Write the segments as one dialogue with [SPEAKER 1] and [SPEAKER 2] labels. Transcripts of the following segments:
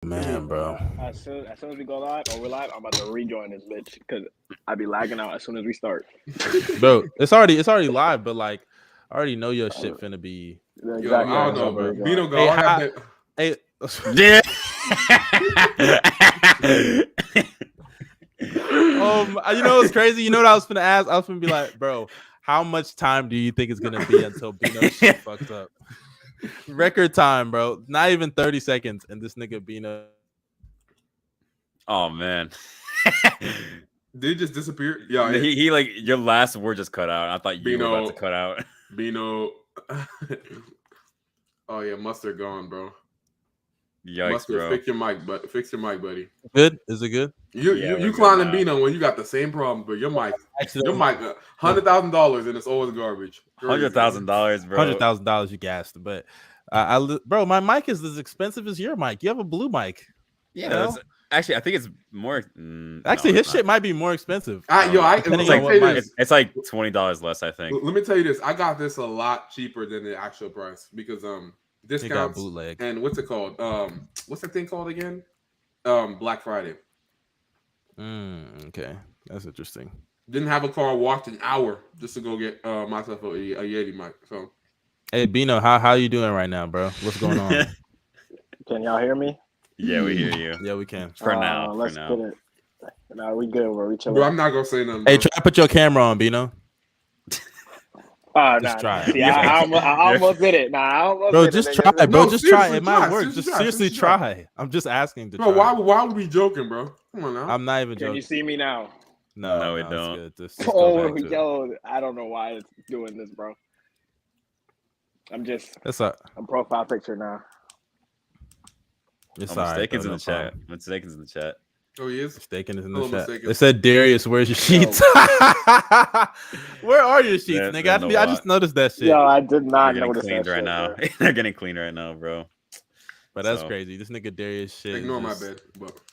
[SPEAKER 1] Man, bro.
[SPEAKER 2] As soon as we go live or we're live, I'm about to rejoin this bitch because I be lagging out as soon as we start.
[SPEAKER 1] Bro, it's already live, but like I already know your shit finna be.
[SPEAKER 2] Exactly.
[SPEAKER 3] Yo, I don't know, bro. Bino go.
[SPEAKER 1] Hey,
[SPEAKER 4] Yeah.
[SPEAKER 1] you know what's crazy? You know what I was finna ask? I was finna be like, bro, how much time do you think it's gonna be until Bino shit fucks up? Record time, bro. Not even 30 seconds, and this nigga Bino.
[SPEAKER 4] Oh man.
[SPEAKER 3] Did he just disappear? Yeah,
[SPEAKER 4] he like your last word just cut out. I thought you
[SPEAKER 3] Bino,
[SPEAKER 4] were about to cut out.
[SPEAKER 3] Bino. Oh yeah, mustard gone, bro.
[SPEAKER 4] Yikes,
[SPEAKER 3] mustard,
[SPEAKER 4] bro.
[SPEAKER 3] fix your mic, buddy.
[SPEAKER 1] Good? Is it good?
[SPEAKER 3] You clowning Bino when you got the same problem, but your mic, $100,000 and it's always garbage.
[SPEAKER 4] $100,000, bro.
[SPEAKER 1] $100,000 you gassed, but bro, my mic is as expensive as your mic. You have a blue mic.
[SPEAKER 4] Yeah, actually, I think it's more.
[SPEAKER 1] Actually, his shit might be more expensive.
[SPEAKER 4] It's like $20 less, I think.
[SPEAKER 3] Let me tell you this: I got this a lot cheaper than the actual price because discounts
[SPEAKER 1] bootleg.
[SPEAKER 3] And what's it called? What's that thing called again? Black Friday.
[SPEAKER 1] Okay, that's interesting.
[SPEAKER 3] Didn't have a car. Walked an hour just to go get myself a Yeti mic. So,
[SPEAKER 1] hey Bino, how you doing right now, bro? What's going on?
[SPEAKER 2] Can y'all hear me?
[SPEAKER 4] Yeah, we hear you.
[SPEAKER 1] Yeah, we can.
[SPEAKER 4] For now.
[SPEAKER 2] Let's get it. No, we good. We chilling.
[SPEAKER 3] Bro, I'm not gonna say nothing.
[SPEAKER 1] Hey, try to put your camera on, Bino.
[SPEAKER 2] Just try it. Yeah, I almost did it.
[SPEAKER 1] Bro, just try it, bro. Just try it. It might work. Just seriously try. I'm just asking to try.
[SPEAKER 3] Bro, why would we joking, bro? Come on now.
[SPEAKER 1] I'm not even joking.
[SPEAKER 2] Can you see me now?
[SPEAKER 1] No,
[SPEAKER 4] we don't.
[SPEAKER 2] Yo, I don't know why it's doing this, bro. I'm profile picture now.
[SPEAKER 4] Mistaken's in the chat. Mistaken's in the chat.
[SPEAKER 3] Oh, he is?
[SPEAKER 1] Mistaken is in the chat. They said, Darius, where's your sheets? Where are your sheets, nigga? I just noticed that shit.
[SPEAKER 2] Yo, I did not notice that
[SPEAKER 4] right
[SPEAKER 2] shit,
[SPEAKER 4] now. They're getting cleaned right now, bro.
[SPEAKER 1] But that's crazy. This nigga Darius shit.
[SPEAKER 3] Ignore my bed.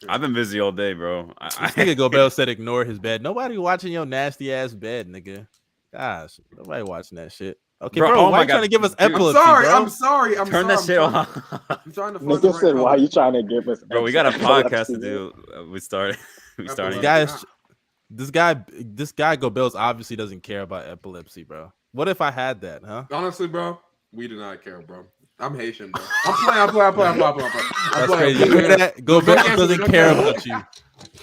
[SPEAKER 4] I've been busy all day, bro.
[SPEAKER 1] This nigga GOBBY said ignore his bed. Nobody watching your nasty ass bed, nigga. Gosh, nobody watching that shit. Okay, bro, why are you trying to give us epilepsy,
[SPEAKER 3] I'm sorry.
[SPEAKER 4] Turn that shit off.
[SPEAKER 3] I'm trying to
[SPEAKER 2] Nigga said, why are you trying to give us
[SPEAKER 4] Bro, we got a podcast to do. We started.
[SPEAKER 1] Guys, this guy GOBBY obviously doesn't care about epilepsy, bro. What if I had that, huh?
[SPEAKER 3] Honestly, bro, we do not care, bro. I'm Haitian, bro. I'm playing.
[SPEAKER 1] That's crazy. You hear that? GOBBY doesn't care about you.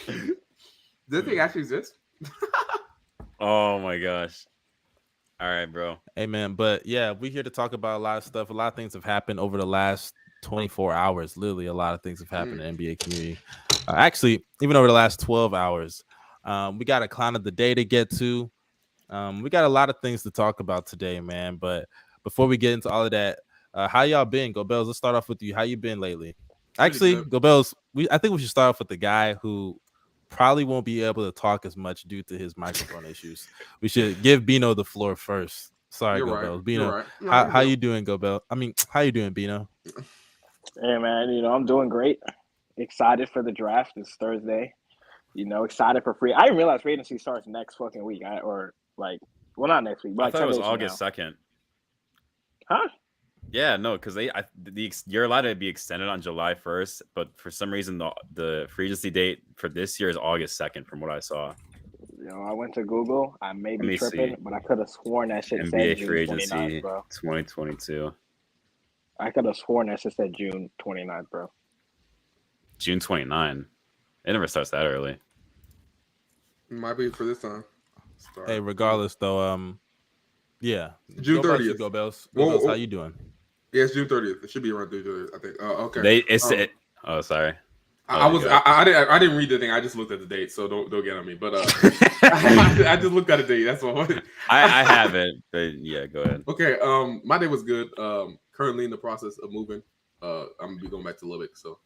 [SPEAKER 3] Does this thing actually exist?
[SPEAKER 4] Oh my gosh. All right, bro.
[SPEAKER 1] Hey, man. But yeah, we're here to talk about a lot of stuff. A lot of things have happened over the last 24 hours. Literally, a lot of things have happened in the NBA community. Actually, even over the last 12 hours. We got a clown of the day to get to. We got a lot of things to talk about today, man. But before we get into all of that, how y'all been, GOBBY? Let's start off with you. How you been lately? Actually, GOBBY, I think we should start off with the guy who probably won't be able to talk as much due to his microphone issues. We should give Bino the floor first. Sorry, GOBBY. Right. Bino, right. No, how you doing, GOBBY? I mean, how you doing, Bino?
[SPEAKER 2] Hey, man, I'm doing great. Excited for the draft this Thursday. Excited for free. I didn't realize free agency starts next fucking week. Not next week, but
[SPEAKER 4] I thought it was August 2nd.
[SPEAKER 2] Huh?
[SPEAKER 4] Yeah, no, because you're allowed to be extended on July 1st, but for some reason the free agency date for this year is August 2nd, from what I saw.
[SPEAKER 2] I went to Google. I may be tripping, but I could have sworn that shit said June
[SPEAKER 4] free agency
[SPEAKER 2] 29th, bro.
[SPEAKER 4] 2022.
[SPEAKER 2] I could have sworn that shit said June 29th, bro.
[SPEAKER 4] June 29. It never starts that early.
[SPEAKER 3] It might be for this time.
[SPEAKER 1] Hey, regardless though, yeah.
[SPEAKER 3] June 30th.
[SPEAKER 1] GOBBY, how you doing?
[SPEAKER 3] Yeah, it's June 30th. It should be around June 30th, I think. Okay.
[SPEAKER 4] Oh, sorry.
[SPEAKER 3] I didn't read the thing. I just looked at the date, so don't get on me. But I just looked at the date. That's all.
[SPEAKER 4] I have it, but yeah, go ahead.
[SPEAKER 3] Okay. My day was good. Currently in the process of moving. I'm gonna be going back to Lubbock, so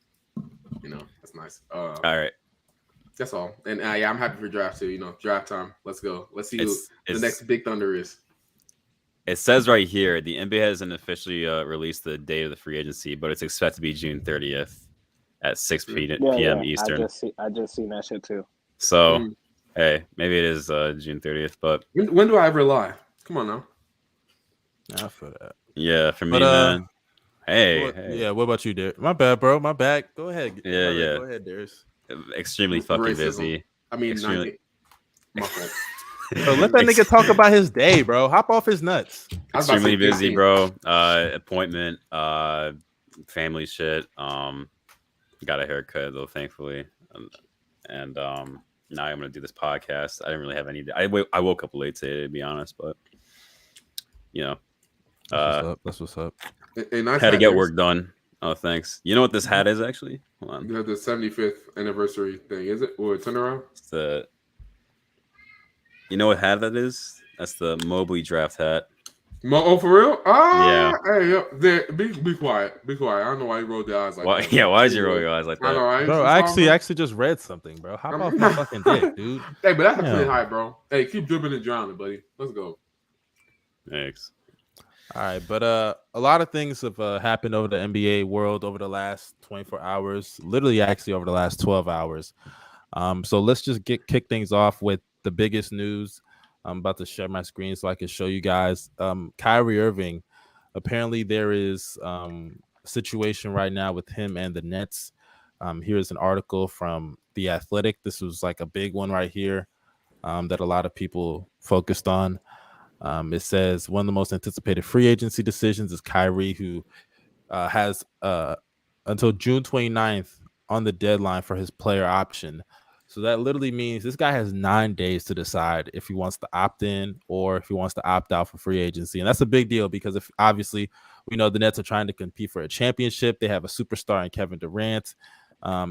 [SPEAKER 3] that's nice.
[SPEAKER 4] All right.
[SPEAKER 3] That's all. And yeah, I'm happy for draft too. Draft time. Let's go. Let's see who the next big thunder is.
[SPEAKER 4] It says right here, the NBA hasn't officially released the date of the free agency, but it's expected to be June 30th at 6 p.m. Eastern.
[SPEAKER 2] I just seen that shit too.
[SPEAKER 4] So, hey, maybe it is June 30th, but
[SPEAKER 3] when do I ever lie? Come on now.
[SPEAKER 1] I feel that.
[SPEAKER 4] Yeah, for me, man. Hey.
[SPEAKER 1] What about you, Darius? My bad, bro. My bad. Go ahead.
[SPEAKER 4] Yeah.
[SPEAKER 1] Go ahead, Darius.
[SPEAKER 4] Extremely fucking
[SPEAKER 3] Racism.
[SPEAKER 4] busy.
[SPEAKER 3] I mean,
[SPEAKER 4] Extremely.
[SPEAKER 3] my fault.
[SPEAKER 1] Bro, let that nigga talk about his day, bro. Hop off his nuts.
[SPEAKER 3] I was about to say
[SPEAKER 4] Extremely busy,
[SPEAKER 3] 15.
[SPEAKER 4] bro. Appointment, family shit. Got a haircut though, thankfully, and now I'm gonna do this podcast. I didn't really have any. I woke up late today, to be honest, but you know,
[SPEAKER 1] That's what's up.
[SPEAKER 3] A nice
[SPEAKER 4] had to
[SPEAKER 3] hat,
[SPEAKER 4] get
[SPEAKER 3] Darius.
[SPEAKER 4] work done. Oh, thanks. You know what this hat is actually? Hold on.
[SPEAKER 3] You have the 75th anniversary thing, is it? Or turnaround?
[SPEAKER 4] It's the. You know what hat that is? That's the Mobley draft hat.
[SPEAKER 3] Oh, for real?
[SPEAKER 4] Yeah.
[SPEAKER 3] Hey, be quiet. Be quiet. I don't know why you rolled your eyes like that.
[SPEAKER 4] Yeah, why did you roll your eyes like
[SPEAKER 3] I know,
[SPEAKER 4] that?
[SPEAKER 3] right?
[SPEAKER 1] Bro, I actually just read something, bro. Hop off my fucking dick, dude.
[SPEAKER 3] Hey, but that's a
[SPEAKER 1] Damn.
[SPEAKER 3] clean height, bro. Hey, keep dribbling and drowning, buddy. Let's go.
[SPEAKER 4] Thanks.
[SPEAKER 1] All right, but a lot of things have happened over the NBA world over the last 24 hours, literally actually over the last 12 hours. So let's just kick things off with the biggest news. I'm about to share my screen so I can show you guys. Kyrie Irving, apparently there is a situation right now with him and the Nets. Here's an article from The Athletic. This was like a big one right here that a lot of people focused on. It says one of the most anticipated free agency decisions is Kyrie, who has until June 29th on the deadline for his player option. So that literally means this guy has 9 days to decide if he wants to opt in or if he wants to opt out for free agency. And that's a big deal because if obviously we know the Nets are trying to compete for a championship. They have a superstar in Kevin Durant.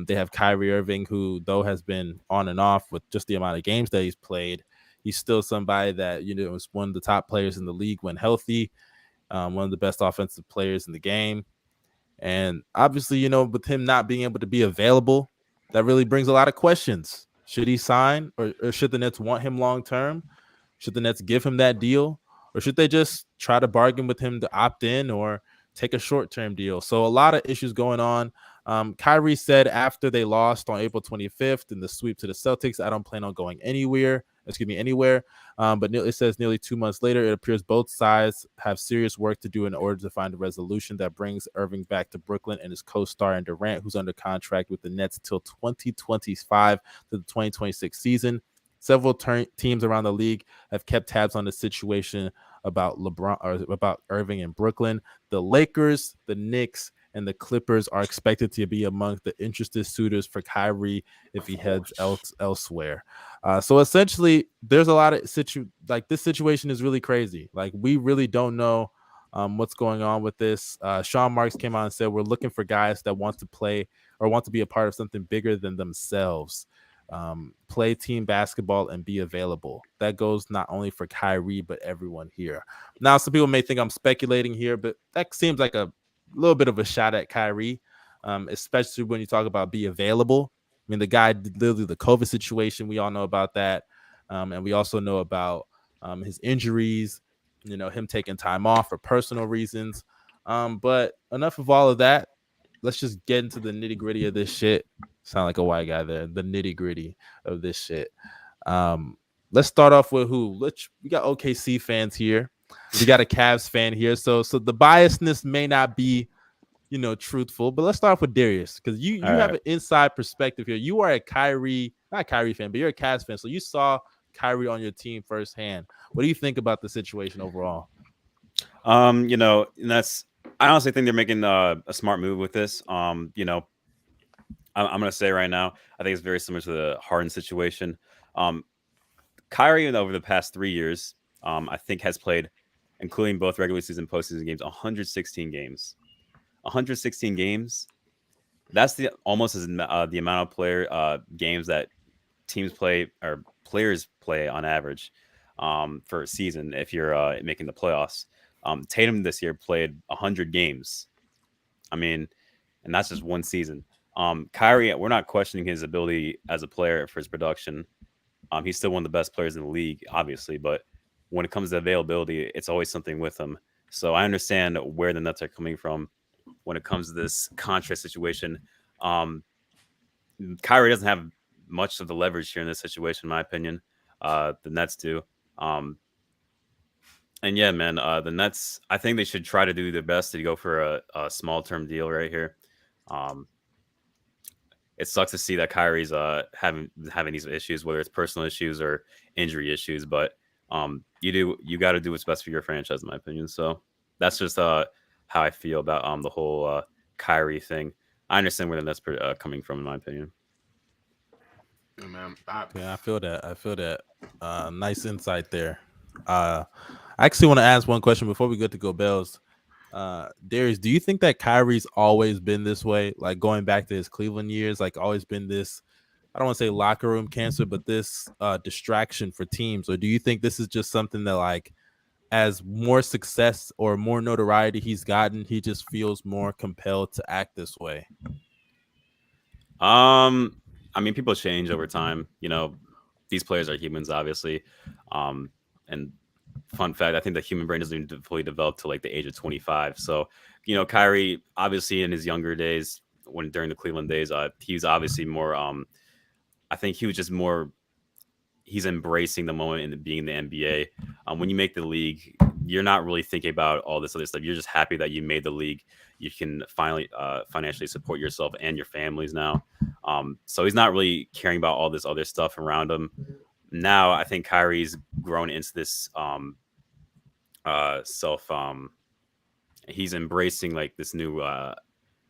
[SPEAKER 1] They have Kyrie Irving, who though has been on and off with just the amount of games that he's played. He's still somebody that, is one of the top players in the league when healthy, one of the best offensive players in the game. And obviously, with him not being able to be available, that really brings a lot of questions. Should he sign or should the Nets want him long term? Should the Nets give him that deal? Or should they just try to bargain with him to opt in or take a short-term deal? So a lot of issues going on. Kyrie said after they lost on April 25th in the sweep to the Celtics, I don't plan on going anywhere. But it says nearly 2 months later, it appears both sides have serious work to do in order to find a resolution that brings Irving back to Brooklyn and his co-star in Durant, who's under contract with the Nets until 2025 to the 2026 season. Several teams around the league have kept tabs on the situation about about Irving in Brooklyn. The Lakers, the Knicks, and the Clippers are expected to be among the interested suitors for Kyrie if he heads elsewhere. So essentially, there's a lot of this situation is really crazy. Like, we really don't know what's going on with this. Sean Marks came out and said, we're looking for guys that want to play or want to be a part of something bigger than themselves. Play team basketball and be available. That goes not only for Kyrie, but everyone here. Now, some people may think I'm speculating here, but that seems like a little bit of a shot at Kyrie, especially when you talk about be available. I mean, the guy did literally the COVID situation. We all know about that. And we also know about his injuries, him taking time off for personal reasons. But enough of all of that. Let's just get into the nitty gritty of this shit. Sound like a white guy there. The nitty gritty of this shit. Let's start off with who? We got OKC fans here. We got a Cavs fan here. So the biasness may not be, truthful. But let's start off with Darius, because you have an inside perspective here. You are a not Kyrie fan, but you're a Cavs fan. So you saw Kyrie on your team firsthand. What do you think about the situation overall?
[SPEAKER 4] And that's. I honestly think they're making a smart move with this. I'm going to say right now, I think it's very similar to the Harden situation. Kyrie, over the past 3 years, I think has played, including both regular season and postseason games, 116 games. 116 games. That's almost as the amount of games that teams play or players play on average for a season if you're making the playoffs. Tatum this year played 100 games. I mean, and that's just one season. Kyrie, we're not questioning his ability as a player for his production. He's still one of the best players in the league, obviously. But when it comes to availability, it's always something with him. So I understand where the Nets are coming from when it comes to this contract situation. Kyrie doesn't have much of the leverage here in this situation, in my opinion. The Nets do. And yeah, man, the Nets, I think they should try to do their best to go for a small term deal right here. Um, it sucks to see that Kyrie's having these issues, whether it's personal issues or injury issues. But you got to do what's best for your franchise, in my opinion. So that's just how I feel about the whole Kyrie thing. I understand where the Nets coming from, in my opinion.
[SPEAKER 3] Yeah, man.
[SPEAKER 1] Yeah, I feel that. I feel that. Nice insight there. I actually want to ask one question before we get to go Bells. Darius, do you think that Kyrie's always been this way? Like going back to his Cleveland years, like always been this, I don't want to say locker room cancer, but this distraction for teams? Or do you think this is just something that like as more success or more notoriety he's gotten, he just feels more compelled to act this way?
[SPEAKER 4] I mean, people change over time. You know, these players are humans, obviously. And fun fact, I think the human brain doesn't even fully develop till like the age of 25. So, you know, Kyrie, obviously in his younger days, when during the Cleveland days, he was obviously more. I think he was just more. He's embracing the moment and being in the NBA. When you make the league, you're not really thinking about all this other stuff. You're just happy that you made the league. You can finally financially support yourself and your families now. So he's not really caring about all this other stuff around him. Now I think Kyrie's grown into this self. He's embracing like this new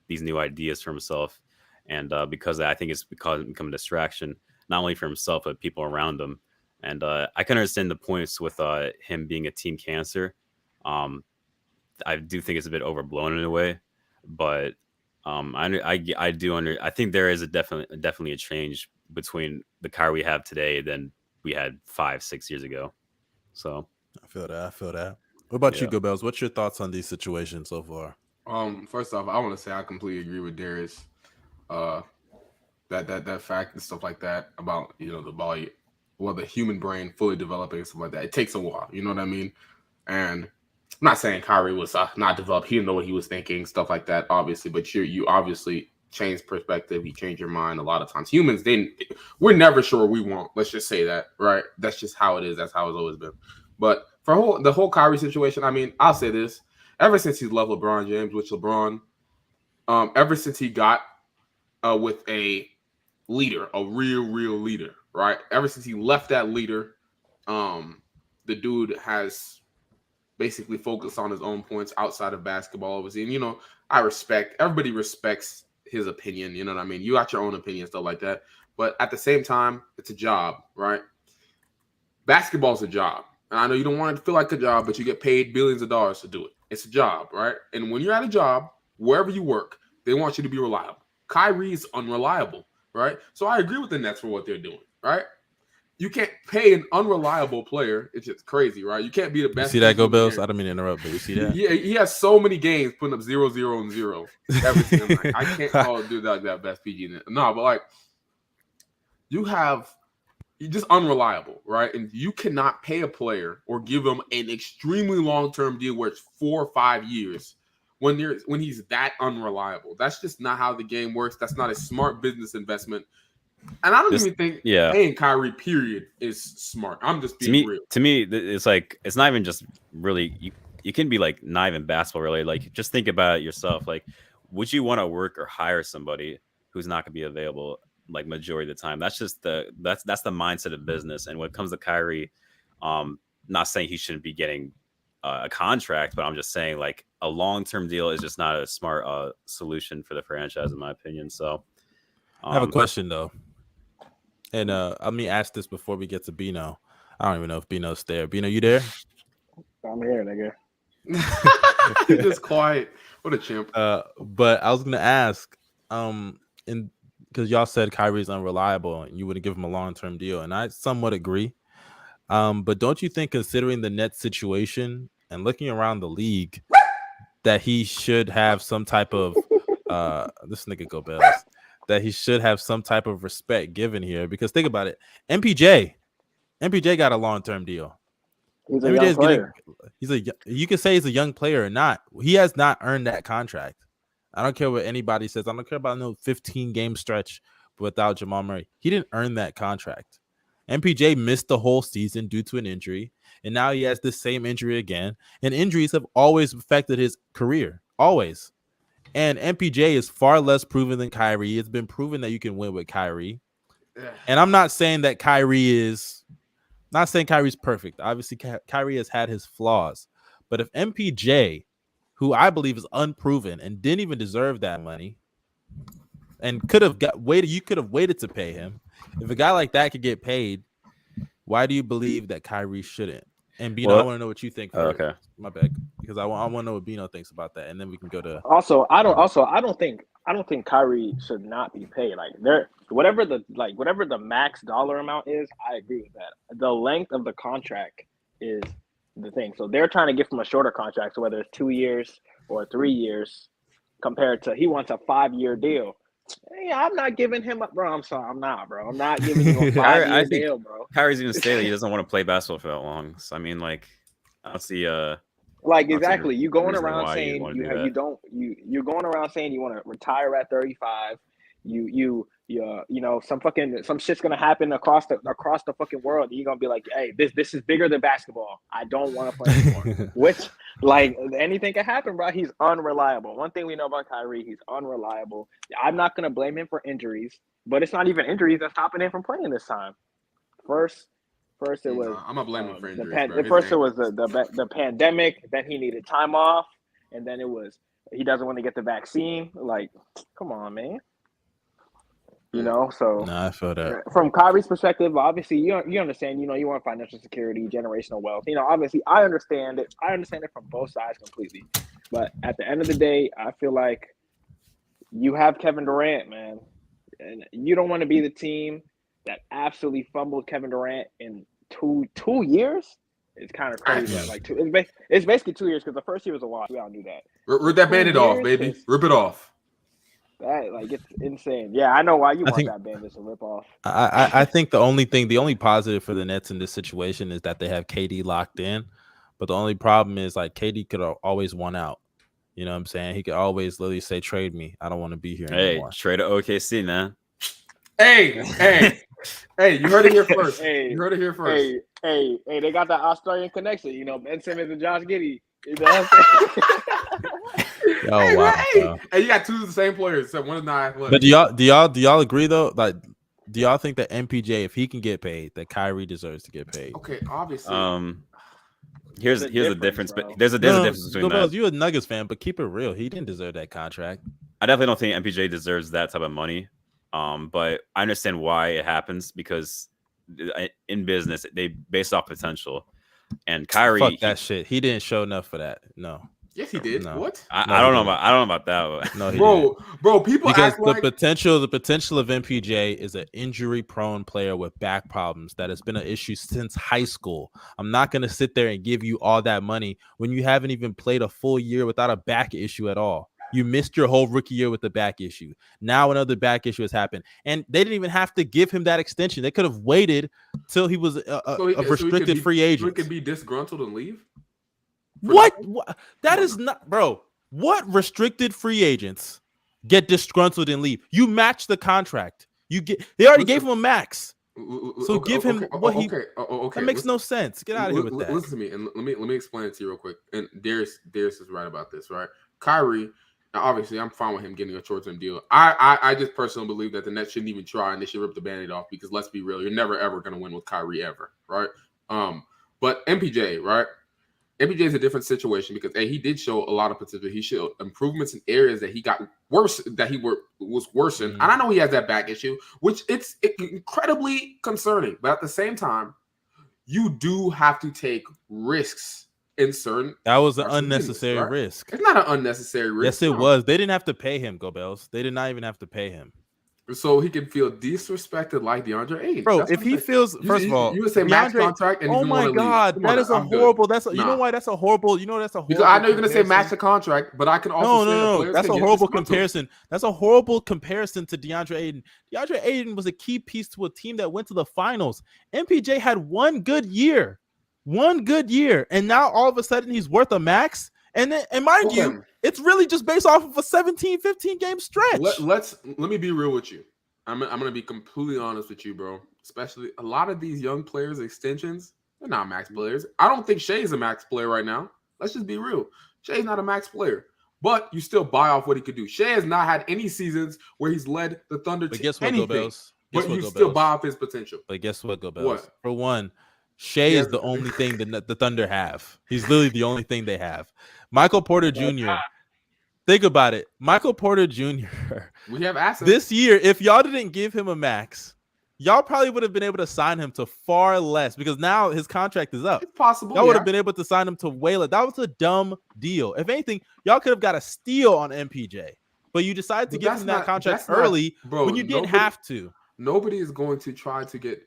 [SPEAKER 4] these new ideas for himself, and because I think it's become a distraction not only for himself but people around him. And I can understand the points with him being a team cancer. I do think it's a bit overblown in a way, but I do I think there is definitely a change between the Kyrie we have today than we had 5-6 years ago. So
[SPEAKER 1] I feel that. I feel that. What about you,
[SPEAKER 4] yeah.
[SPEAKER 1] Go Bells? What's your thoughts on these situations so far?
[SPEAKER 3] First off, I want to say I completely agree with Darius. Uh, that fact and stuff like that about the body, well, the human brain fully developing and stuff like that. It takes a while. You know what I mean? And I'm not saying Kyrie was not developed. He didn't know what he was thinking, stuff like that, obviously. But you obviously change perspective. You change your mind a lot of times. Humans, we're never sure we won't. Let's just say that, right? That's just how it is. That's how it's always been. But for the whole Kyrie situation, I mean, I'll say this: ever since he's left LeBron James, which LeBron, ever since he got with a leader, a real leader, right? Ever since he left that leader, the dude has basically focused on his own points outside of basketball, obviously. And everybody respects his opinion. You know what I mean? You got your own opinion, stuff like that. But at the same time, it's a job, right? Basketball's a job. And I know you don't want it to feel like a job, but you get paid billions of dollars to do it. It's a job, right? And when you're at a job, wherever you work, they want you to be reliable. Kyrie's unreliable, right? So I agree with the Nets for what they're doing, right? You can't pay an unreliable player. It's just crazy, right? You can't be the best.
[SPEAKER 1] You see that, Go Bills? I don't mean to interrupt, but you see that?
[SPEAKER 3] Yeah, he has so many games putting up 0, 0, and 0 every single night. I can't call a dude like that best PG. No, but like you're just unreliable, right? And you cannot pay a player or give him an extremely long-term deal where it's 4 or 5 years when he's that unreliable. That's just not how the game works. That's not a smart business investment. And I don't even think paying Kyrie, period, is smart. I'm just being real.
[SPEAKER 4] To me, it's like it's not even just really you can be like not even basketball related. Like just think about it yourself. Like, would you want to work or hire somebody who's not going to be available like majority of the time? That's just that's the mindset of business. And when it comes to Kyrie, not saying he shouldn't be getting a contract, but I'm just saying like a long-term deal is just not a smart solution for the franchise, in my opinion. So
[SPEAKER 1] I have a question though. And let me ask this before we get to Bino. I don't even know if Bino's there. Bino, you there?
[SPEAKER 2] I'm here, nigga.
[SPEAKER 3] He's just quiet. What a chimp.
[SPEAKER 1] But I was gonna ask, because y'all said Kyrie's unreliable and you wouldn't give him a long-term deal, and I somewhat agree. But don't you think, considering the Nets situation and looking around the league, that he should have some type of this nigga Go Bells, that he should have some type of respect given here? Because think about it, MPJ got a long-term deal.
[SPEAKER 2] He's a young player.
[SPEAKER 1] You can say he's a young player or not. He has not earned that contract. I don't care what anybody says. I don't care about no 15-game stretch without Jamal Murray. He didn't earn that contract. MPJ missed the whole season due to an injury, and now he has this same injury again. And injuries have always affected his career, always. And MPJ is far less proven than Kyrie. It's been proven that you can win with Kyrie. And I'm not saying that Kyrie's perfect. Obviously, Kyrie has had his flaws. But if MPJ, who I believe is unproven and didn't even deserve that money, and you could have waited to pay him. If a guy like that could get paid, why do you believe that Kyrie shouldn't? And Bino, I want to know what you think.
[SPEAKER 4] Okay,
[SPEAKER 1] my bad, because I want to know what Bino thinks about that, and then we can go to.
[SPEAKER 2] I don't think Kyrie should not be paid. Like whatever the max dollar amount is, I agree with that. The length of the contract is the thing. So they're trying to give him a shorter contract, so whether it's 2 years or 3 years, compared to he wants a 5-year deal. Hey, I'm not giving him up, bro. I'm sorry, I'm not, bro. I'm not giving you a 5-year deal, bro.
[SPEAKER 4] Kyrie's gonna say that he doesn't want to play basketball for that long. So I mean, like, I don't see
[SPEAKER 2] like exactly. You going
[SPEAKER 4] reason
[SPEAKER 2] around
[SPEAKER 4] why
[SPEAKER 2] saying
[SPEAKER 4] you'd wanna do
[SPEAKER 2] you're going around saying you want to retire at 35. You know some shit's gonna happen across the fucking world. You're gonna be like, hey, this is bigger than basketball. I don't want to play anymore. Which, like, anything can happen, bro. He's unreliable. One thing we know about Kyrie, he's unreliable. I'm not gonna blame him for injuries, but it's not even injuries that's stopping him from playing this time. First it was
[SPEAKER 3] I'm gonna blame him for injuries.
[SPEAKER 2] First it was the pandemic. Then he needed time off, and then it was he doesn't want to get the vaccine. Like, come on, man. You know, so
[SPEAKER 1] I feel that
[SPEAKER 2] from Kyrie's perspective, obviously you understand. You know, you want financial security, generational wealth. You know, obviously I understand it. I understand it from both sides completely. But at the end of the day, I feel like you have Kevin Durant, man, and you don't want to be the team that absolutely fumbled Kevin Durant in two years. It's kind of crazy. It's basically 2 years because the first year was a wash. We all knew that.
[SPEAKER 3] Rip that bandit off, baby. Rip it off.
[SPEAKER 2] That, like, it's insane. Yeah, I know why you want that bandit to rip off.
[SPEAKER 1] I think the only positive for the Nets in this situation is that they have KD locked in. But the only problem is, like, KD could always want out. You know what I'm saying? He could always literally say, trade me. I don't want to be here anymore.
[SPEAKER 4] Hey, trade to OKC, man.
[SPEAKER 3] Hey, you heard it here first. You heard it here first.
[SPEAKER 2] Hey, they got that Australian connection. You know, Ben Simmons and Josh Giddey. You know what I'm saying?
[SPEAKER 1] Oh, wow.
[SPEAKER 3] Hey, you got two of the same players, except one is not athletic.
[SPEAKER 1] But do y'all agree though? Like, do y'all think that MPJ, if he can get paid, that Kyrie deserves to get paid?
[SPEAKER 3] Okay, obviously.
[SPEAKER 4] Here's the difference, but there's a difference between that.
[SPEAKER 1] You're a Nuggets fan, but keep it real. He didn't deserve that contract.
[SPEAKER 4] I definitely don't think MPJ deserves that type of money. But I understand why it happens, because in business they based off potential, and Kyrie,
[SPEAKER 1] fuck that shit. He didn't show enough for that. No.
[SPEAKER 3] Yes, he did.
[SPEAKER 1] No.
[SPEAKER 3] What?
[SPEAKER 4] I don't know about that.
[SPEAKER 1] No, he
[SPEAKER 3] bro. People
[SPEAKER 1] because
[SPEAKER 3] act like
[SPEAKER 1] the potential of MPJ is an injury-prone player with back problems that has been an issue since high school. I'm not gonna sit there and give you all that money when you haven't even played a full year without a back issue at all. You missed your whole rookie year with the back issue. Now another back issue has happened, and they didn't even have to give him that extension. They could have waited till he was a restricted free agent.
[SPEAKER 3] So he could be disgruntled and leave.
[SPEAKER 1] What? That is not, bro. What restricted free agents get disgruntled and leave? You match the contract. They already gave him a max. So give him what he. Okay. That makes no sense. Get out of here with that.
[SPEAKER 3] Listen to me, and let me explain it to you real quick. And Darius is right about this, right? Kyrie. Now, obviously, I'm fine with him getting a short-term deal. I just personally believe that the Nets shouldn't even try, and they should rip the Band-Aid off, because let's be real, you're never ever going to win with Kyrie ever, right? But MPJ, right? MPJ is a different situation because he did show a lot of potential. He showed improvements in areas that he got worse, that he was worse in. And I know he has that back issue, which it's incredibly concerning. But at the same time, you do have to take risks in certain.
[SPEAKER 1] That was an unnecessary risk.
[SPEAKER 3] It's not an unnecessary risk.
[SPEAKER 1] Yes, it was. They didn't have to pay him, GOBBY. They did not even have to pay him.
[SPEAKER 3] So he can feel disrespected like DeAndre Ayton.
[SPEAKER 1] Bro, if he feels, first of all,
[SPEAKER 3] you would say max contract, and
[SPEAKER 1] oh my god, that is a horrible. That's you know why that's a horrible. You know that's a horrible.
[SPEAKER 3] Because I know you're gonna say max the contract, but I can also
[SPEAKER 1] no. That's a horrible comparison. That's a horrible comparison to DeAndre Ayton. DeAndre Ayton was a key piece to a team that went to the finals. MPJ had one good year, and now all of a sudden he's worth a max. And then, and mind you, it's really just based off of a 17, 15 game stretch.
[SPEAKER 3] Let me be real with you. I'm gonna be completely honest with you, bro. Especially a lot of these young players' extensions They're not max players. I don't think Shea's a max player right now. Let's just be real. Shea's not a max player. But you still buy off what he could do. Shea has not had any seasons where he's led the Thunder to anything. But you still buy off his potential.
[SPEAKER 1] But guess what, Go Bells? For one, Shea is the only thing that the Thunder have. He's literally the only thing they have. Michael Porter Jr. Think about it. Michael Porter Jr.
[SPEAKER 3] We have assets.
[SPEAKER 1] This year, if y'all didn't give him a max, y'all probably would have been able to sign him to far less because now his contract is up.
[SPEAKER 3] It's possible.
[SPEAKER 1] Y'all would have been able to sign him to way less. That was a dumb deal. If anything, y'all could have got a steal on MPJ, but you decided to give him that contract early when you didn't have to.
[SPEAKER 3] Nobody is going to try to get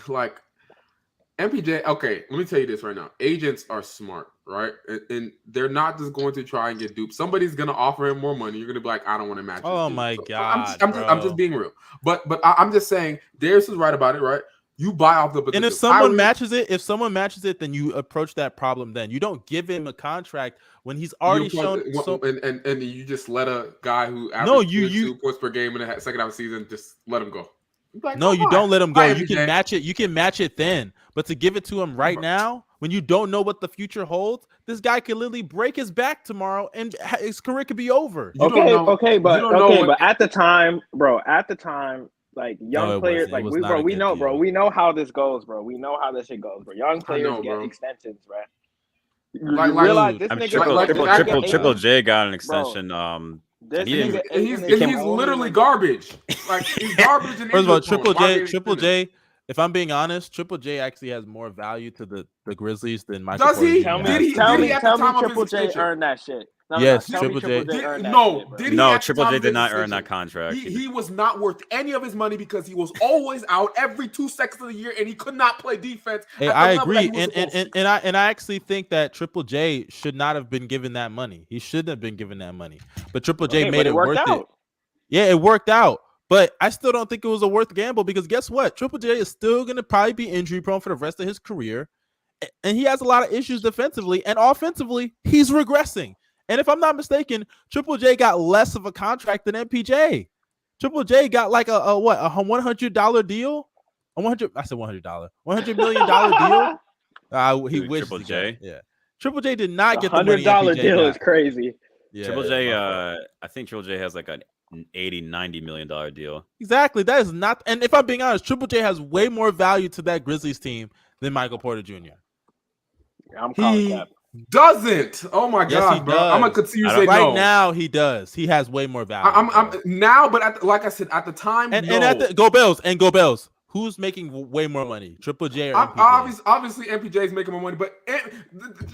[SPEAKER 3] like MPJ. Okay, let me tell you this right now. Agents are smart, right? And they're not just going to try and get duped. Somebody's going to offer him more money. You're going to be like, I don't want to match.
[SPEAKER 1] Oh my God.
[SPEAKER 3] I'm just being real. But I'm just saying, Darius is right about it, right? You buy off the potential.
[SPEAKER 1] And if someone matches it, then you approach that problem. Then you don't give him a contract when he's already shown.
[SPEAKER 3] And you just let a guy who averages 2 points per game in the second half of the season just let him go. Like,
[SPEAKER 1] no, you don't let him go. You can match it. You can match it then. But to give it to him right now, when you don't know what the future holds, this guy could literally break his back tomorrow and his career could be over.
[SPEAKER 2] But at the time, like young players, like we know how this goes, bro. We know how this shit goes, bro. Young players get extensions, bro. You realize this nigga
[SPEAKER 4] Triple J got an extension.
[SPEAKER 3] He's literally garbage. Like he's garbage.
[SPEAKER 1] First of all, Triple J. If I'm being honest, Triple J actually has more value to the Grizzlies than Michael.
[SPEAKER 3] Does he?
[SPEAKER 2] Tell me Triple J earned that shit.
[SPEAKER 1] Yes, Triple J.
[SPEAKER 4] Triple J did not earn that contract.
[SPEAKER 3] He was not worth any of his money because he was always out every 2 seconds of the year, and he could not play defense.
[SPEAKER 1] Hey, I agree, and I actually think that Triple J should not have been given that money. He shouldn't have been given that money. But Triple J made it worth it. Yeah, it worked out. But I still don't think it was a worth gamble because guess what? Triple J is still going to probably be injury prone for the rest of his career. And he has a lot of issues defensively and offensively. He's regressing. And if I'm not mistaken, Triple J got less of a contract than MPJ. Triple J got like a $100 deal? $100 million deal? He wished
[SPEAKER 4] Triple J.
[SPEAKER 1] Yeah. Triple J did not get the money.
[SPEAKER 2] $100 deal is crazy.
[SPEAKER 1] Yeah,
[SPEAKER 4] Triple J, I think Triple J has like an $80-90 million deal.
[SPEAKER 1] Exactly. That is not. And if I'm being honest, Triple J has way more value to that Grizzlies team than Michael Porter Jr.
[SPEAKER 2] I'm calling that.
[SPEAKER 3] Doesn't. Oh my God, bro. I'm gonna continue to say
[SPEAKER 1] right
[SPEAKER 3] no.
[SPEAKER 1] now he does. He has way more value.
[SPEAKER 3] I'm now, but like I said, at the time,
[SPEAKER 1] and at the Go Bells. Who's making way more money, Triple J or MPJ?
[SPEAKER 3] Obviously, MPJ is making more money, but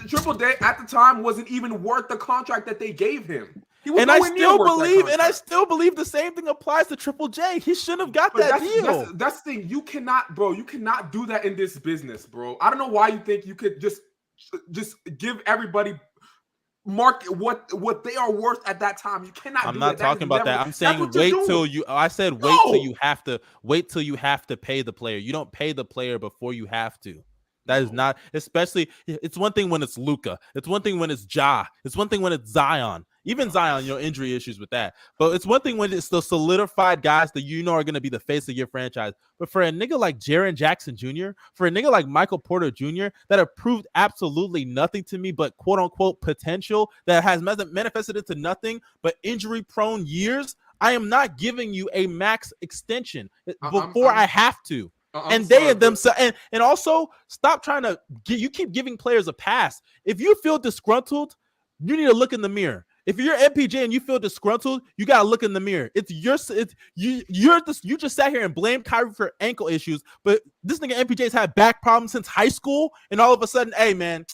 [SPEAKER 3] Triple J at the time wasn't even worth the contract that they gave him.
[SPEAKER 1] And I still believe the same thing applies to Triple J. He shouldn't have got that deal.
[SPEAKER 3] That's the thing. You cannot do that in this business, bro. I don't know why you think you could just give everybody market what they are worth at that time. You cannot.
[SPEAKER 1] I'm not talking about that. I'm saying wait till you. I said wait till you have to wait till you have to pay the player. You don't pay the player before you have to. That is not, especially. It's one thing when it's Luka. It's one thing when it's Ja. It's one thing when it's Zion. Even Zion, injury issues with that. But it's one thing when it's the solidified guys that are going to be the face of your franchise. But for a nigga like Jaren Jackson Jr., for a nigga like Michael Porter Jr., that have proved absolutely nothing to me but quote-unquote potential, that has manifested into nothing but injury-prone years, I am not giving you a max extension before I have to. And also stop trying to you keep giving players a pass. If you feel disgruntled, you need to look in the mirror. If you're MPJ and you feel disgruntled, you gotta look in the mirror. You just sat here and blamed Kyrie for ankle issues, but this nigga MPJ's had back problems since high school, and all of a sudden, hey man,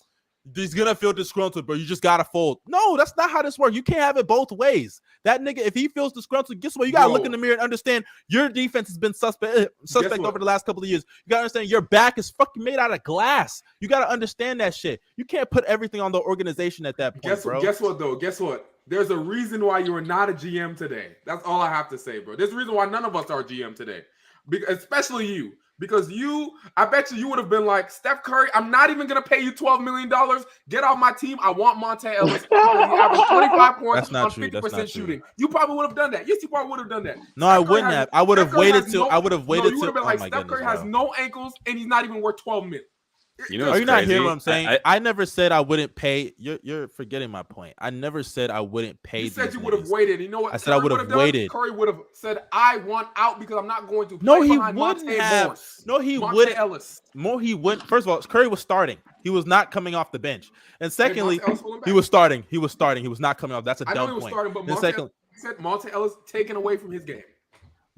[SPEAKER 1] he's gonna feel disgruntled, but you just gotta fold. No, that's not how this works. You can't have it both ways. That nigga, if he feels disgruntled, guess what? You gotta look in the mirror and understand your defense has been suspect over the last couple of years. You gotta understand your back is fucking made out of glass. You gotta understand that shit. You can't put everything on the organization at that point, bro.
[SPEAKER 3] Guess what though? Guess what? There's a reason why you are not a GM today. That's all I have to say, bro. There's a reason why none of us are GM today, especially you. Because I bet you would have been like, Steph Curry, I'm not even going to pay you $12 million. Get off my team. I want Monte Ellis because he averaged 25 points on 50% shooting. You probably would have done that. Yes, you probably would have done that.
[SPEAKER 1] No, I wouldn't have. I would have waited till.
[SPEAKER 3] You would have been like, Steph Curry has no ankles and he's not even worth $12 million.
[SPEAKER 4] You
[SPEAKER 1] Are you not hearing
[SPEAKER 4] crazy?
[SPEAKER 1] what I'm saying? I never said I wouldn't pay. You're forgetting my point. I never said I wouldn't pay.
[SPEAKER 3] You said
[SPEAKER 1] these
[SPEAKER 3] you would have
[SPEAKER 1] niggas.
[SPEAKER 3] waited. You know what?
[SPEAKER 1] I said I would have waited.
[SPEAKER 3] Curry would have said, "I want out because I'm not going to play
[SPEAKER 1] No, he
[SPEAKER 3] behind
[SPEAKER 1] wouldn't
[SPEAKER 3] Monte
[SPEAKER 1] have.
[SPEAKER 3] Morris,
[SPEAKER 1] No, he
[SPEAKER 3] Monte
[SPEAKER 1] wouldn't.
[SPEAKER 3] Ellis."
[SPEAKER 1] He wouldn't. First of all, Curry was starting. He was not coming off the bench. And secondly,
[SPEAKER 3] Monte Ellis pulling
[SPEAKER 1] he
[SPEAKER 3] back.
[SPEAKER 1] was starting. He was starting. He was not coming off. That's a
[SPEAKER 3] I know
[SPEAKER 1] dumb
[SPEAKER 3] he was
[SPEAKER 1] point.
[SPEAKER 3] starting, but
[SPEAKER 1] And secondly,
[SPEAKER 3] said Monte Ellis taken away from his game.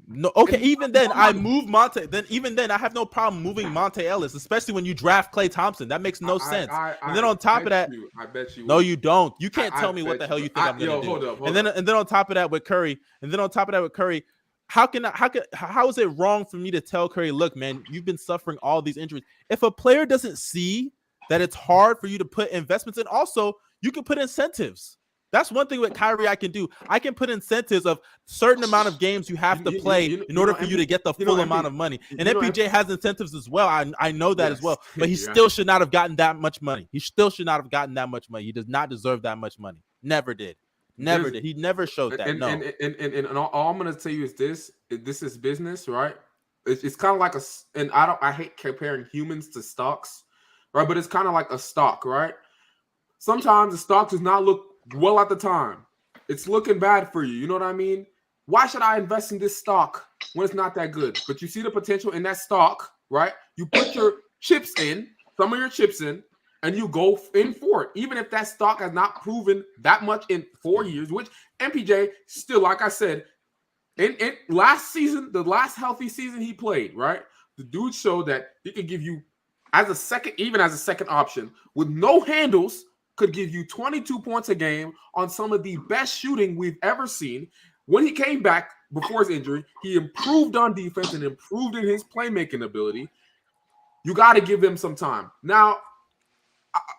[SPEAKER 1] no, okay.
[SPEAKER 3] And
[SPEAKER 1] Even then, I move Monte. Even then, I have no problem moving Monte Ellis, especially when you draft Klay Thompson. That makes no sense. And then on top of that,
[SPEAKER 3] I bet you.
[SPEAKER 1] no, you don't. You can't tell me what the hell you think I'm
[SPEAKER 3] Yo,
[SPEAKER 1] gonna do.
[SPEAKER 3] hold up.
[SPEAKER 1] And then on top of that with Curry, how is it wrong for me to tell Curry, look, man, you've been suffering all these injuries. If a player doesn't see that it's hard for you to put investments in, also you can put incentives. That's one thing with Kyrie I can do. I can put incentives of certain amount of games you have to play in order for you to get the full amount of money. And MPJ has incentives as well. I know that as well. But he still should not have gotten that much money. He still should not have gotten that much money. He does not deserve that much money. Never did. Never did. He never showed that.
[SPEAKER 3] And all I'm gonna tell you is this is business, right? It's kind of like I hate comparing humans to stocks, right? But it's kind of like a stock, right? Sometimes the stock does not look well at the time. It's looking bad for you. You know what I mean? Why should I invest in this stock when it's not that good? But you see the potential in that stock, right? You put your chips in, some of your chips in, and you go in for it. Even if that stock has not proven that much in 4 years, which MPJ still, like I said, in last season, the last healthy season he played, right? The dude showed that he could give you as a second option with no handles, could give you 22 points a game on some of the best shooting we've ever seen. When he came back before his injury, he improved on defense and improved in his playmaking ability. You got to give him some time. Now,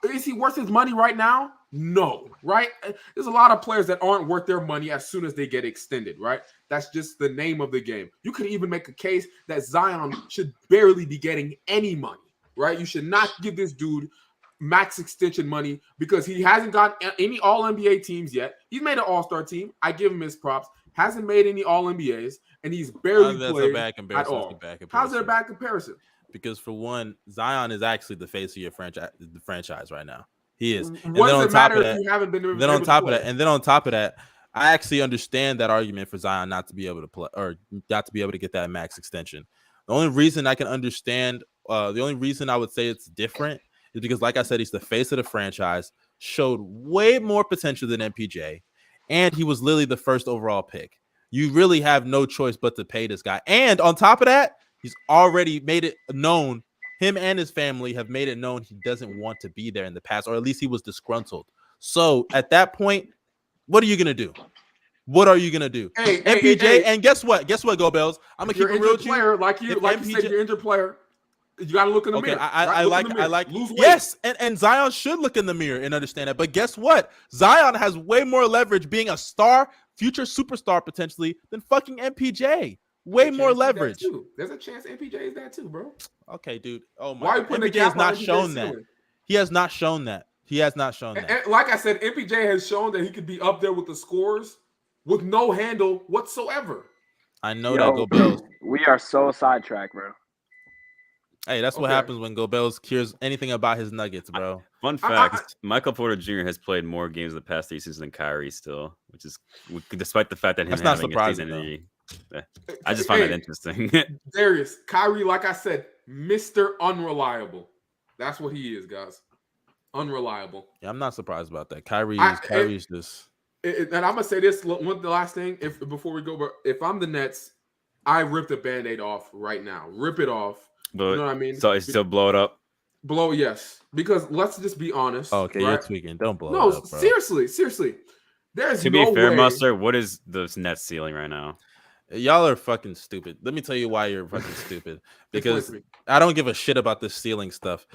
[SPEAKER 3] is he worth his money right now? No, right? There's a lot of players that aren't worth their money as soon as they get extended, right? That's just the name of the game. You could even make a case that Zion should barely be getting any money, right? You should not give this dude max extension money because he hasn't got any all-NBA teams yet. He's made an all-star team. I give him his props. Hasn't made any all-NBAs, and he's barely played at all. How's that a bad comparison?
[SPEAKER 1] Because for one, Zion is actually the face of your franchise right now. He is.
[SPEAKER 3] What does it matter if you haven't been able to play?
[SPEAKER 1] And then on top of that, I actually understand that argument for Zion not to be able to play or not to be able to get that max extension. The only reason I can understand, the only reason I would say it's different is because, like I said, he's the face of the franchise, showed way more potential than MPJ, and he was literally the first overall pick. You really have no choice but to pay this guy. And on top of that, he's already made it known, him and his family have made it known he doesn't want to be there in the past, or at least he was disgruntled. So at that point, what are you going to do? What are you going to do? MPJ, and guess what? Guess what, Go Bells? I'm going to keep it real with you.
[SPEAKER 3] Like you said, you're injured player. You got to look in the mirror.
[SPEAKER 1] I like. Yes, and Zion should look in the mirror and understand that. But guess what? Zion has way more leverage being a star, future superstar potentially, than fucking MPJ. Way more leverage.
[SPEAKER 3] There's a chance MPJ is that too, bro.
[SPEAKER 1] Okay, dude. Oh my.
[SPEAKER 3] Why MPJ
[SPEAKER 1] has not shown that. He has not shown that. He has not shown that.
[SPEAKER 3] And like I said, MPJ has shown that he could be up there with the scores with no handle whatsoever.
[SPEAKER 1] I know that, Go Bells.
[SPEAKER 2] We are so sidetracked, bro.
[SPEAKER 1] Hey, that's what happens when Go Bells cares anything about his Nuggets, bro.
[SPEAKER 4] Fun fact: Michael Porter Jr. has played more games in the past 3 seasons than Kyrie still, which is despite the fact that
[SPEAKER 1] that's not surprising.
[SPEAKER 4] I just find that interesting.
[SPEAKER 3] Darius, Kyrie, like I said, Mr. Unreliable. That's what he is, guys. Unreliable.
[SPEAKER 1] Yeah, I'm not surprised about that. Kyrie's just.
[SPEAKER 3] And I'm gonna say this the last thing. Before we go, if I'm the Nets, I rip the Band-Aid off right now. Rip it off.
[SPEAKER 4] But,
[SPEAKER 3] you know what I mean?
[SPEAKER 4] So it's still blow it up.
[SPEAKER 3] Yes. Because let's just be honest.
[SPEAKER 1] Oh, okay,
[SPEAKER 3] right?
[SPEAKER 1] you're tweaking. Don't blow it up, bro.
[SPEAKER 3] Seriously. There's
[SPEAKER 4] to be fair, Mustard, what is the Nets ceiling right now?
[SPEAKER 1] Y'all are fucking stupid. Let me tell you why you're fucking stupid. Because I don't give a shit about this ceiling stuff.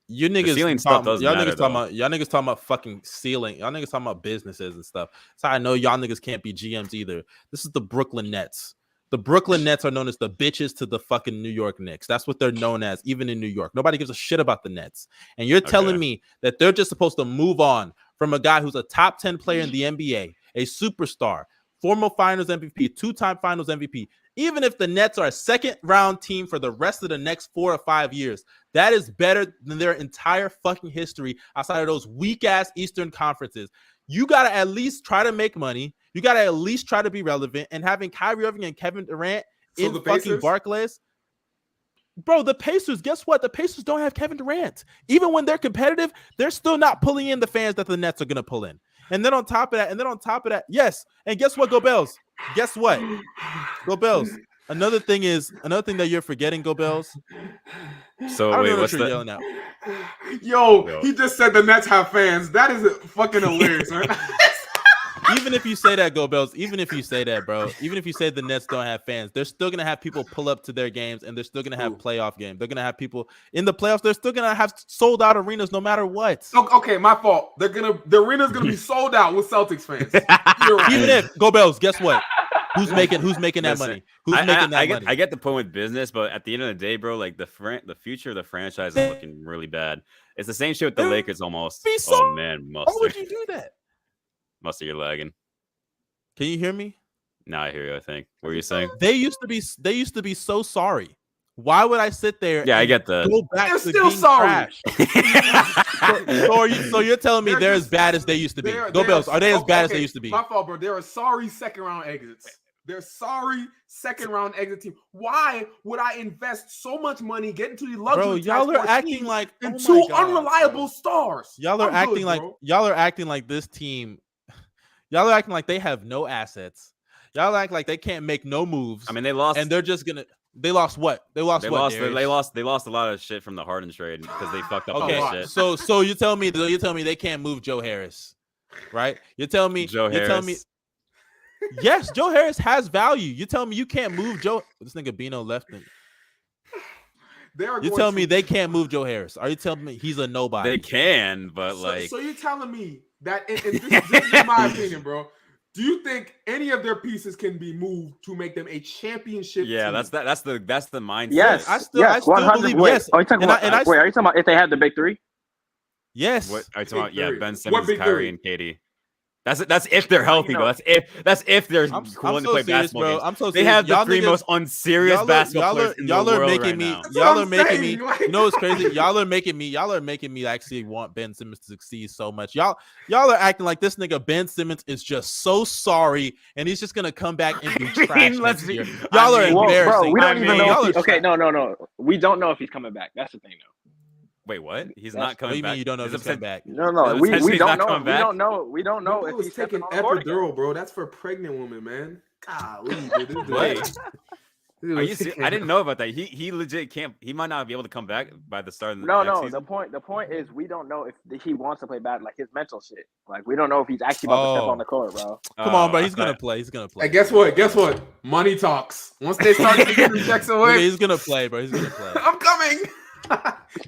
[SPEAKER 1] You niggas talking about fucking ceiling. Y'all niggas talking about businesses and stuff. So I know y'all niggas can't be GMs either. This is the Brooklyn Nets. The Brooklyn Nets are known as the bitches to the fucking New York Knicks. That's what they're known as, even in New York. Nobody gives a shit about the Nets. And you're telling me that they're just supposed to move on from a guy who's a top 10 player in the NBA, a superstar, former Finals MVP, 2-time Finals MVP. Even if the Nets are a second-round team for the rest of the next 4 or 5 years, that is better than their entire fucking history outside of those weak-ass Eastern conferences. You got to at least try to make money. You got to at least try to be relevant. And having Kyrie Irving and Kevin Durant in fucking
[SPEAKER 3] Pacers?
[SPEAKER 1] Barclays, bro, the Pacers, guess what? The Pacers don't have Kevin Durant. Even when they're competitive, they're still not pulling in the fans that the Nets are going to pull in. And then on top of that, yes. And guess what, Go Bells? Guess what? Go Bells. Another thing that you're forgetting, Go Bells.
[SPEAKER 4] So
[SPEAKER 1] I don't
[SPEAKER 4] wait,
[SPEAKER 1] know
[SPEAKER 4] what's
[SPEAKER 1] what you're
[SPEAKER 4] that?
[SPEAKER 1] yelling at.
[SPEAKER 3] Yo, he just said the Nets have fans. That is fucking hilarious, man.
[SPEAKER 1] Even if you say that, Go Bells, even if you say that, bro, even if you say the Nets don't have fans, they're still going to have people pull up to their games, and they're still going to have playoff games. They're going to have people in the playoffs. They're still going to have sold out arenas no matter what.
[SPEAKER 3] Okay, my fault. The arena's gonna be sold out with Celtics fans.
[SPEAKER 1] Even if, Go Bells, guess what? Who's making that money? Who's making that money?
[SPEAKER 4] I get the point with business, but at the end of the day, bro, like the future of the franchise is looking really bad. It's the same shit with the Lakers almost. Oh man,
[SPEAKER 1] why
[SPEAKER 4] Mustard.
[SPEAKER 1] would you do that?
[SPEAKER 4] Mustard, you're lagging.
[SPEAKER 1] Can you hear me?
[SPEAKER 4] No, I hear you. I think. What were you saying?
[SPEAKER 1] They used to be so sorry. Why would I sit there?
[SPEAKER 4] Yeah, I get that.
[SPEAKER 1] Go back
[SPEAKER 3] They're
[SPEAKER 1] to
[SPEAKER 3] still
[SPEAKER 1] being
[SPEAKER 3] sorry.
[SPEAKER 1] Trash. so you're telling me they're as bad as they used to be? Go Bills. Are they as bad as they used to be?
[SPEAKER 3] My fault, bro. They're a sorry second round exits. They're sorry second round exit team. Why would I invest so much money getting to the luxury?
[SPEAKER 1] Bro, y'all are acting like
[SPEAKER 3] two unreliable stars.
[SPEAKER 1] Y'all are acting like this team. Y'all are acting like they have no assets. Y'all act like they can't make no moves.
[SPEAKER 4] I mean, they lost,
[SPEAKER 1] and they're just gonna. They lost what? They lost a lot of shit from the Harden trade because they fucked up all that shit. So you tell me they can't move Joe Harris, right? You're telling me yes, Joe Harris has value. You tell me you can't move Joe. This nigga Bino left him. You tell me they can't move Joe Harris. Are you telling me he's a nobody?
[SPEAKER 4] They can, but
[SPEAKER 3] so you're telling me that this is my opinion, bro. Do you think any of their pieces can be moved to make them a championship team?
[SPEAKER 4] That's the mindset.
[SPEAKER 2] Yes,
[SPEAKER 1] I still believe yes.
[SPEAKER 2] Are you talking about if they had the big three?
[SPEAKER 1] Yes.
[SPEAKER 4] What are you talking about? Yeah, Ben Simmons, Kyrie, and KD. That's if they're healthy, though. That's if they're willing to play basketball games. They have the three most unserious basketball players in the world right now.
[SPEAKER 1] Y'all are making me. You know what's crazy? Y'all are making me actually want Ben Simmons to succeed so much. Y'all are acting like this nigga Ben Simmons is just so sorry, and he's just gonna come back and be trash next year. Y'all are embarrassing.
[SPEAKER 2] Bro, we don't even know. Okay, no. We don't know if he's coming back. That's the thing, though.
[SPEAKER 4] Wait, what? He's not coming back.
[SPEAKER 1] You don't know if he's coming back.
[SPEAKER 2] No. We don't know. We don't know if he's
[SPEAKER 3] taking epidural, bro. That's for pregnant women, man. Golly, dude.
[SPEAKER 4] Are you serious? I didn't know about that. He legit can't. He might not be able to come back by the start of the next season.
[SPEAKER 2] The point is we don't know if he wants to play bad, like his mental shit. Like we don't know if he's actually about to step on the court, bro.
[SPEAKER 1] Come on, bro. He's gonna play.
[SPEAKER 3] And guess what? Money talks. Once they start taking the checks away,
[SPEAKER 1] he's gonna play, bro. He's gonna play.
[SPEAKER 3] I'm coming.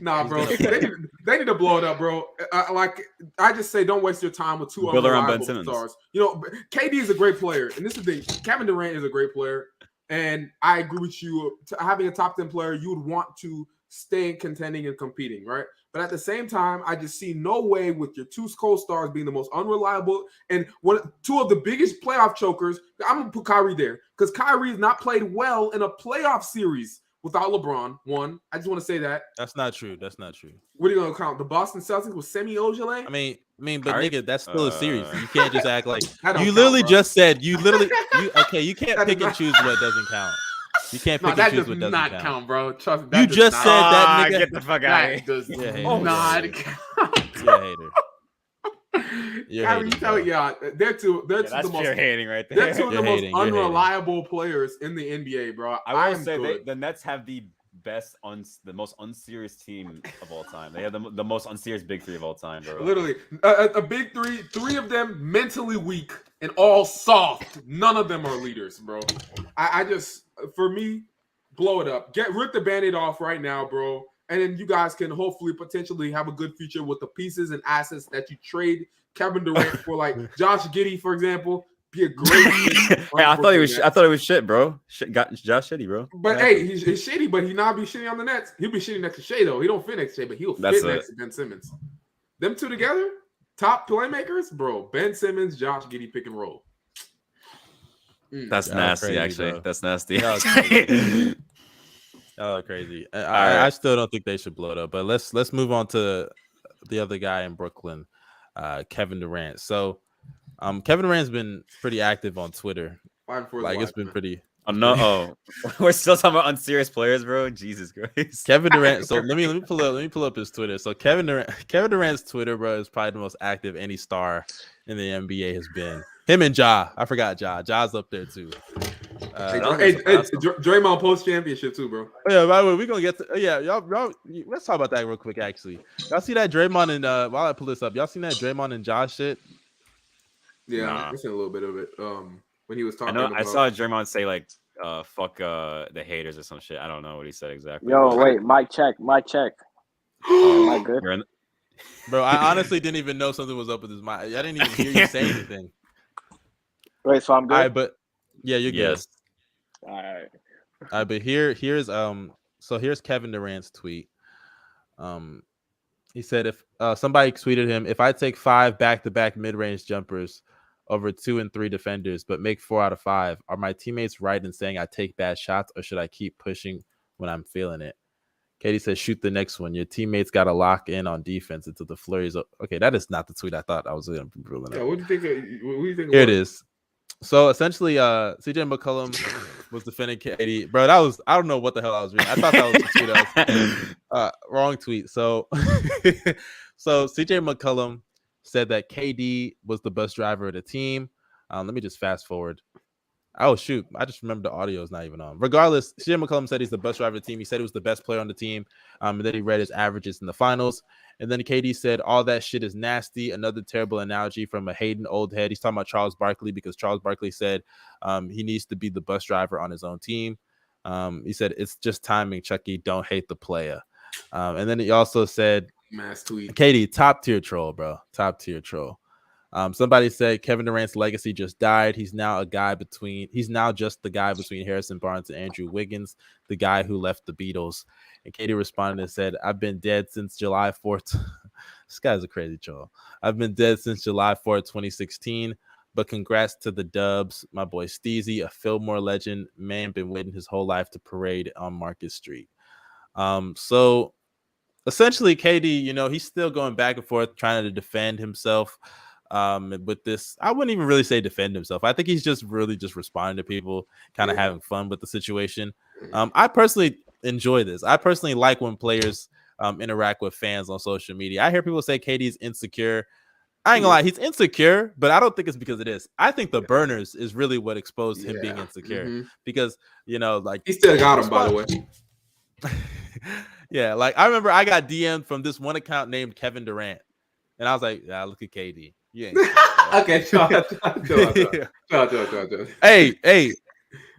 [SPEAKER 3] Nah, bro. They need to blow it up, bro. I just say, don't waste your time with two unreliable stars. You know, KD is a great player, and this is the thing. Kevin Durant is a great player, and I agree with you. Having a top 10 player, you would want to stay contending and competing, right? But at the same time, I just see no way with your two co-stars being the most unreliable and two of the biggest playoff chokers. I'm gonna put Kyrie there because Kyrie's not played well in a playoff series without LeBron. One, I just want to say that.
[SPEAKER 1] That's not true.
[SPEAKER 3] What are you gonna count? The Boston Celtics with Semi Ojeleye?
[SPEAKER 1] I mean, but nigga, that's still a series. You can't just act like you literally just said. You can't pick and choose what doesn't count. You can't pick and choose what doesn't count.
[SPEAKER 3] That does not count, bro. Trust me.
[SPEAKER 1] You just said that, nigga.
[SPEAKER 4] Get the fuck out of here.
[SPEAKER 3] Does not count.
[SPEAKER 1] You're a hater.
[SPEAKER 3] They're two of the most
[SPEAKER 4] hating right there.
[SPEAKER 3] They're two of the most unreliable players in the NBA, bro.
[SPEAKER 4] I will say the Nets have the most unserious team of all time. They have the most unserious big three of all time, bro.
[SPEAKER 3] Literally, a big three of them mentally weak and all soft. None of them are leaders, bro. I just, for me, blow it up. Rip the Band-Aid off right now, bro. And then you guys can hopefully potentially have a good future with the pieces and assets that you trade Kevin Durant for, like Josh Giddey, for example. Be a great.
[SPEAKER 4] Hey, I thought it was shit, bro. Got Josh Shitty, bro.
[SPEAKER 3] But hey, he's shitty, but he not be shitty on the Nets. He'll be shitty next to Shea though. He don't fit next to Shea, but he'll fit next to Ben Simmons. Them two together, top playmakers, bro. Ben Simmons, Josh Giddey, pick and roll.
[SPEAKER 4] That's nasty,
[SPEAKER 1] crazy,
[SPEAKER 4] actually.
[SPEAKER 1] bro.
[SPEAKER 4] That's nasty.
[SPEAKER 1] Oh, crazy.
[SPEAKER 4] right.
[SPEAKER 1] I still don't think they should blow it up. But let's move on to the other guy in Brooklyn, Kevin Durant. So, Kevin Durant's been pretty active on Twitter. Like it's been pretty.
[SPEAKER 4] Oh no! Oh, we're still talking about unserious players, bro. Jesus Christ.
[SPEAKER 1] Kevin Durant. So let me pull up his Twitter. So Kevin Durant's Twitter, bro, is probably the most active any star in the NBA has been. Him and Ja. I forgot Ja. Ja's up there too.
[SPEAKER 3] Draymond post championship too, bro.
[SPEAKER 1] Yeah, by the way, we're gonna get to y'all. Let's talk about that real quick. Actually, y'all see that Draymond and while I pull this up, y'all seen that Draymond and Ja shit?
[SPEAKER 3] Yeah, I've seen a little bit of it. When he was talking,
[SPEAKER 4] I saw Draymond say like, "Fuck the haters" or some shit. I don't know what he said exactly.
[SPEAKER 2] Yo, wait, mic check. Am I good?
[SPEAKER 1] Bro, I honestly didn't even know something was up with his mic. I didn't even hear you say anything.
[SPEAKER 2] Wait, so I'm good.
[SPEAKER 1] All right, but yeah, you're good.
[SPEAKER 2] All right.
[SPEAKER 1] All right, but here's so here's Kevin Durant's tweet. He said if somebody tweeted him, if I take 5 back-to-back mid-range jumpers over 2 and 3 defenders, but make 4 out of 5, are my teammates right in saying I take bad shots, or should I keep pushing when I'm feeling it? Katie says, shoot the next one. Your teammates got to lock in on defense until the flurries. Okay, that is not the tweet I thought I was going to be ruling out.
[SPEAKER 3] Yeah, what do you think?
[SPEAKER 1] Here it is. So essentially, CJ McCollum was defending KD. Bro, that was, I don't know what the hell I was reading. I thought that was the tweet. Wrong tweet. So, so CJ McCollum said that KD was the bus driver of the team. Let me just fast forward. Oh, shoot. I just remember the audio is not even on. Regardless, CJ McCollum said he's the bus driver of the team. He said he was the best player on the team. And then he read his averages in the finals. And then KD said, all that shit is nasty. Another terrible analogy from a hating old head. He's talking about Charles Barkley because Charles Barkley said he needs to be the bus driver on his own team. He said, it's just timing, Chucky. Don't hate the player. And then he also said,
[SPEAKER 3] mass tweet.
[SPEAKER 1] KD, top tier troll, bro. Top tier troll. Somebody said Kevin Durant's legacy just died. He's now just the guy between Harrison Barnes and Andrew Wiggins, the guy who left the Beatles. And Katie responded and said, I've been dead since July 4th. This guy's a crazy troll. I've been dead since July 4th, 2016. But congrats to the Dubs. My boy Steezy, a Fillmore legend. Man, been waiting his whole life to parade on Market Street. So essentially, KD, he's still going back and forth trying to defend himself. With this, I wouldn't even really say defend himself. I think he's just really just responding to people, kind of having fun with the situation. I personally enjoy this. I personally like when players interact with fans on social media. I hear people say KD's insecure. I ain't gonna lie, he's insecure, but I don't think it's because of this. I think the burners is really what exposed him being insecure because like
[SPEAKER 3] he still got him, by the way.
[SPEAKER 1] Yeah, like I remember I got DM'd from this one account named Kevin Durant, and I was like, yeah, look at KD. Yeah.
[SPEAKER 3] Okay, chill.
[SPEAKER 1] Hey,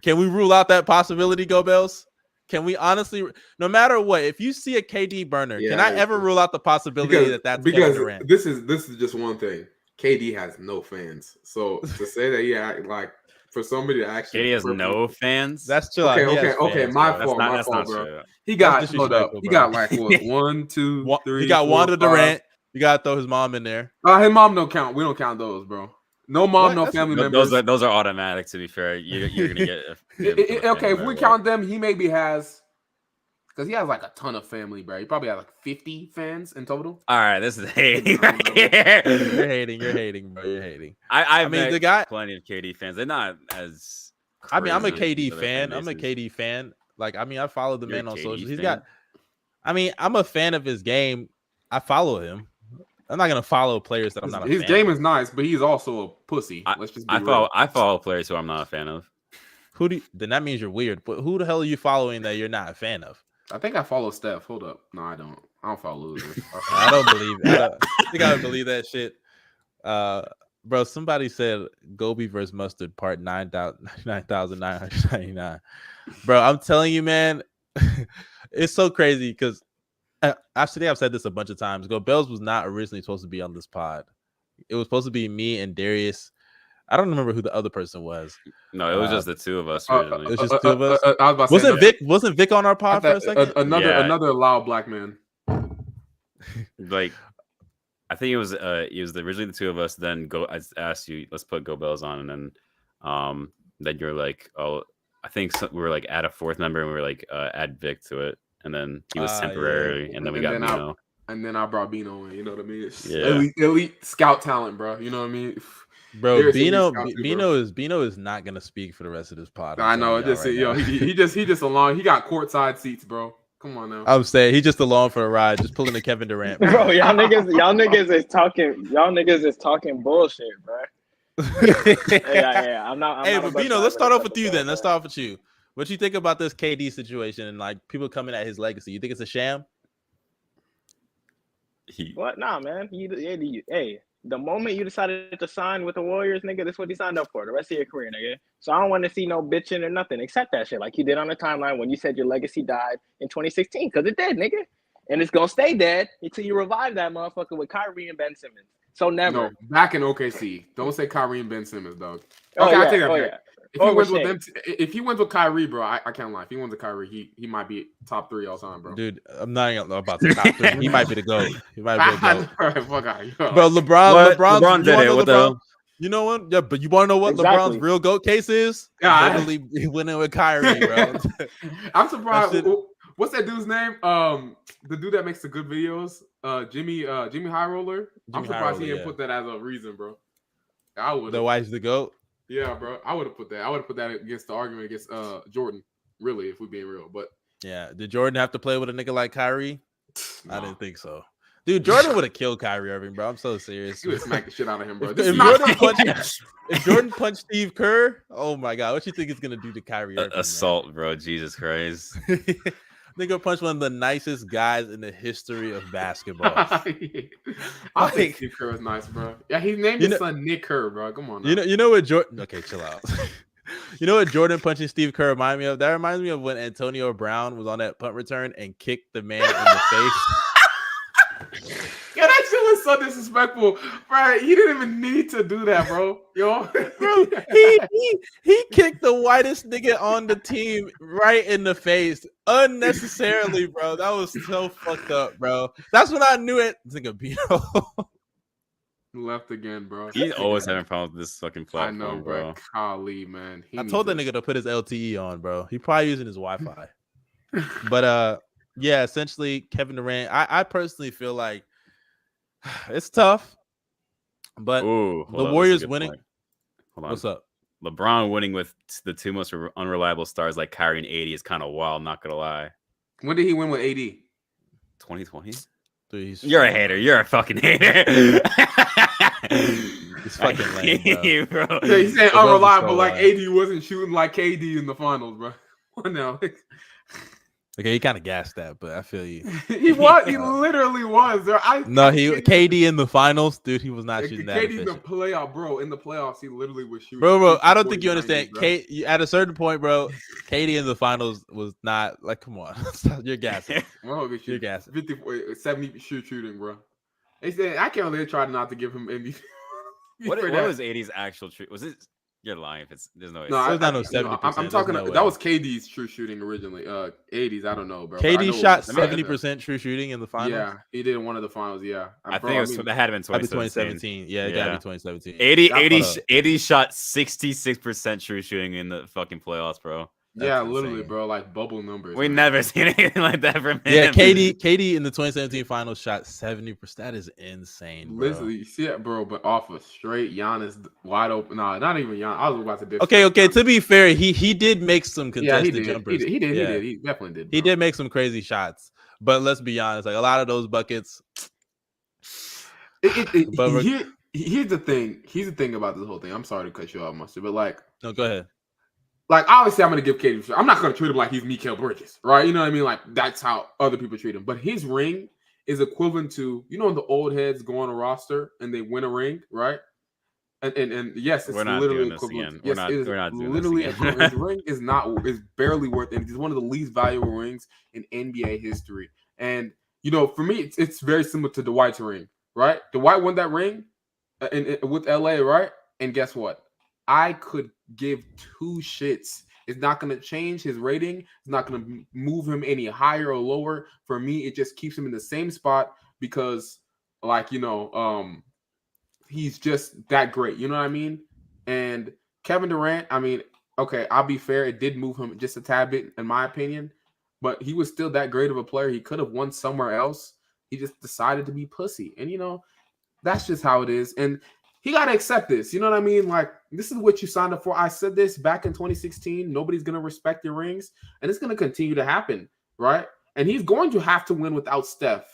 [SPEAKER 1] can we rule out that possibility, Go Bells? Can we honestly, no matter what, if you see a KD burner, can I ever rule out the possibility that's Kevin Durant?
[SPEAKER 3] This is just one thing. KD has no fans, so to say that, like for somebody to actually,
[SPEAKER 4] KD has no fans.
[SPEAKER 1] That's true.
[SPEAKER 3] Okay. My fault, bro.
[SPEAKER 4] True.
[SPEAKER 3] He got like what 1, 2, 3.
[SPEAKER 1] He got
[SPEAKER 3] 4,
[SPEAKER 1] Wanda
[SPEAKER 3] 5.
[SPEAKER 1] Durant. You gotta throw his mom in there.
[SPEAKER 3] His mom don't count. We don't count those, bro. No mom, no family members.
[SPEAKER 4] Those are automatic. To be fair, you're gonna get.
[SPEAKER 3] Okay, if we count them, he maybe has, because he has like a ton of family, bro. He probably has like 50 fans in total.
[SPEAKER 4] All right, this is hating. Right
[SPEAKER 1] You're hating, bro. You're hating.
[SPEAKER 4] I mean, the guy, plenty of KD fans. They're not as.
[SPEAKER 1] I mean, I'm a KD fan. I'm a KD fan. Like, I mean, I follow the man on social. He's got. I mean, I'm a fan of his game. I follow him. I'm not gonna follow players that I'm not a fan of.
[SPEAKER 3] His game is nice, but he's also a pussy. Let's just be real.
[SPEAKER 4] I follow players who I'm not a fan of.
[SPEAKER 1] Then that means you're weird. But who the hell are you following that you're not a fan of?
[SPEAKER 3] I think I follow Steph. Hold up. No, I don't. I don't follow losers.
[SPEAKER 1] I don't believe it. I think I would believe that shit. Bro, somebody said Gobi versus Mustard part 9,999. Bro, I'm telling you, man, it's so crazy because actually, I've said this a bunch of times. Go Bells was not originally supposed to be on this pod. It was supposed to be me and Darius. I don't remember who the other person was.
[SPEAKER 4] No, it was just the two of us. Originally.
[SPEAKER 1] It was just two of us.
[SPEAKER 3] I was about to
[SPEAKER 1] wasn't Vic? Wasn't Vic on our pod for a second?
[SPEAKER 3] Another loud black man.
[SPEAKER 4] Like, I think it was originally the two of us. Then I asked you, let's put Go Bells on, and then then you're like, oh, I think we were like add a fourth member and we were like add Vic to it, and then he was temporary, and then we got Bino.
[SPEAKER 3] And then I brought Bino in. You know what I mean? It's
[SPEAKER 4] Yeah.
[SPEAKER 3] elite scout talent, bro. You know what I mean?
[SPEAKER 1] Bro, Bino is not gonna speak for the rest of this pod.
[SPEAKER 3] I know. He just along. He got courtside seats, bro. Come on now.
[SPEAKER 1] I'm saying he just along for the ride, just pulling a Kevin Durant.
[SPEAKER 2] Bro, y'all niggas is talking bullshit, bro. Yeah. I'm not.
[SPEAKER 1] But Bino, let's start off with you then. Let's start off with you. What you think about this KD situation and like people coming at his legacy? You think it's a sham?
[SPEAKER 2] What? Nah, man. Hey, the moment you decided to sign with the Warriors, nigga, that's what he signed up for. The rest of your career, nigga. So I don't want to see no bitching or nothing. Accept that shit like you did on the timeline when you said your legacy died in 2016, because it did, nigga. And it's gonna stay dead until you revive that motherfucker with Kyrie and Ben Simmons. So never.
[SPEAKER 3] No, back in OKC. Don't say Kyrie and Ben Simmons, dog. Okay, I'll take that back. If he wins with Kyrie, bro, I can't lie. If he wins with Kyrie, he might be top 3 all time, bro.
[SPEAKER 1] Dude, I'm not about the top 3. He might be the GOAT. He might be the GOAT.
[SPEAKER 3] Bro,
[SPEAKER 1] LeBron
[SPEAKER 4] did it. What the?
[SPEAKER 1] You know what? Yeah, but you want to know what LeBron's real GOAT case is? Literally, he went in with Kyrie, bro.
[SPEAKER 3] I'm surprised. What's that dude's name? The dude that makes the good videos, Jimmy High Roller. I'm surprised he didn't put that as a reason, bro. I would.
[SPEAKER 1] The wife's the GOAT.
[SPEAKER 3] Yeah, bro. I would have put that. I would have put that against the argument against Jordan. Really, if we're being real. But
[SPEAKER 1] yeah, did Jordan have to play with a nigga like Kyrie? No. I didn't think so. Dude, Jordan would have killed Kyrie Irving, bro. I'm so serious.
[SPEAKER 3] He would smack the shit out of him, bro.
[SPEAKER 1] If Jordan punched Steve Kerr, oh my god, what you think he's gonna do to Kyrie Irving?
[SPEAKER 4] Assault,
[SPEAKER 1] man?
[SPEAKER 4] Bro. Jesus Christ.
[SPEAKER 1] Nigga punched one of the nicest guys in the history of basketball.
[SPEAKER 3] I think Steve Kerr is nice, bro. Yeah, he named his son Nick Kerr, bro. Come on. Now.
[SPEAKER 1] You know what Jordan? Okay, chill out. You know what Jordan punching Steve Kerr reminded me of? That reminds me of when Antonio Brown was on that punt return and kicked the man in the face.
[SPEAKER 3] Yo, that shit was so disrespectful, bro. He didn't even need to do that, bro. Yo,
[SPEAKER 1] bro, he kicked the whitest nigga on the team right in the face unnecessarily, bro. That was so fucked up, bro. That's when I knew it. Nigga, Bino
[SPEAKER 3] left again, bro.
[SPEAKER 4] He's always having problems with this fucking platform,
[SPEAKER 3] I know, bro. Golly, man.
[SPEAKER 1] I told that nigga to put his LTE on, bro. He probably using his Wi-Fi. But yeah, essentially, Kevin Durant. I personally feel like it's tough, but the Warriors winning.
[SPEAKER 4] Hold on.
[SPEAKER 1] What's up?
[SPEAKER 4] LeBron winning with the two most unreliable stars like Kyrie and AD is kind of wild. Not gonna lie.
[SPEAKER 3] When did he win with AD?
[SPEAKER 4] 2020.
[SPEAKER 1] You're
[SPEAKER 4] a hater. You're a fucking hater.
[SPEAKER 1] It's fucking lame,
[SPEAKER 3] bro. Yeah, he's saying unreliable, like AD wasn't shooting like KD in the finals, bro. What now?
[SPEAKER 1] Okay, he kind of gassed that, but I feel you.
[SPEAKER 3] He was. He literally was.
[SPEAKER 1] KD in the finals, dude. He was not shooting that.
[SPEAKER 3] KD in the playoff, bro. In the playoffs, he literally was shooting.
[SPEAKER 1] Bro. I don't think you understand. At a certain point, bro, KD in the finals was not like. Come on, you're gassing.
[SPEAKER 3] Well,
[SPEAKER 1] you're gassing.
[SPEAKER 3] 70 shooting, bro. They said I can't really try not to give him MVP.
[SPEAKER 4] What was AD's actual truth? Was it? You're lying. If there's no.
[SPEAKER 1] No, it's not no 70%.
[SPEAKER 3] I'm talking. That was KD's true shooting originally. 80s. I don't know, bro.
[SPEAKER 1] KD shot 70% true shooting in the finals.
[SPEAKER 3] Yeah, he did in one of the finals. Yeah,
[SPEAKER 4] I think that had been
[SPEAKER 1] 2017. Yeah, it gotta be 2017.
[SPEAKER 4] 80 shot 66% true shooting in the fucking playoffs, bro.
[SPEAKER 3] That's literally, bro, like bubble numbers.
[SPEAKER 4] We never seen anything like that from him.
[SPEAKER 1] Yeah, KD in the 2017 finals shot 70%. That is insane, bro.
[SPEAKER 3] Listen, you see it, bro, but off a straight Giannis wide open. No, not even Giannis. I was about to
[SPEAKER 1] disrespect. Okay. To be fair, he did make some contested jumpers.
[SPEAKER 3] He did. He definitely did. Bro.
[SPEAKER 1] He did make some crazy shots. But let's be honest, like a lot of those buckets.
[SPEAKER 3] Here's the thing. Here's the thing about this whole thing. I'm sorry to cut you off, Mustard, but like,
[SPEAKER 1] no, go ahead.
[SPEAKER 3] Like, obviously, I'm going to give KD. I'm not going to treat him like he's Mikal Bridges, right? You know what I mean? Like, that's how other people treat him. But his ring is equivalent to, you know, the old heads go on a roster and they win a ring, right? And yes, it's literally equivalent. Yes, it is literally equivalent. His ring is barely worth it. It's one of the least valuable rings in NBA history. And, you know, for me, it's very similar to Dwight's ring, right? Dwight won that ring with LA, right? And guess what? I could give two shits. It's not going to change his rating. It's not going to move him any higher or lower. For me, it just keeps him in the same spot because, like, you know, he's just that great. You know what I mean? And Kevin Durant, I mean, okay, I'll be fair. It did move him just a tad bit, in my opinion. But he was still that great of a player. He could have won somewhere else. He just decided to be pussy. And, that's just how it is. And he got to accept this. You know what I mean? Like, this is what you signed up for. I said this back in 2016. Nobody's going to respect your rings. And it's going to continue to happen, right? And he's going to have to win without Steph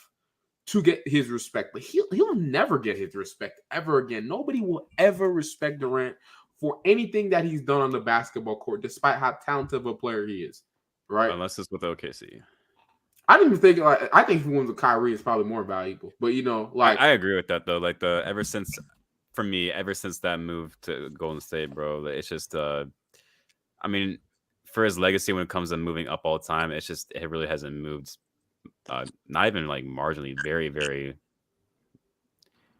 [SPEAKER 3] to get his respect. But he'll never get his respect ever again. Nobody will ever respect Durant for anything that he's done on the basketball court, despite how talented of a player he is, right?
[SPEAKER 4] Unless it's with OKC.
[SPEAKER 3] I didn't even think I think if he wins with Kyrie, it's probably more valuable. But
[SPEAKER 4] I agree with that though. Like ever since that move to Golden State, bro, it's just I mean, for his legacy when it comes to moving up all the time, it really hasn't moved. Not even like marginally, very, very.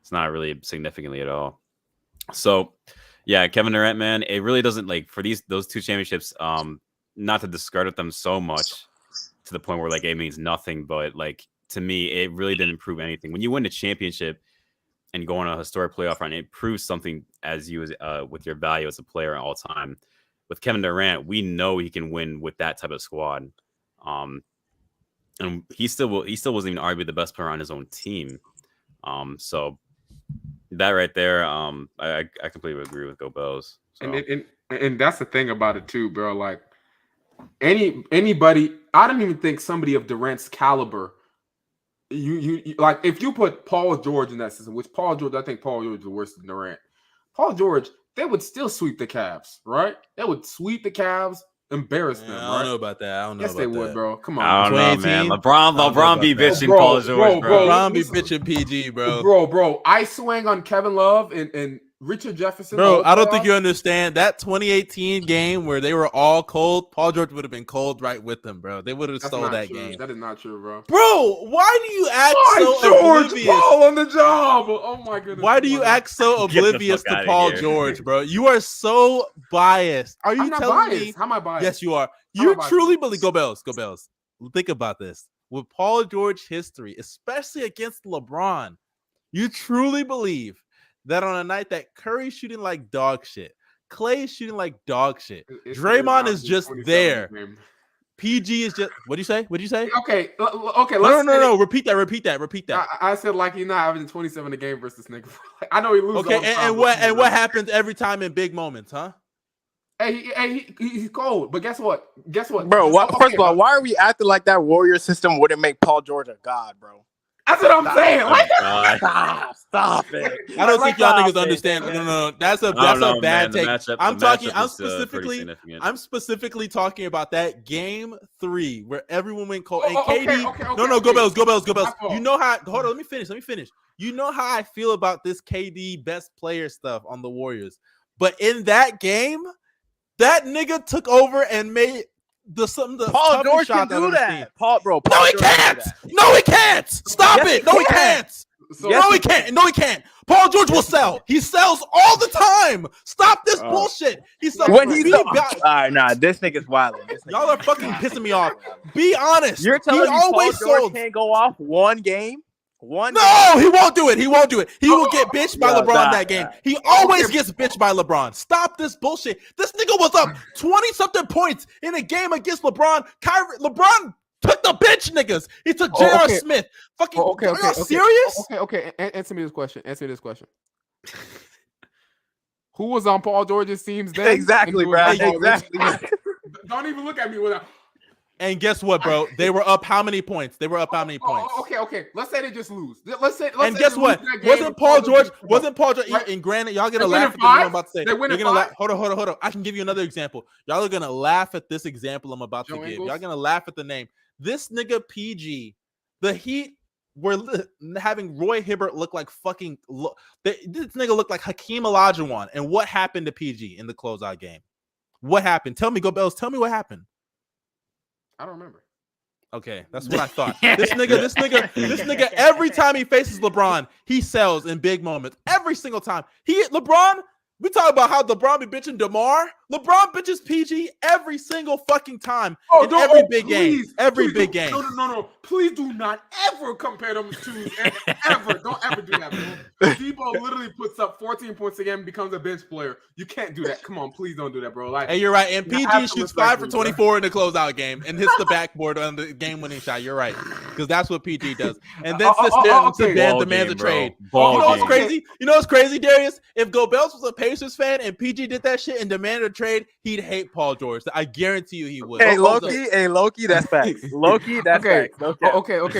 [SPEAKER 4] It's not really significantly at all. So, yeah, Kevin Durant, man, it really doesn't like for those two championships. Not to discredit them so much to the point where like it means nothing, but like to me, it really didn't prove anything. When you win a championship and go on a historic playoff run, it proves something with your value as a player all time. With Kevin Durant, we know he can win with that type of squad. And he still wasn't even arguably the best player on his own team. So that right there, I completely agree with GOBBY. So.
[SPEAKER 3] And that's the thing about it too, bro. Like anybody, I don't even think somebody of Durant's caliber. You like if you put Paul George in that system, which I think Paul George is worse than Durant. Paul George, they would still sweep the Cavs, right? They would sweep the Cavs. Embarrass them.
[SPEAKER 1] I don't know about that. I don't know.
[SPEAKER 3] Yes,
[SPEAKER 1] about
[SPEAKER 3] they
[SPEAKER 1] that.
[SPEAKER 3] would, bro. Come on.
[SPEAKER 4] I don't know, man. LeBron be bitching Paul George, bro.
[SPEAKER 1] LeBron be bitching PG, bro.
[SPEAKER 3] Bro. I swing on Kevin Love and Richard Jefferson.
[SPEAKER 1] Bro, I don't think you understand that 2018 game where they were all cold. Paul George would have been cold right with them, bro. They would have stole that game.
[SPEAKER 3] That is not true, bro.
[SPEAKER 1] Bro, why do you act so
[SPEAKER 3] George
[SPEAKER 1] oblivious?
[SPEAKER 3] Paul on the job. Oh my goodness.
[SPEAKER 1] Why do you act so oblivious to Paul George, bro? You are so biased. Are you telling me?
[SPEAKER 3] How am I biased?
[SPEAKER 1] Yes, you are. You truly believe. Go Bells. Think about this. With Paul George history, especially against LeBron, you truly believe that on a night that Curry's shooting like dog shit, Clay's shooting like dog shit, Draymond is just there. PG is just. What'd you say?
[SPEAKER 3] Okay.
[SPEAKER 1] No. Repeat that.
[SPEAKER 3] I said like he's not averaging 27 a game versus this nigga. I know he loses.
[SPEAKER 1] Okay, and what happens every time in big moments, huh?
[SPEAKER 3] Hey, he's cold. But guess what?
[SPEAKER 2] Bro, first of all, why are we acting like that Warrior system wouldn't make Paul George a god, bro?
[SPEAKER 3] That's what I'm saying. Like,
[SPEAKER 2] stop it.
[SPEAKER 1] I don't think y'all niggas understand. No. That's a bad take. I'm specifically talking about that game 3 where everyone went cold. And KD. No, go Bells. You know how? Hold on, let me finish. You know how I feel about this KD best player stuff on the Warriors. But in that game, that nigga took over and made the
[SPEAKER 2] Paul George can do that.
[SPEAKER 1] No, he can't. No, he can't. Stop it. No, he can't. No, he can't. Paul George will sell. He sells all the time. Stop this bullshit. He sells
[SPEAKER 2] when he's all right, nah, this nigga's wild.
[SPEAKER 1] Y'all are fucking pissing me off. Be honest.
[SPEAKER 2] You're telling me Paul George can't go off one game?
[SPEAKER 1] No, he won't do it. He will get bitched by LeBron that game. He always gets bitched by LeBron. Stop this bullshit. This nigga was up 20-something points in a game against LeBron. LeBron took the bench niggas. He took J.R. Smith. Fucking, are y'all serious?
[SPEAKER 3] Okay. Answer me this question. Who was on Paul George's teams then?
[SPEAKER 2] Exactly, bro. Exactly.
[SPEAKER 3] Don't even look at me without.
[SPEAKER 1] And guess what, bro? They were up how many points?
[SPEAKER 3] Okay. Let's say they just lose.
[SPEAKER 1] And guess what? Wasn't Paul George? Right? And granted, y'all gonna laugh at what I'm about to say. You're gonna laugh. Hold on. I can give you another example. Y'all are gonna laugh at this example I'm about to give. Y'all gonna laugh at the name. This nigga PG, the Heat were having Roy Hibbert look like fucking. This nigga looked like Hakeem Olajuwon. And what happened to PG in the closeout game? What happened? Tell me, Go Bells. Tell me what happened.
[SPEAKER 3] I don't remember.
[SPEAKER 1] Okay, that's what I thought. This nigga, every time he faces LeBron, he sells in big moments. Every single time. LeBron We talk about how LeBron be bitching DeMar. LeBron bitches PG every single fucking time in every big game. Every big game.
[SPEAKER 3] No. Please do not ever compare them two. Ever. Don't ever do that, bro. Debo literally puts up 14 points a game and becomes a bench player. You can't do that. Come on, please don't do that, bro. Like,
[SPEAKER 1] hey, you're right. And PG shoots 5 for 24 in the closeout game and hits the backboard on the game-winning shot. You're right. Because that's what PG does. And then demands a trade. You know what's crazy? You know what's crazy, Darius? If Gobels was a Pacers fan and PG did that shit and demanded a trade, he'd hate Paul George. I guarantee you he would.
[SPEAKER 2] Hey, Loki, that's facts. Loki, that's facts.
[SPEAKER 3] Okay. Let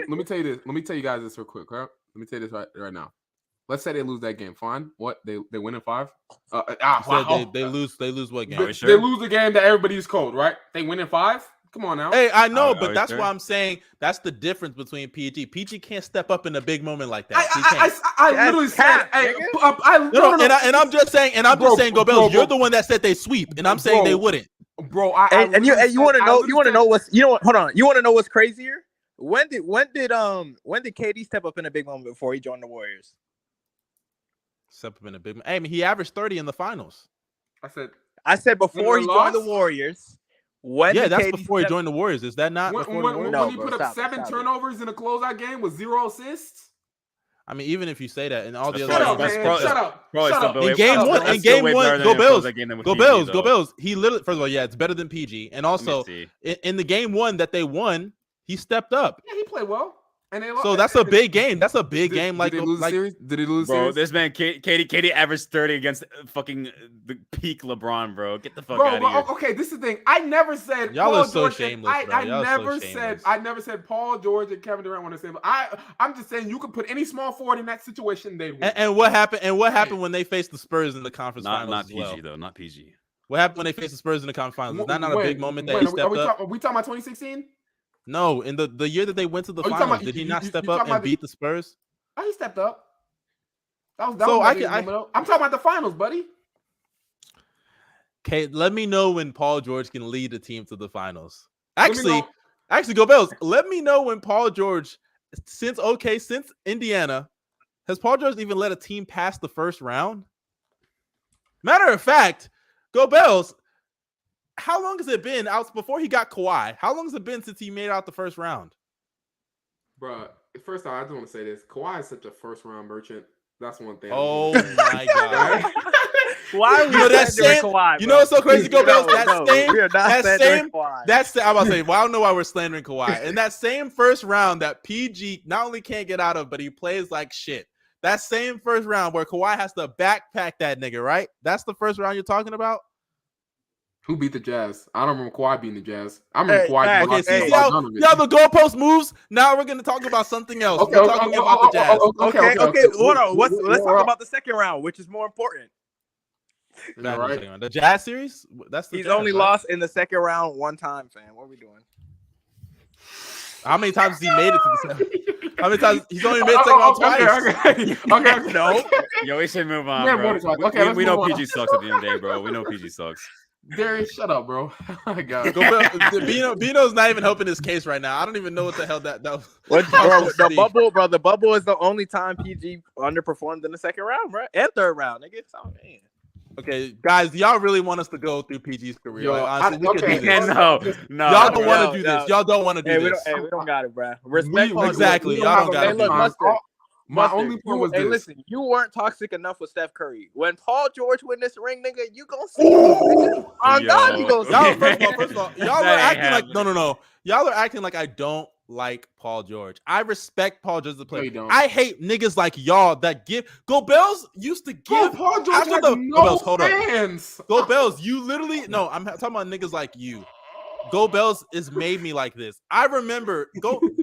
[SPEAKER 3] me tell you this. Let me tell you guys this real quick. Right? Let me tell you this right now. Let's say they lose that game. Fine. What? They win in 5?
[SPEAKER 1] Wow. They lose what game?
[SPEAKER 3] They lose the game that everybody's cold, right? They win in 5? Come on now.
[SPEAKER 1] Hey, I know, but that's why I'm saying that's the difference between PG. PG can't step up in a big moment like that.
[SPEAKER 3] I literally said,
[SPEAKER 1] and I'm just saying, Gobels, you're the one that said they sweep, and I'm saying they wouldn't.
[SPEAKER 2] Bro, you want to know what's hold on. You want to know what's crazier? When did KD step up in a big moment before he joined the Warriors?
[SPEAKER 1] Step up in a big moment. Hey, I mean, he averaged 30 in the finals.
[SPEAKER 3] I
[SPEAKER 2] said before he joined the Warriors.
[SPEAKER 1] That's before he joined the Warriors. Is that not
[SPEAKER 3] when he put up 7 turnovers in a closeout game with 0 assists?
[SPEAKER 1] I mean, even if you say that, and all the
[SPEAKER 3] Shut
[SPEAKER 1] other
[SPEAKER 3] up.
[SPEAKER 1] In game one, go Bills. He literally, first of all, it's better than PG, and also in the game 1 that they won, he stepped up.
[SPEAKER 3] Yeah, he played well. And they lost.
[SPEAKER 1] So that's a big game. That's a big game.
[SPEAKER 3] Did he lose the series? Did he lose the series?
[SPEAKER 4] This man, Katie averaged 30 against fucking the peak LeBron, bro. Get the fuck out of here.
[SPEAKER 3] Okay, this is the thing. I never said
[SPEAKER 1] y'all
[SPEAKER 3] Paul
[SPEAKER 1] are so
[SPEAKER 3] George
[SPEAKER 1] shameless, bro.
[SPEAKER 3] I never said Paul George and Kevin Durant want to say. I'm just saying you could put any small forward in that situation, they win.
[SPEAKER 1] And what happened? And what happened when they faced the Spurs in the conference finals?
[SPEAKER 4] Not PG though. Not PG.
[SPEAKER 1] What happened when they faced the Spurs in the conference finals? Is that not a big moment that he stepped up?
[SPEAKER 3] Are we talking about 2016?
[SPEAKER 1] No, in the year that they went to the finals, did he not step up and beat the Spurs?
[SPEAKER 3] Oh, he stepped up. I'm talking about the finals, buddy.
[SPEAKER 1] Okay, let me know when Paul George can lead a team to the finals. Actually, go Bills. Let me know when Paul George, since Indiana, has Paul George even led a team past the first round? Matter of fact, go Bills. How long has it been out before he got Kawhi? How long has it been since he made out the first round?
[SPEAKER 3] Bro, first off, I just want to say this. Kawhi is such a first round merchant. That's one thing.
[SPEAKER 1] Oh my god.
[SPEAKER 2] Why are we slandering Kawhi?
[SPEAKER 1] You know what's so crazy, Go Bills? I'm about to say, well, I don't know why we're slandering Kawhi. In that same first round that PG not only can't get out of, but he plays like shit. That same first round where Kawhi has to backpack that nigga, right? That's the first round you're talking about?
[SPEAKER 3] Who beat the Jazz? I don't remember Kawhi beating the Jazz. I remember Kawhi beating
[SPEAKER 1] see how the goalpost moves? Now we're going to talk about something else. We're talking about the Jazz.
[SPEAKER 2] Okay. Hold on. Let's talk about the second round, which is more important.
[SPEAKER 1] Right. The Jazz series?
[SPEAKER 2] He's only lost in the second round one time, fam. What are we doing?
[SPEAKER 1] How many times has he made it to the second? How many times? He's only made it second round twice.
[SPEAKER 3] Okay.
[SPEAKER 4] No. Yo, we should move on, bro.
[SPEAKER 3] Okay,
[SPEAKER 4] we know PG sucks at the end of the day, bro. We know PG sucks.
[SPEAKER 3] Darius, shut up, bro. Oh my God.
[SPEAKER 1] Bino's not even helping his case right now. I don't even know what the hell that was.
[SPEAKER 2] The bubble is the only time PG underperformed in the second round, right? And third round, nigga. Oh, man.
[SPEAKER 1] Okay, guys, y'all really want us to go through PG's career?
[SPEAKER 3] Yo,
[SPEAKER 1] honestly, we can do this.
[SPEAKER 4] No.
[SPEAKER 1] Y'all don't want to do this. Y'all don't want to do this.
[SPEAKER 2] We don't got it, bro. Respect.
[SPEAKER 1] Exactly. Y'all don't got it.
[SPEAKER 3] My only point was this.
[SPEAKER 2] Hey, listen, you weren't toxic enough with Steph Curry. When Paul George win this ring, nigga, you gonna see it, nigga. On God, you gonna see
[SPEAKER 1] it. First of all, y'all are acting like no. Y'all are acting like I don't like Paul George. I respect Paul George as a player.
[SPEAKER 3] No,
[SPEAKER 1] I hate niggas like y'all that give. Go Bells used to give.
[SPEAKER 3] Paul George has no fans.
[SPEAKER 1] Go Bells, you literally I'm talking about niggas like you. Go Bells is made me like this. I remember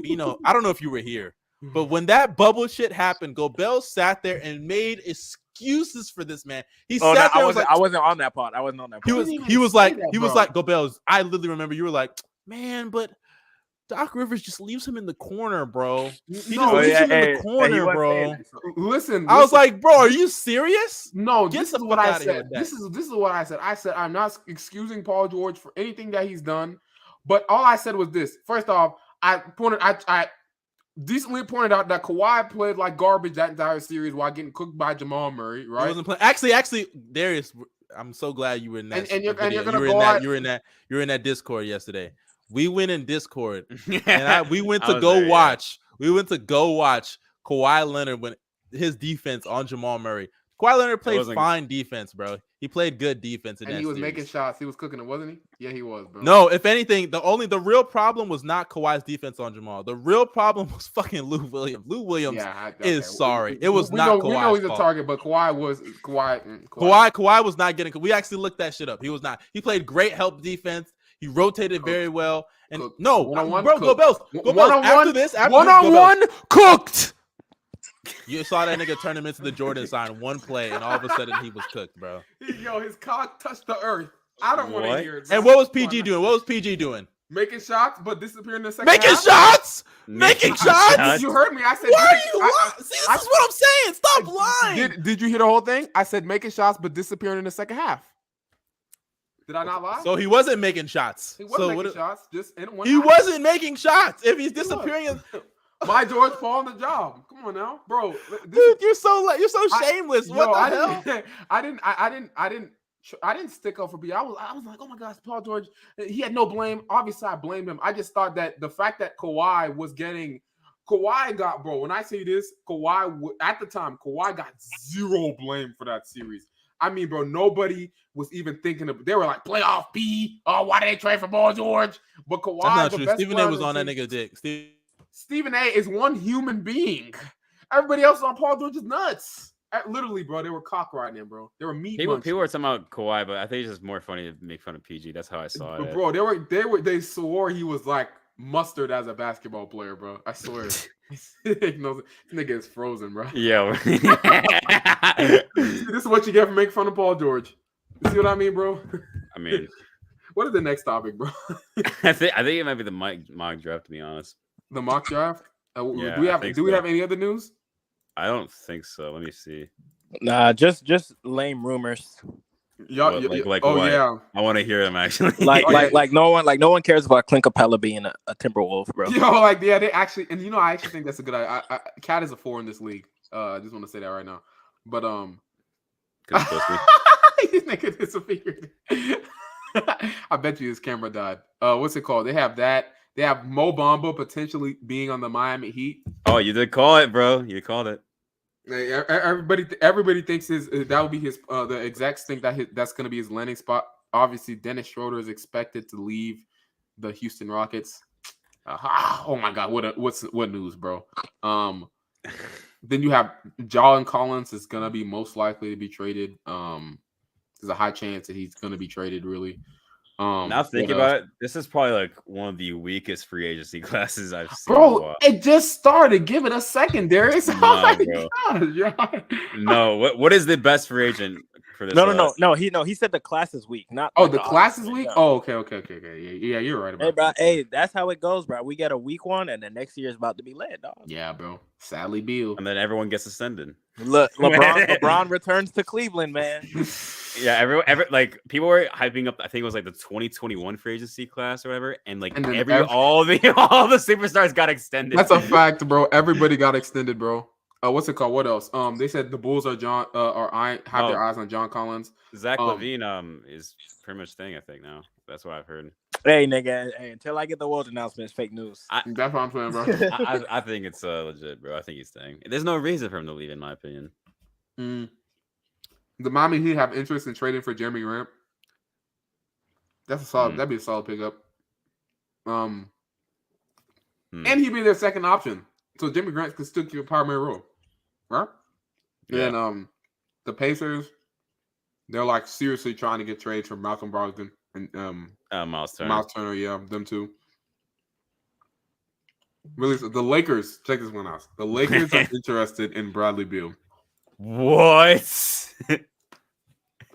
[SPEAKER 1] Bino. I don't know if you were here. But when that bubble shit happened, Gobel sat there and made excuses for this man. He sat there.
[SPEAKER 2] I wasn't on that part. I wasn't on that part.
[SPEAKER 1] He was like, Gobel. I literally remember you were like, man, but Doc Rivers just leaves him in the corner, bro. He just leaves him in the corner, bro.
[SPEAKER 3] Listen,
[SPEAKER 1] I was like, bro, are you serious?
[SPEAKER 3] No, this is what I said. This is what I said. I said I'm not excusing Paul George for anything that he's done, but all I said was this. First off, decently pointed out that Kawhi played like garbage that entire series while getting cooked by Jamal Murray, right?
[SPEAKER 1] He wasn't playing. Actually, Darius, I'm so glad you were in that.
[SPEAKER 3] And you're
[SPEAKER 1] video.
[SPEAKER 3] gonna
[SPEAKER 1] you were in that Discord yesterday. We went in Discord,
[SPEAKER 4] Yeah,
[SPEAKER 1] and we went
[SPEAKER 4] I
[SPEAKER 1] to
[SPEAKER 4] was
[SPEAKER 1] go
[SPEAKER 4] there, yeah.
[SPEAKER 1] watch. We went to go watch Kawhi Leonard when his defense on Jamal Murray. Kawhi Leonard played fine defense, bro. He played good defense in that
[SPEAKER 3] he was
[SPEAKER 1] series.
[SPEAKER 3] making shots. He was cooking it, wasn't he? Yeah, he was, bro.
[SPEAKER 1] No, if anything, the real problem was not Kawhi's defense on Jamal. The real problem was fucking Lou Williams. Lou Williams is sorry. It was not Kawhi's
[SPEAKER 3] We know he's a
[SPEAKER 1] fault.
[SPEAKER 3] target, but Kawhi was Kawhi.
[SPEAKER 1] Kawhi was not getting. We actually looked that shit up. He was not. He played great help defense. He rotated very well. And no, bro, go Bills. Go Bills. After this,
[SPEAKER 3] one-on-one cooked.
[SPEAKER 1] You saw that nigga turn him into the Jordan sign one play, and all of a sudden he was cooked, bro.
[SPEAKER 3] Yo, his cock touched the earth. I don't want to hear it.
[SPEAKER 1] And what was PG doing? What was PG doing?
[SPEAKER 3] Making shots, but disappearing in the second
[SPEAKER 1] Making
[SPEAKER 3] half.
[SPEAKER 1] shots? Making shots?
[SPEAKER 3] You heard me. I said,
[SPEAKER 1] why are you lying? See, this is what I'm saying. Stop lying.
[SPEAKER 3] Did you hear the whole thing? I said making shots, but disappearing in the second half. Did I not lie?
[SPEAKER 1] So he wasn't making shots.
[SPEAKER 3] He wasn't making shots. Just in one.
[SPEAKER 1] He wasn't making shots. If he's disappearing,
[SPEAKER 3] my George Paul on the job. Come on now, bro.
[SPEAKER 1] Dude, you're so shameless. What the hell?
[SPEAKER 3] I didn't stick up for B. I was like, oh my gosh, Paul George. He had no blame. Obviously, I blamed him. I just thought that the fact that Kawhi got, bro. When I say this, at the time, Kawhi got zero blame for that series. I mean, bro, nobody was even thinking of. They were like, playoff B. Oh, why did they trade for Paul George? But Kawhi,
[SPEAKER 1] that's not true. Stephen A was on that nigga dick.
[SPEAKER 3] Stephen A is one human being. Everybody else on Paul George is nuts. Literally, bro, they were cock riding him, bro. They were meat.
[SPEAKER 4] People were talking about Kawhi, but I think it's just more funny to make fun of PG. That's how I saw it.
[SPEAKER 3] Bro, they swore he was like mustard as a basketball player, bro. I swear. This nigga is frozen, bro.
[SPEAKER 4] Yo.
[SPEAKER 3] This is what you get for making fun of Paul George. You see what I mean, bro?
[SPEAKER 4] I mean,
[SPEAKER 3] what is the next topic, bro?
[SPEAKER 4] I think it might be the mock draft, to be honest.
[SPEAKER 3] The mock draft?
[SPEAKER 4] Yeah,
[SPEAKER 3] do we have any other news?
[SPEAKER 4] I don't think so. Let me see.
[SPEAKER 2] Nah, just lame rumors.
[SPEAKER 3] Yeah.
[SPEAKER 4] I want to hear them actually.
[SPEAKER 2] like no one cares about Clint Capella being a Timberwolf, bro.
[SPEAKER 3] Yo, they actually, and I actually think that's a good idea. Cat is a 4 in this league. I just want to say that right now. But he's naked disappeared. I bet you his camera died. What's it called? They have that. They have Mo Bamba potentially being on the Miami Heat.
[SPEAKER 4] Oh, you did call it, bro. You called it.
[SPEAKER 3] Everybody thinks that would be his. The execs think that's going to be his landing spot. Obviously, Dennis Schroeder is expected to leave the Houston Rockets. Oh my God, what news, bro? Then you have Jalen Collins is going to be most likely to be traded. There's a high chance that he's going to be traded. Really.
[SPEAKER 4] Now thinking about it, this is probably like one of the weakest free agency classes I've seen.
[SPEAKER 3] Bro, it just started. Give it a second, Darius.
[SPEAKER 4] Nah, bro. No, what is the best free agent for this?
[SPEAKER 2] No. He said the class is weak. Not
[SPEAKER 3] the class is weak. Oh, okay. Yeah, you're right about
[SPEAKER 2] that. Hey, that's how it goes, bro. We get a weak one, and the next year is about to be lit, dog.
[SPEAKER 3] Yeah, bro. Sadly, Beal.
[SPEAKER 4] And then everyone gets ascended.
[SPEAKER 2] Look, LeBron returns to Cleveland, man.
[SPEAKER 4] Yeah, like people were hyping up. I think it was like the 2021 free agency class or whatever, and like all the superstars got extended.
[SPEAKER 3] That's a fact, bro. Everybody got extended, bro. What's it called? What else? They said the Bulls are their eyes on John Collins.
[SPEAKER 4] Zach LaVine is pretty much staying, I think now. That's what I've heard.
[SPEAKER 2] Hey, nigga. Hey, until I get the world announcement, it's fake news.
[SPEAKER 3] That's what I'm saying, bro.
[SPEAKER 4] I think it's legit, bro. I think he's staying. There's no reason for him to leave, in my opinion.
[SPEAKER 3] The Miami Heat have interest in trading for Jeremy Grant. That's a solid. That'd be a solid pickup. And he'd be their second option, so Jeremy Grant could still keep a primary role, right? Yeah. And the Pacers, they're like seriously trying to get trades for Malcolm Brogdon and
[SPEAKER 4] Miles Turner.
[SPEAKER 3] Miles Turner, yeah, them two. Really, the Lakers. Check this one out. The Lakers are interested in Bradley Beal.
[SPEAKER 4] What?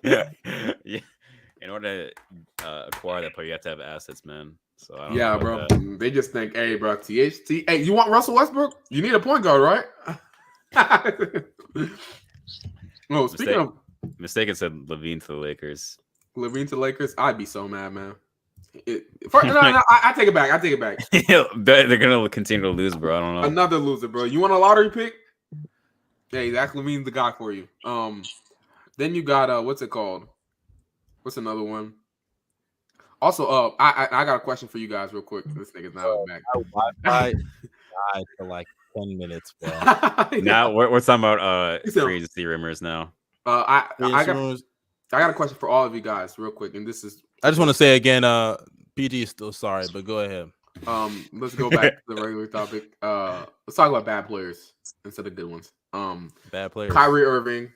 [SPEAKER 4] Yeah. In order to acquire that player, you have to have assets, man. So I don't know
[SPEAKER 3] bro. They just think, hey, bro, THT. Hey, you want Russell Westbrook? You need a point guard, right? Oh, speaking of
[SPEAKER 4] mistaken, said LaVine to the Lakers.
[SPEAKER 3] LaVine to Lakers, I'd be so mad, man. I take it back. I take it back.
[SPEAKER 4] They're gonna continue to lose, bro. I don't know.
[SPEAKER 3] Another loser, bro. You want a lottery pick? Hey, Zach Levine's the guy for you. Then you got what's it called? What's another one? Also, I got a question for you guys real quick. This nigga's now back.
[SPEAKER 1] Wi-Fi died for like 10 minutes, bro.
[SPEAKER 4] Now we're talking about crazy rumors now.
[SPEAKER 3] I got a question for all of you guys real quick, and this is.
[SPEAKER 1] I just want to say again, PG is still sorry, but go ahead.
[SPEAKER 3] Let's go back to the regular topic. Let's talk about bad players instead of good ones.
[SPEAKER 1] Bad players.
[SPEAKER 3] Kyrie Irving.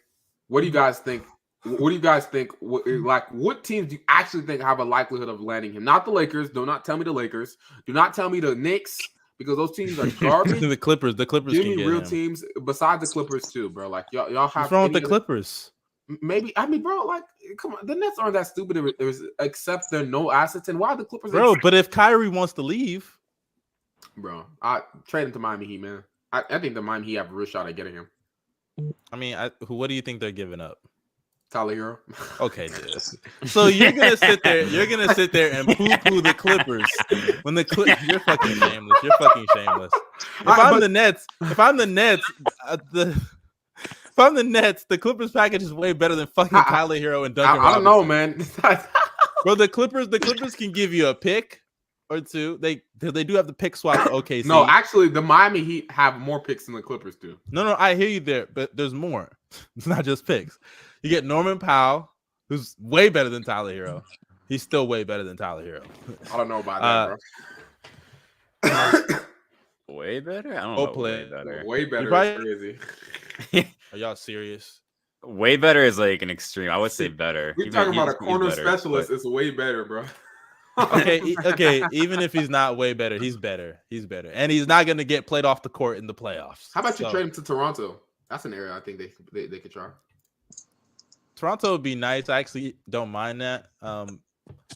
[SPEAKER 3] What do you guys think? What do you guys think? What teams do you actually think have a likelihood of landing him? Not the Lakers. Do not tell me the Lakers. Do not tell me the Knicks because those teams are garbage.
[SPEAKER 1] The Clippers. The Clippers.
[SPEAKER 3] Give me real teams besides the Clippers too, bro. Like y'all have.
[SPEAKER 1] What's wrong with the Clippers?
[SPEAKER 3] Maybe bro. Like, come on. The Nets aren't that stupid. Except they're no assets. And why are the Clippers?
[SPEAKER 1] Bro, but if Kyrie wants to leave,
[SPEAKER 3] bro, I trade him to Miami Heat, man. I think the Miami Heat have a real shot at getting him.
[SPEAKER 1] I mean, what do you think they're giving up?
[SPEAKER 3] Tyler Hero.
[SPEAKER 1] Okay, dude. So you're gonna sit there and poo-poo the Clippers when you're fucking shameless. You're fucking shameless. If I'm the Nets, the Clippers package is way better than fucking Tyler Hero and Duncan Robinson.
[SPEAKER 3] I don't know, man.
[SPEAKER 1] Bro, the Clippers can give you a pick or two. They do have the pick swap for OKC.
[SPEAKER 3] No, actually, the Miami Heat have more picks than the Clippers do.
[SPEAKER 1] No, I hear you there, but there's more. It's not just picks. You get Norman Powell, who's way better than Tyler Hero. He's still way better than Tyler Hero.
[SPEAKER 3] I don't know about that,
[SPEAKER 4] bro. Way better? I don't know. Way better.
[SPEAKER 3] Way better is crazy.
[SPEAKER 1] Are y'all serious?
[SPEAKER 4] Way better is like an extreme. I would say better.
[SPEAKER 3] We're talking about a corner specialist. It's way better, bro.
[SPEAKER 1] Okay. Even if he's not way better, he's better. He's better, and he's not going to get played off the court in the playoffs.
[SPEAKER 3] How about you trade him to Toronto? That's an area I think they could try.
[SPEAKER 1] Toronto would be nice. I actually don't mind that.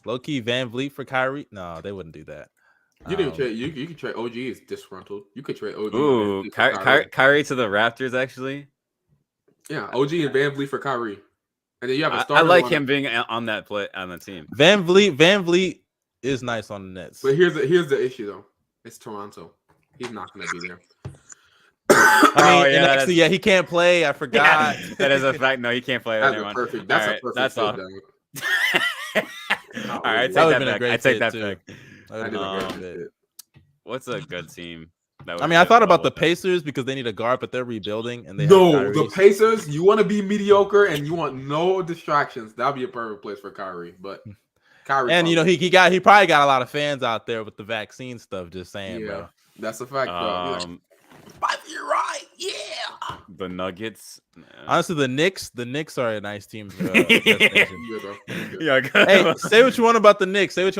[SPEAKER 1] Low key Van Vliet for Kyrie. No, they wouldn't do that.
[SPEAKER 3] You didn't trade. You could trade OG is disgruntled. You could trade OG.
[SPEAKER 4] Ooh, Kyrie to the Raptors actually.
[SPEAKER 3] Yeah, OG and Van Vliet for Kyrie, and then you have a starter.
[SPEAKER 4] I like him being on that team.
[SPEAKER 1] Van Vliet is nice on the Nets.
[SPEAKER 3] But here's the issue though. It's Toronto. He's not going to be there.
[SPEAKER 1] I mean, he can't play. I forgot.
[SPEAKER 4] Yeah, that is a fact. No, he can't play.
[SPEAKER 3] That's a perfect. That's
[SPEAKER 4] all. All right, I take that back. What's a good team?
[SPEAKER 1] I thought about the Pacers because they need a guard, but they're rebuilding and they
[SPEAKER 3] the Pacers. You want to be mediocre and you want no distractions. That'd be a perfect place for Kyrie. But Kyrie,
[SPEAKER 1] and he probably got a lot of fans out there with the vaccine stuff. Just saying, bro.
[SPEAKER 3] That's a fact, bro. But you're right. Yeah.
[SPEAKER 4] The Nuggets.
[SPEAKER 3] Honestly,
[SPEAKER 1] the Knicks are a nice team.
[SPEAKER 4] Hey,
[SPEAKER 1] say what you want about the Knicks. They're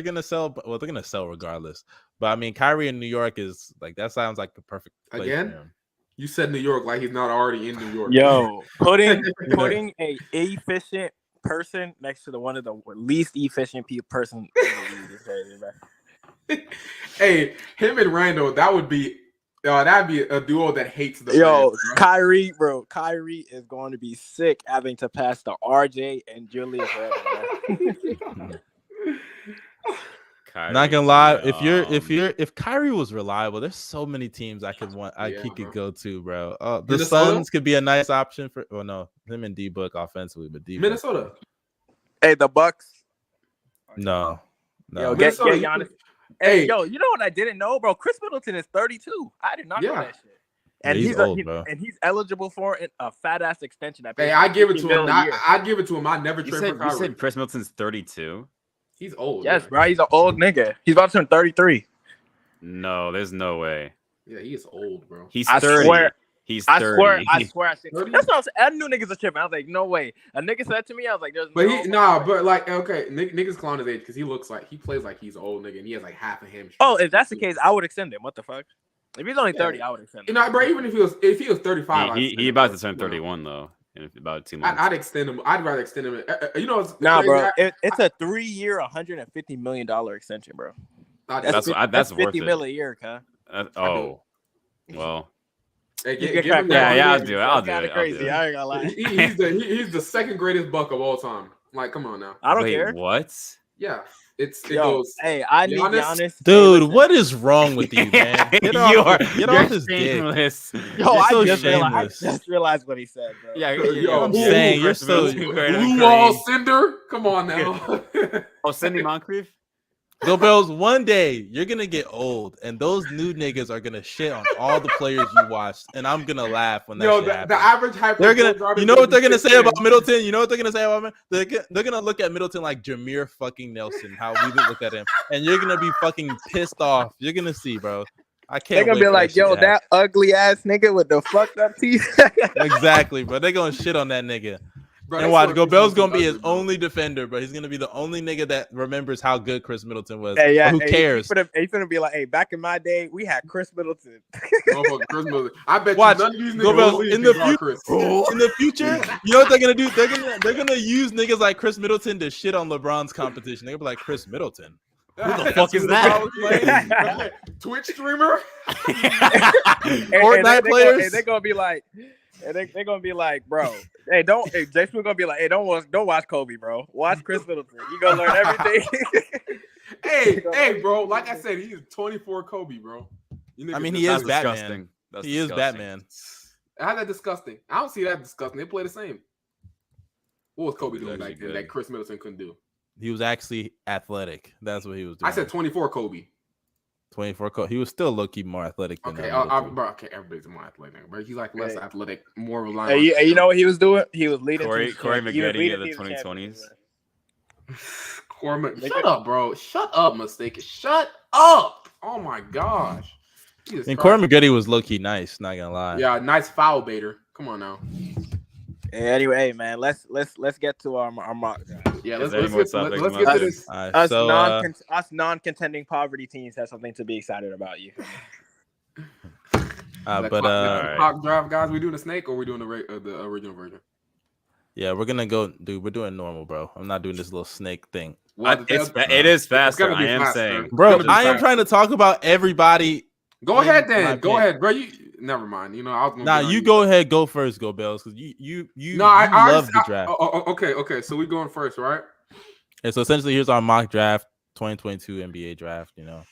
[SPEAKER 1] gonna sell. Well, they're gonna sell regardless. But I mean, Kyrie in New York is like that. Sounds like the perfect place
[SPEAKER 3] again.
[SPEAKER 1] For him.
[SPEAKER 3] You said New York like he's not already in New York.
[SPEAKER 2] Yo, putting a efficient person next to one of the least efficient person in the league is crazy, bro.
[SPEAKER 3] Hey, him and Randall, that'd be a duo that hates the
[SPEAKER 2] fans, Kyrie, bro. Kyrie is going to be sick having to pass to RJ and Julius Randle.
[SPEAKER 1] Not gonna lie, if Kyrie was reliable, there's so many teams he could go to, bro. The Suns could be a nice option for. Oh no, him and D-Book offensively, but D-Book.
[SPEAKER 3] Minnesota.
[SPEAKER 2] Hey, the Bucks.
[SPEAKER 1] No.
[SPEAKER 2] Yo, get Giannis. Hey, yo, you know what I didn't know, bro? Chris Middleton is 32. I did not know that shit. And
[SPEAKER 1] he's old, bro.
[SPEAKER 2] And he's eligible for a fat ass extension.
[SPEAKER 3] I give it to him. I'd give it to him. I never trade for Kyrie.
[SPEAKER 4] You said Chris Middleton's 32.
[SPEAKER 3] He's old.
[SPEAKER 2] Yes, bro. He's an old nigga. He's about to turn 33.
[SPEAKER 4] No, there's no way.
[SPEAKER 3] Yeah, he is old, bro.
[SPEAKER 4] He's 30. He's 30.
[SPEAKER 2] I swear. That's what I was. I knew niggas are tripping. I was like, no way. A nigga said to me, I was like, there's
[SPEAKER 3] but
[SPEAKER 2] no.
[SPEAKER 3] But like, okay, niggas clown his age because he plays like he's old nigga and he has like half a hamstring.
[SPEAKER 2] Oh, if that's the case, I would extend him. What the fuck? If he's only 30, I would extend him.
[SPEAKER 3] Bro, even if he was 35,
[SPEAKER 4] he about to turn 31 though. In about 2 months.
[SPEAKER 3] I'd extend him. I'd rather extend him.
[SPEAKER 2] Bro. It's a 3-year, $150 million extension, bro.
[SPEAKER 4] That's worth
[SPEAKER 2] $50 million a year, huh?
[SPEAKER 3] Well.
[SPEAKER 2] Hey,
[SPEAKER 4] I'll do it. I'll do it.
[SPEAKER 2] Crazy. I ain't gonna lie.
[SPEAKER 3] He's the second greatest buck of all time. Like, come on now.
[SPEAKER 2] I don't care.
[SPEAKER 4] What?
[SPEAKER 3] Yeah. It
[SPEAKER 2] Yo,
[SPEAKER 3] goes.
[SPEAKER 2] hey, I need
[SPEAKER 3] Giannis?
[SPEAKER 2] Giannis.
[SPEAKER 1] Dude,
[SPEAKER 2] Hey,
[SPEAKER 1] what is wrong with you, man? Get off his dick.
[SPEAKER 4] shameless.
[SPEAKER 2] Yo,
[SPEAKER 1] You're
[SPEAKER 2] I
[SPEAKER 1] so
[SPEAKER 2] just
[SPEAKER 1] shameless.
[SPEAKER 2] realized what he said, bro.
[SPEAKER 4] Yeah,
[SPEAKER 3] Yo,
[SPEAKER 1] I'm saying you're so
[SPEAKER 3] Blue Wall Cinder. Come on now.
[SPEAKER 4] Oh, Cindy Moncrief.
[SPEAKER 1] Go Bells. One day you're gonna get old, and those new niggas are gonna shit on all the players you watched, and I'm gonna laugh when that shit
[SPEAKER 3] the
[SPEAKER 1] happens.
[SPEAKER 3] average hyper.
[SPEAKER 1] They're gonna, you know what they're gonna say about Middleton? You know what they're gonna say about him? They're gonna look at Middleton like Jameer fucking Nelson, how we look at him, and you're gonna be fucking pissed off. You're gonna see, bro. I can't.
[SPEAKER 2] They're gonna be like, "Yo, that ugly ass nigga with the fucked up teeth."
[SPEAKER 1] Exactly, bro. They're gonna shit on that nigga.
[SPEAKER 3] Bro,
[SPEAKER 1] And watch, Go Bell's gonna be his only defender, but he's gonna be the only nigga that remembers how good Chris Middleton was.
[SPEAKER 2] Hey, yeah,
[SPEAKER 1] who cares?
[SPEAKER 2] He's gonna be like, "Hey, back in my day, we had Chris Middleton."
[SPEAKER 3] Chris Middleton. I bet
[SPEAKER 1] Watch,
[SPEAKER 3] you none of these
[SPEAKER 1] Go
[SPEAKER 3] niggas
[SPEAKER 1] Bells,
[SPEAKER 3] will
[SPEAKER 1] in
[SPEAKER 3] leave
[SPEAKER 1] the
[SPEAKER 3] Chris.
[SPEAKER 1] In the future, you know what they're gonna do? They're gonna use niggas like Chris Middleton to shit on LeBron's competition. They're gonna be like, Chris Middleton.
[SPEAKER 4] Who the fuck is that?
[SPEAKER 3] Twitch streamer?
[SPEAKER 1] Fortnite players?
[SPEAKER 2] They're gonna be like, they're gonna be like, bro. Hey, Jason gonna be like, hey, don't watch Kobe, bro. Watch Chris Middleton. You gonna learn everything.
[SPEAKER 3] hey, bro. Like I said, he's 24 Kobe, bro.
[SPEAKER 1] I mean, he is Batman. He is Batman.
[SPEAKER 3] How's that disgusting? I don't see that disgusting. They play the same. What was Kobe doing back then that Chris Middleton couldn't do?
[SPEAKER 1] He was actually athletic. That's what he was doing.
[SPEAKER 3] I said 24 Kobe.
[SPEAKER 1] 24 Kobe. He was still low-key more athletic than
[SPEAKER 3] bro, okay, everybody's more athletic, but he's like less athletic, more reliant.
[SPEAKER 2] Hey, you know what he was doing? He was leading
[SPEAKER 4] Corey McGetty
[SPEAKER 2] of
[SPEAKER 4] the 2020s.
[SPEAKER 3] Shut up, bro. Shut up, mistaken. Shut up. Oh my gosh.
[SPEAKER 1] And Corey McGetty was low-key nice, not gonna lie.
[SPEAKER 3] Yeah, nice foul baiter. Come on now.
[SPEAKER 2] Anyway, man, let's get to our mock draft.
[SPEAKER 3] Yeah, let's get to this.
[SPEAKER 2] Us non-contending poverty teams have something to be excited about. You.
[SPEAKER 3] Mock draft, guys. We doing the snake or we doing the original version?
[SPEAKER 1] Yeah, we're gonna go, dude. We're doing normal, bro. I'm not doing this little snake thing.
[SPEAKER 4] It is faster. I am saying,
[SPEAKER 1] bro. I am trying to talk about everybody.
[SPEAKER 3] Go ahead, then. Go ahead, bro. Never mind. You know, I was gonna
[SPEAKER 1] you go ahead, go first, Go Bells, because you love the draft.
[SPEAKER 3] Okay. So we going first, right?
[SPEAKER 1] And so essentially, here's our mock draft, 2022 NBA draft. You know,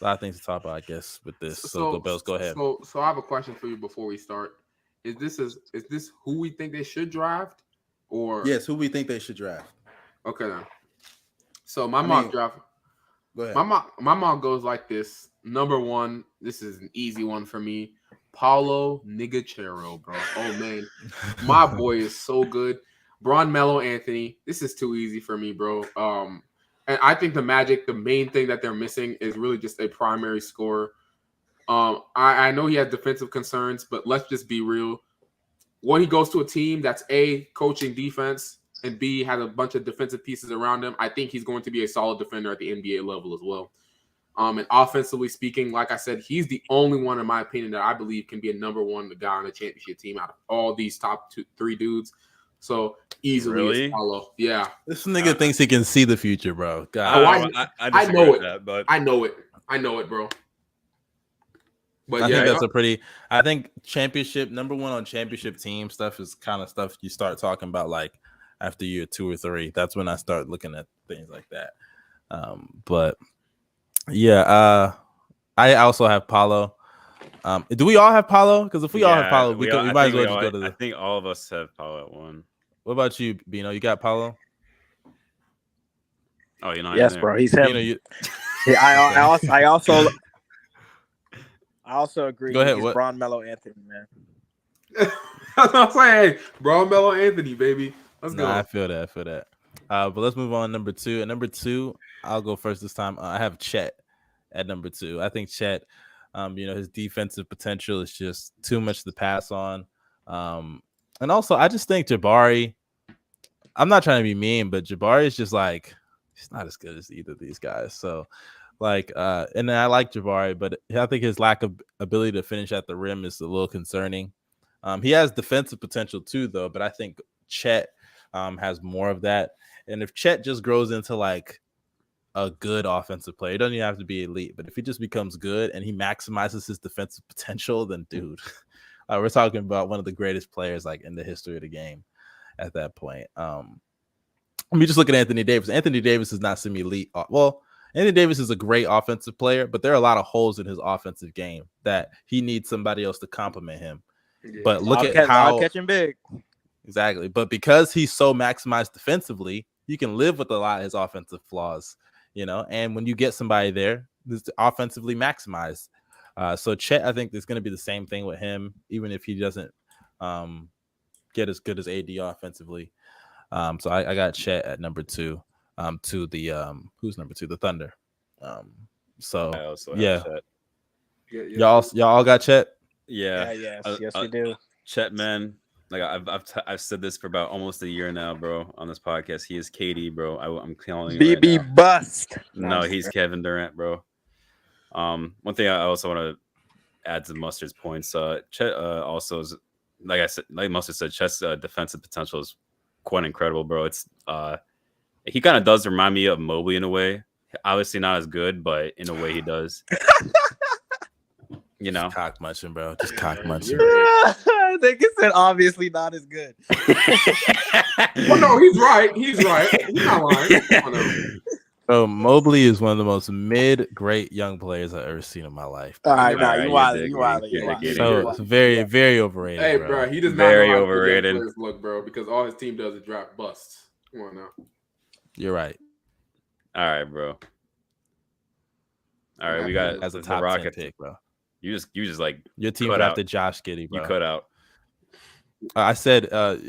[SPEAKER 1] a lot of things to talk about, I guess, with this. So Go Bells, go ahead.
[SPEAKER 3] So I have a question for you before we start. Is this who we think they should draft, or
[SPEAKER 1] yes, who we think they should draft?
[SPEAKER 3] Okay, then. So my mock draft.
[SPEAKER 1] Go ahead.
[SPEAKER 3] My mock goes like this. Number one, this is an easy one for me. Paulo Nigachero, bro. Oh man, my boy is so good. Bron Melo Anthony. This is too easy for me, bro. And I think the Magic, the main thing that they're missing is really just a primary scorer. I know he has defensive concerns, but let's just be real. When he goes to a team that's A, coaching defense, and B, has a bunch of defensive pieces around him, I think he's going to be a solid defender at the NBA level as well. And offensively speaking, like I said, he's the only one, in my opinion, that I believe can be a number one guy on the championship team out of all these top 3 dudes. So easily Paulo. Yeah.
[SPEAKER 1] This nigga thinks he can see the future, bro. God.
[SPEAKER 3] I know it. But I know it, bro. But
[SPEAKER 1] I think that's I think championship, number one on championship team stuff is kind of stuff you start talking about like after year 2 or 3. That's when I start looking at things like that. But yeah, I also have Paulo. Do we all have Paulo? Because if we all have Paulo, we might as well just go to
[SPEAKER 4] I think all of us have Paulo at 1.
[SPEAKER 1] What about you, Bino? You got Paulo?
[SPEAKER 4] Oh, you know.
[SPEAKER 2] Yes, bro. He's him.
[SPEAKER 1] Bino,
[SPEAKER 2] I also agree.
[SPEAKER 1] Go ahead.
[SPEAKER 2] He's Bron Melo Anthony, man.
[SPEAKER 3] That's what I'm saying. Hey, Bron Melo Anthony, baby. Let's go.
[SPEAKER 1] I feel that. But let's move on to number 2. At number 2, I'll go first this time. I have Chet at number 2. I think Chet, his defensive potential is just too much to pass on. And also, I just think Jabari, I'm not trying to be mean, but Jabari is just like, he's not as good as either of these guys. So, and I like Jabari, but I think his lack of ability to finish at the rim is a little concerning. He has defensive potential too, though, but I think Chet has more of that. And if Chet just grows into like a good offensive player, it doesn't even have to be elite, but if he just becomes good and he maximizes his defensive potential, then dude, we're talking about one of the greatest players like in the history of the game at that point. I mean, just look at Anthony Davis. Anthony Davis is not semi-elite. Well, Anthony Davis is a great offensive player, but there are a lot of holes in his offensive game that he needs somebody else to complement him.
[SPEAKER 3] Yeah.
[SPEAKER 1] But look at how
[SPEAKER 2] catching big.
[SPEAKER 1] Exactly. But because he's so maximized defensively, you can live with a lot of his offensive flaws, and when you get somebody there that's offensively maximized. So Chet, I think there's going to be the same thing with him, even if he doesn't get as good as AD offensively. So I got Chet at number 2. To the who's number 2? The Thunder. So
[SPEAKER 4] I also have
[SPEAKER 1] yeah.
[SPEAKER 4] Chet.
[SPEAKER 1] Y'all all got Chet?
[SPEAKER 4] Yeah.
[SPEAKER 2] Yes, we do.
[SPEAKER 4] Chet, man. Like I've said this for about almost a year now, bro, on this podcast. He is KD, bro. I'm calling you
[SPEAKER 2] BB
[SPEAKER 4] right now.
[SPEAKER 2] bust.
[SPEAKER 4] No, he's Kevin Durant, bro. One thing I also want to add to Mustard's points. Chet also is, like I said, like Mustard said, Chet's defensive potential is quite incredible, bro. It's he kind of does remind me of Mobley in a way. Obviously not as good, but in a way he does.
[SPEAKER 1] Just cock munching, bro. Just cock munching.
[SPEAKER 2] I think it said obviously not as good.
[SPEAKER 3] Well, no, he's right. He's not lying.
[SPEAKER 1] Bro, Mobley is one of the most great young players I've ever seen in my life.
[SPEAKER 2] All right, you wildin'.
[SPEAKER 1] So it's very, very overrated.
[SPEAKER 3] Hey, bro, he does not
[SPEAKER 4] very
[SPEAKER 3] know how
[SPEAKER 4] overrated.
[SPEAKER 3] players look, bro, because all his team does is draft busts. Come on now.
[SPEAKER 1] You're right.
[SPEAKER 4] All right, bro. All right, we got
[SPEAKER 1] as a top 10 pick, bro.
[SPEAKER 4] You just like
[SPEAKER 1] your team drafted Josh Giddey, bro.
[SPEAKER 4] You cut out.
[SPEAKER 1] I said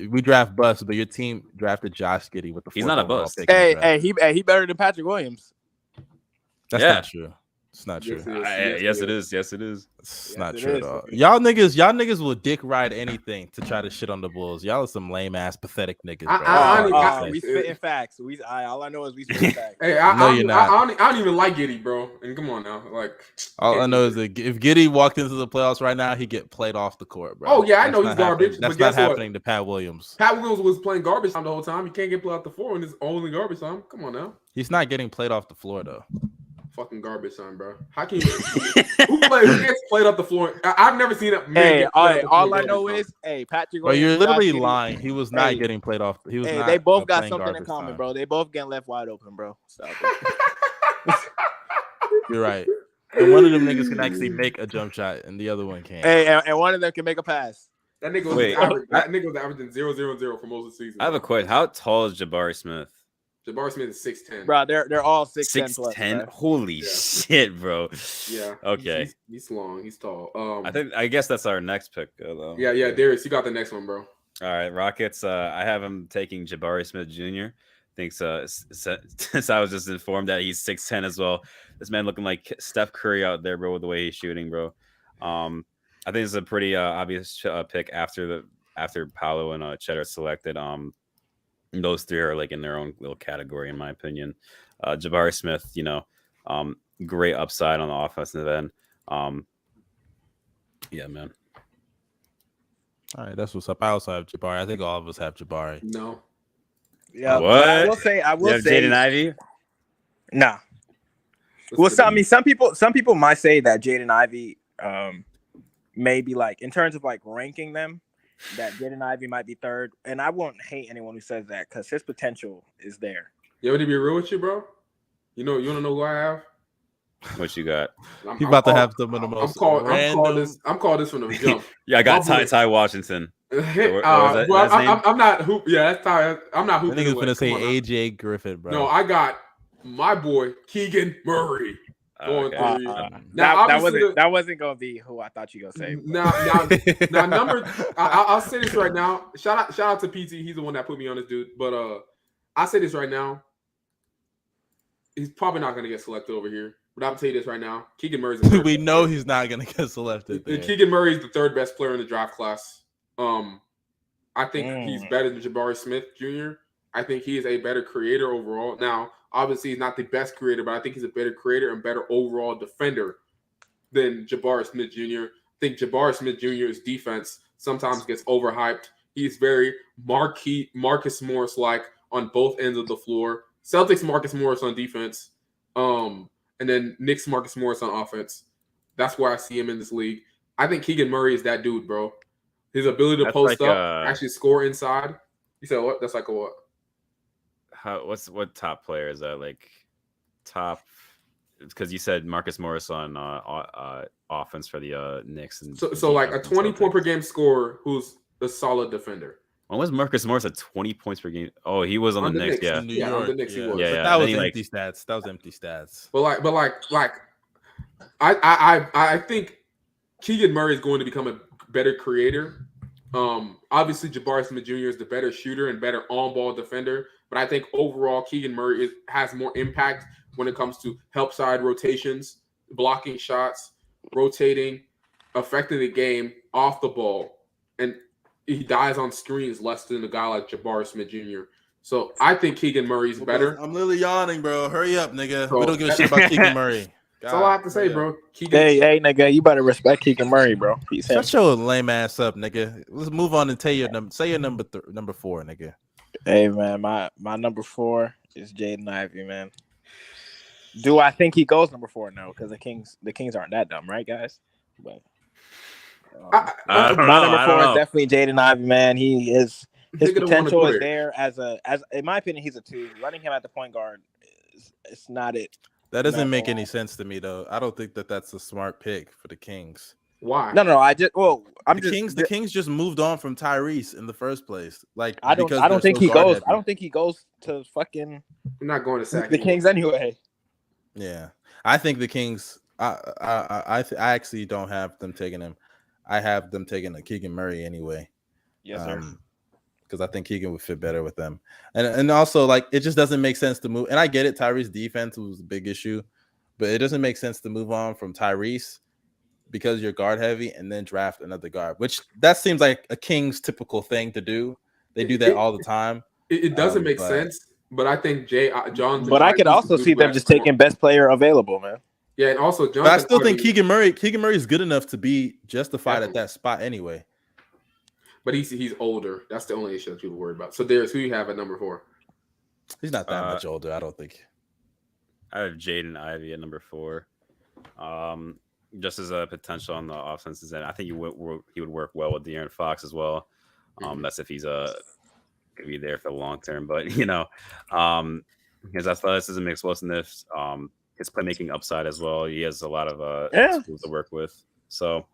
[SPEAKER 1] we draft busts, but your team drafted Josh Giddey with the.
[SPEAKER 4] He's not a bust.
[SPEAKER 2] Hey, he better than Patrick Williams.
[SPEAKER 1] That's not true. It's not true.
[SPEAKER 4] Yes, it is. Yes, it is.
[SPEAKER 1] It's not true at all. Y'all niggas will dick ride anything to try to shit on the Bulls. Y'all are some lame ass pathetic niggas. Bro.
[SPEAKER 2] We spitting facts. All I know is we spitting facts.
[SPEAKER 3] Hey, I don't even like Giddey, bro. And come on now, like
[SPEAKER 1] all I know is that if Giddey walked into the playoffs right now, he'd get played off the court, bro.
[SPEAKER 3] Oh yeah, I know he's garbage.
[SPEAKER 1] That's not happening to Pat Williams.
[SPEAKER 3] Pat Williams was playing garbage time the whole time. He can't get played off the floor when it's only garbage time. Come on now.
[SPEAKER 1] He's not getting played off the floor though.
[SPEAKER 3] Fucking garbage time, bro. How can you who gets played up the floor? I've never seen it.
[SPEAKER 2] Hey, all I know is, Patrick.
[SPEAKER 1] Bro, you're literally lying. He was not getting played off. He was not.
[SPEAKER 2] They both got something in common, bro. They both getting left wide open, bro. Stop it.
[SPEAKER 1] You're right. And one of them niggas can actually make a jump shot, and the other one can't.
[SPEAKER 2] Hey, and one of them can make a pass.
[SPEAKER 3] That nigga was averaging 0-0-0 for most of the season.
[SPEAKER 4] I have a question. How tall is Jabari Smith?
[SPEAKER 3] Jabari Smith is 6'10".
[SPEAKER 2] Bro, they're all 6'10".
[SPEAKER 4] 6'10". Holy shit, bro.
[SPEAKER 3] Yeah.
[SPEAKER 4] Okay.
[SPEAKER 3] He's long. He's tall.
[SPEAKER 4] I guess that's our next pick, though.
[SPEAKER 3] Yeah. Darius, you got the next one, bro.
[SPEAKER 4] All right, Rockets. I have him taking Jabari Smith Jr. Thinks since I was just informed that he's 6'10" as well. This man looking like Steph Curry out there, bro, with the way he's shooting, bro. I think it's a pretty obvious pick after Paolo and Chet are selected. Those three are like in their own little category, in my opinion. Jabari Smith, great upside on the offensive end. Yeah, man.
[SPEAKER 1] All right, that's what's up. I also have Jabari. I think all of us have Jabari.
[SPEAKER 3] No.
[SPEAKER 4] Yeah. What?
[SPEAKER 2] I will say.
[SPEAKER 4] Jaden Ivey?
[SPEAKER 2] Nah. Well, some people might say that Jaden Ivey, maybe like in terms of like ranking them, that Jaden Ivey might be third, and I won't hate anyone who says that because his potential is there.
[SPEAKER 3] You want me to be real with you, bro? You want to know who I have?
[SPEAKER 4] What you got?
[SPEAKER 1] He's about to have some of the most.
[SPEAKER 3] I'm calling this from the jump.
[SPEAKER 4] Yeah, I got Ty Washington.
[SPEAKER 3] I'm not hoop. Yeah, that's Ty. I'm not hooping.
[SPEAKER 1] I think he's gonna say AJ Griffin, bro.
[SPEAKER 3] No, I got my boy Keegan Murray.
[SPEAKER 2] That wasn't gonna be who I thought you were gonna say.
[SPEAKER 3] Now number. I'll say this right now. Shout out to PT. He's the one that put me on this dude. But I'll say this right now. He's probably not gonna get selected over here. But I'll tell you this right now. Keegan Murray's.
[SPEAKER 1] We know he's not gonna get selected.
[SPEAKER 3] Keegan Murray is the third best player in the draft class. I think he's better than Jabari Smith Jr. I think he is a better creator overall. Now, obviously, he's not the best creator, but I think he's a better creator and better overall defender than Jabari Smith Jr. I think Jabari Smith Jr.'s defense sometimes gets overhyped. He's very Marcus Morris-like on both ends of the floor. Celtics Marcus Morris on defense, and then Knicks Marcus Morris on offense. That's where I see him in this league. I think Keegan Murray is that dude, bro. His ability to post up, actually score inside. You said what? That's like a what?
[SPEAKER 4] what top player is that? Like top, because you said Marcus Morris on offense for the Knicks, and
[SPEAKER 3] so like a 20-point per game scorer who's a solid defender.
[SPEAKER 4] When was Marcus Morris at 20 points per game? Oh, he was on the Knicks. Yeah,
[SPEAKER 1] in New York.
[SPEAKER 3] On the Knicks, he was.
[SPEAKER 4] Yeah,
[SPEAKER 1] But that was empty stats. That was empty stats.
[SPEAKER 3] But I think Keegan Murray is going to become a better creator. Obviously, Jabari Smith Jr. is the better shooter and better on-ball defender. But I think overall, Keegan Murray has more impact when it comes to help side rotations, blocking shots, rotating, affecting the game off the ball. And he dies on screens less than a guy like Jabari Smith Jr. So I think Keegan Murray's better.
[SPEAKER 1] I'm literally yawning, bro. Hurry up, nigga. We don't give a shit about Keegan Murray.
[SPEAKER 3] That's all I have to say, bro.
[SPEAKER 2] Hey, nigga, you better respect Keegan Murray, bro.
[SPEAKER 1] Shut your lame ass up, nigga. Let's move on and tell your number. Say your number 4, nigga.
[SPEAKER 2] Hey, man, my number 4 is Jaden Ivey, man. Do I think he goes number 4? No, because the Kings aren't that dumb, right, guys? But my number 4 is definitely Jaden Ivey, man. His potential is there as in my opinion, he's a 2. Running him at the point guard, it's not it.
[SPEAKER 1] That doesn't make any sense to me, though. I don't think that's a smart pick for the Kings.
[SPEAKER 3] Why?
[SPEAKER 2] No.
[SPEAKER 1] The Kings just moved on from Tyrese in the first place. Like
[SPEAKER 2] I don't think he goes. I don't think he goes to fucking.
[SPEAKER 3] I'm not going to sack
[SPEAKER 2] the Kings anyway.
[SPEAKER 1] Yeah, I think the Kings. I actually don't have them taking him. I have them taking a Keegan Murray anyway.
[SPEAKER 2] Yes, sir.
[SPEAKER 1] Because I think Keegan would fit better with them. And also, like, it just doesn't make sense to move. And I get it, Tyrese's defense was a big issue, but it doesn't make sense to move on from Tyrese because you're guard heavy and then draft another guard, which that seems like a Kings typical thing to do. They do that all the time.
[SPEAKER 3] It doesn't make sense, but I think John.
[SPEAKER 2] But I could also see them just taking best player available, man.
[SPEAKER 3] Yeah, and also John.
[SPEAKER 1] But I still think Keegan Murray is good enough to be justified at that spot anyway.
[SPEAKER 3] But he's older. That's the only issue that you're worried about. So Darius, who you have at number 4?
[SPEAKER 1] He's not that much older, I don't think.
[SPEAKER 4] I have Jaden Ivey at number 4. Just as a potential on the offensive end, I think he would work well with De'Aaron Fox as well. That's if he's gonna be there for the long term. But his athleticism, explosiveness, his playmaking upside as well. He has a lot of tools to work with. So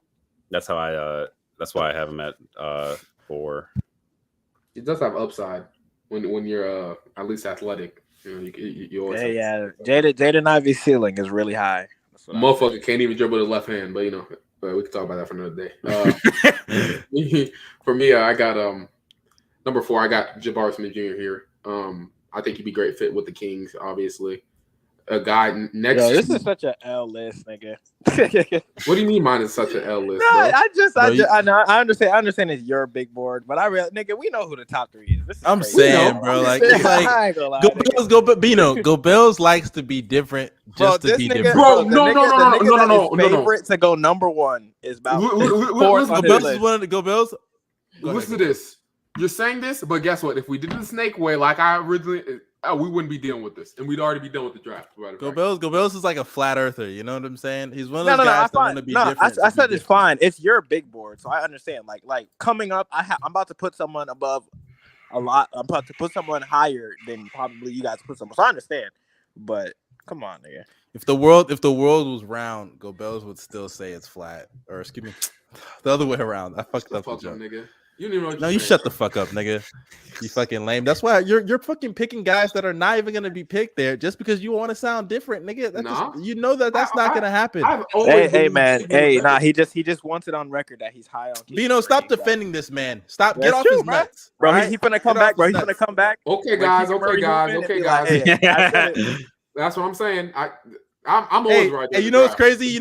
[SPEAKER 4] that's how that's why I have him at 4.
[SPEAKER 3] He does have upside when you're at least athletic. You always
[SPEAKER 2] Jaden Ivey's ceiling is really high.
[SPEAKER 3] Motherfucker can't even dribble the left hand, but we can talk about that for another day. For me, I got number 4. I got Jabari Smith Jr. here. I think he'd be a great fit with the Kings, obviously. A guy next.
[SPEAKER 2] Yo, this is such an L list, nigga.
[SPEAKER 3] What do you mean mine is such an L list?
[SPEAKER 2] No,
[SPEAKER 3] bro?
[SPEAKER 2] I understand. I understand it's your big board, but nigga, we know who the top 3 is.
[SPEAKER 1] I'm saying, bro, Bino Bills likes to be different just to be different.
[SPEAKER 3] Bro, no.
[SPEAKER 2] Favorite to go number 1 is about
[SPEAKER 1] Go Bills.
[SPEAKER 3] Listen to this. You're saying this, but guess what? If we did it the snake way, like I originally, we wouldn't be dealing with this, and we'd already be done with the draft.
[SPEAKER 1] Go Bills is like a flat earther. You know what I'm saying? He's one of those guys that want to be different.
[SPEAKER 2] I said it's fine. It's your big board, so I understand. Like coming up, I'm about to put someone above a lot. I'm about to put someone higher than probably you guys put someone. So I understand, but come on, nigga.
[SPEAKER 1] If the world was round, Go Bills would still say it's flat, or excuse me, the other way around. I fucked up the joke.
[SPEAKER 3] Nigga. You don't even know
[SPEAKER 1] you shut the fuck up, nigga. You fucking lame. That's why you're fucking picking guys that are not even gonna be picked there just because you want to sound different, nigga. That's not gonna happen.
[SPEAKER 2] Hey, man. Hey, nah. He just wants it on record that he's high on.
[SPEAKER 1] Bino, stop defending this man. Stop. Get off his nuts,
[SPEAKER 2] bro. Right? He's gonna come back, bro. He's gonna come back.
[SPEAKER 3] Okay, guys. That's what I'm saying. I'm always right.
[SPEAKER 1] Hey, you know what's crazy?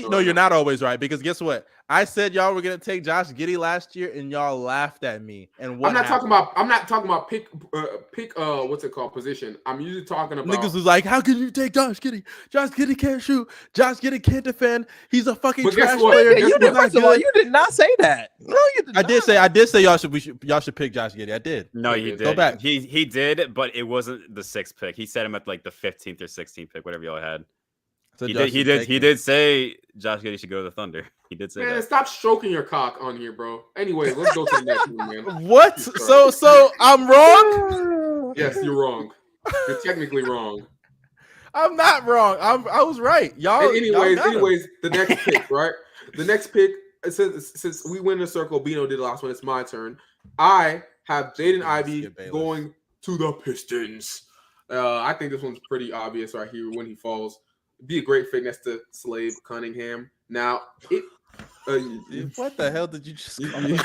[SPEAKER 1] No, you're not always right because guess what? I said y'all were gonna take Josh Giddey last year, and y'all laughed at me. And what?
[SPEAKER 3] I'm not talking about pick. What's it called? Position. I'm usually talking about
[SPEAKER 1] niggas was like, how can you take Josh Giddey? Josh Giddey can't shoot. Josh Giddey can't defend. He's a fucking trash player.
[SPEAKER 2] You did not say that. No, you did not.
[SPEAKER 1] I did say y'all should pick Josh Giddey. I did.
[SPEAKER 4] No, you did.
[SPEAKER 1] Go back.
[SPEAKER 4] He did, but it wasn't the 6th pick. He said him at like the 15th or 16th pick, whatever y'all had. So he did say Josh Giddey should go to the Thunder. He did say that.
[SPEAKER 3] Stop stroking your cock on here, bro. Anyway, let's go to the next one, man.
[SPEAKER 1] What? So I'm wrong?
[SPEAKER 3] Yes, you're wrong. You're technically wrong.
[SPEAKER 1] I'm not wrong. I was right. Y'all.
[SPEAKER 3] And anyways, the next pick, right? The next pick. Since we win the circle, Bino did the last one. It's my turn. I have Jaden Ivey going to the Pistons. I think this one's pretty obvious right here when he falls. Be a great fit next to Slave Cunningham. Now,
[SPEAKER 1] what the hell did you just call
[SPEAKER 3] me?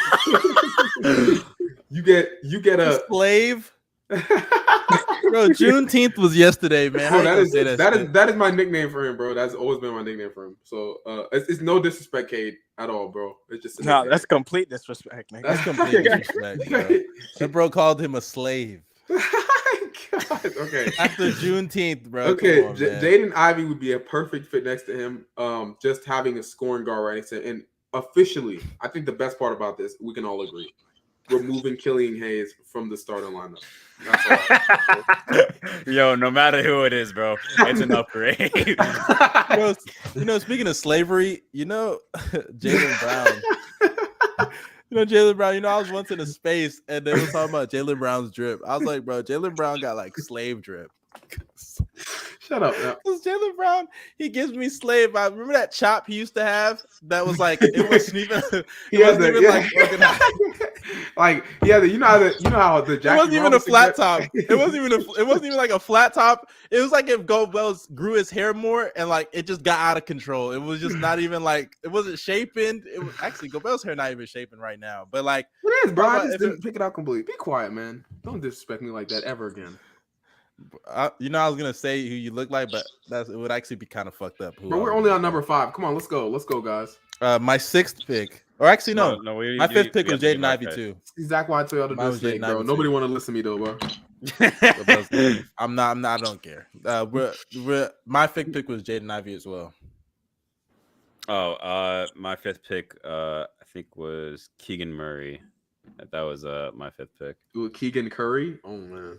[SPEAKER 3] you get a
[SPEAKER 1] slave. Bro, Juneteenth was yesterday, man.
[SPEAKER 3] Bro, that is my nickname for him, bro. That's always been my nickname for him. So it's no disrespect, Cade, at all, bro. It's just
[SPEAKER 2] that's complete disrespect, man.
[SPEAKER 1] That's complete disrespect, bro. That bro called him a slave.
[SPEAKER 3] God, okay.
[SPEAKER 1] After Juneteenth, bro.
[SPEAKER 3] Okay, Jaden Ivey would be a perfect fit next to him. Just having a scoring guard right next to him. And officially, I think the best part about this, we can all agree, removing Killian Hayes from the starting lineup.
[SPEAKER 4] Yo, no matter who it is, bro, it's an upgrade.
[SPEAKER 1] Bro, speaking of slavery, Jaylen Brown. Jaylen Brown, I was once in a space and they were talking about Jaylen Brown's drip. I was like, bro, Jaylen Brown got like slave drip.
[SPEAKER 3] Shut up.
[SPEAKER 1] Because Jaylen Brown, he gives me slave. I remember that chop he used to have that was like, it wasn't even, like organized.
[SPEAKER 3] Like, yeah, you know how the Jackie
[SPEAKER 1] it wasn't even a flat top. It wasn't even like a flat top. It was like if GOBBY grew his hair more and like it just got out of control. It was just not even like it wasn't shaping. It was actually GOBBY's hair not even shaping right now. But like
[SPEAKER 3] it is, bro. I just didn't pick it out completely. Be quiet, man. Don't disrespect me like that ever again.
[SPEAKER 1] I was gonna say who you look like, but it would actually be kind of fucked up.
[SPEAKER 3] Bro, we're only on number 5. Come on, let's go, guys.
[SPEAKER 1] My 6th pick, or actually no, my 5th pick was Jaden Ivey too.
[SPEAKER 3] Exactly why I told y'all to do this, bro. Nobody want to listen to me though, bro.
[SPEAKER 1] I'm not. I don't care. My 5th pick was Jaden Ivey as well.
[SPEAKER 4] Oh, my 5th pick, I think was Keegan Murray. That was my 5th pick.
[SPEAKER 3] Ooh, Keegan Curry. Oh man.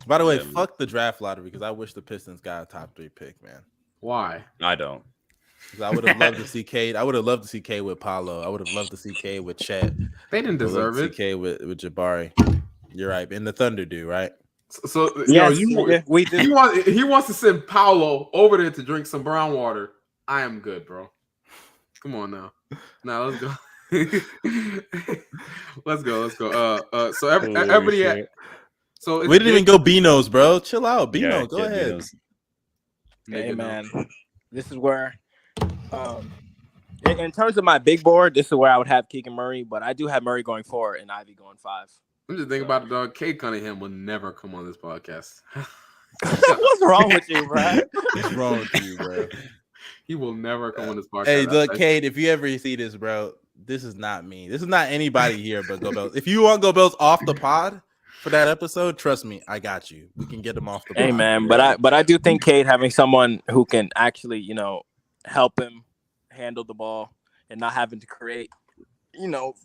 [SPEAKER 1] By the way, fuck the draft lottery because I wish the Pistons got a top 3 pick, man.
[SPEAKER 3] Why?
[SPEAKER 4] I don't.
[SPEAKER 1] Because I would have loved to see Cade. I would have loved to see Cade with Paolo. I would have loved to see Cade with Chet.
[SPEAKER 3] They didn't deserve it.
[SPEAKER 1] Cade with Jabari. You're right. And the Thunder do, right?
[SPEAKER 3] So we did. He wants to send Paolo over there to drink some brown water. I am good, bro. Come on now. Now let's go. let's go. So everybody. So
[SPEAKER 1] we didn't even go Bino's, bro. Chill out, Bino.
[SPEAKER 4] Yeah,
[SPEAKER 1] go ahead.
[SPEAKER 4] Bino's.
[SPEAKER 2] Hey man, this is where, in terms of my big board, this is where I would have Keegan Murray, but I do have Murray going 4 and Ivy going 5.
[SPEAKER 3] I'm just thinking about it, dog. Cade Cunningham will never come on this podcast.
[SPEAKER 2] What's wrong with you, bro?
[SPEAKER 1] What's wrong with you, bro?
[SPEAKER 3] He will never come on this podcast.
[SPEAKER 1] Hey, look, Cade, if you ever see this, bro, this is not me. This is not anybody here but GOBBY. If you want GOBBY off the pod for that episode, trust me, I got you. We can get him off the pod.
[SPEAKER 2] Hey man, but I do think Cade having someone who can actually, help him handle the ball and not having to create,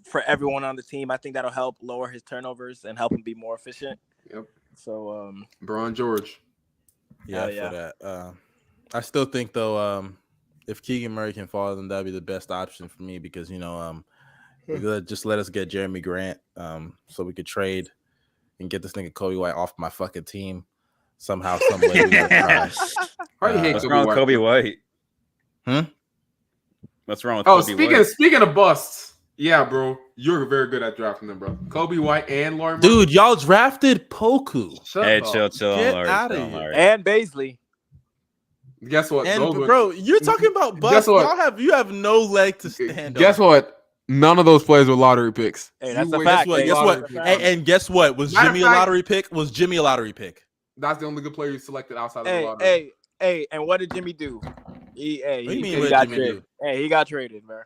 [SPEAKER 2] for everyone on the team, I think that'll help lower his turnovers and help him be more efficient.
[SPEAKER 3] Yep.
[SPEAKER 2] So
[SPEAKER 3] Bron George.
[SPEAKER 1] Yeah, for that. I still think though, if Keegan Murray can fall, then that'd be the best option for me because just let us get Jeremy Grant, so we could trade and get this nigga Kobe White off my fucking team somehow, some way.
[SPEAKER 3] Why you hate
[SPEAKER 4] what's wrong with Kobe White? What's wrong with Kobe White?
[SPEAKER 3] Speaking of busts, yeah, bro, you're very good at drafting them, bro. Kobe White and Laurie.
[SPEAKER 1] Dude, y'all drafted Poku.
[SPEAKER 4] Chill,
[SPEAKER 1] Get
[SPEAKER 4] Laurie,
[SPEAKER 1] out of here.
[SPEAKER 2] And Baisley.
[SPEAKER 3] Guess what?
[SPEAKER 1] And bro, you're talking about busts. You have no leg to stand on.
[SPEAKER 3] Guess what? None of those players were lottery picks.
[SPEAKER 2] Hey, that's a fact.
[SPEAKER 1] Guess what? And guess what? Was Jimmy a lottery pick?
[SPEAKER 3] That's the only good player you selected outside of the lottery.
[SPEAKER 2] Hey, and what did Jimmy do? He got traded, man.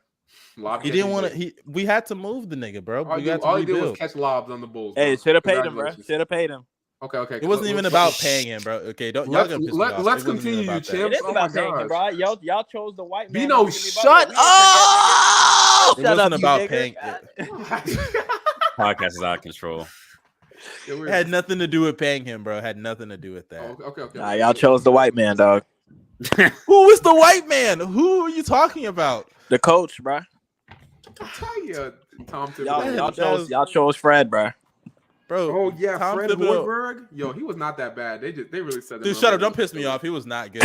[SPEAKER 1] He didn't want to. We had to move the nigga, bro.
[SPEAKER 3] All he did was catch lobs on the Bulls.
[SPEAKER 2] Hey, should have paid him, bro. Should have paid him.
[SPEAKER 3] Okay.
[SPEAKER 1] It wasn't even about paying him, bro. Okay, don't.
[SPEAKER 3] Let's continue, champs.
[SPEAKER 2] It is about paying him, bro. Y'all chose the white man.
[SPEAKER 3] Bino, shut up!
[SPEAKER 1] It wasn't about paying.
[SPEAKER 4] Podcast is out of control.
[SPEAKER 1] It had nothing to do with paying him, bro. It had nothing to do with that.
[SPEAKER 3] Okay.
[SPEAKER 2] Nah, y'all chose the white man, dog.
[SPEAKER 1] Who was the white man? Who are you talking about?
[SPEAKER 2] The coach, bro.
[SPEAKER 3] I'll tell you, Tom.
[SPEAKER 2] Y'all chose Fred, bro.
[SPEAKER 1] bro.
[SPEAKER 3] Oh yeah,
[SPEAKER 1] Tom
[SPEAKER 3] Fred
[SPEAKER 1] Thibodeau.
[SPEAKER 3] Hoiberg. Yo, he was not that bad. They really said.
[SPEAKER 1] Dude, shut up! Don't piss me off. He was not good.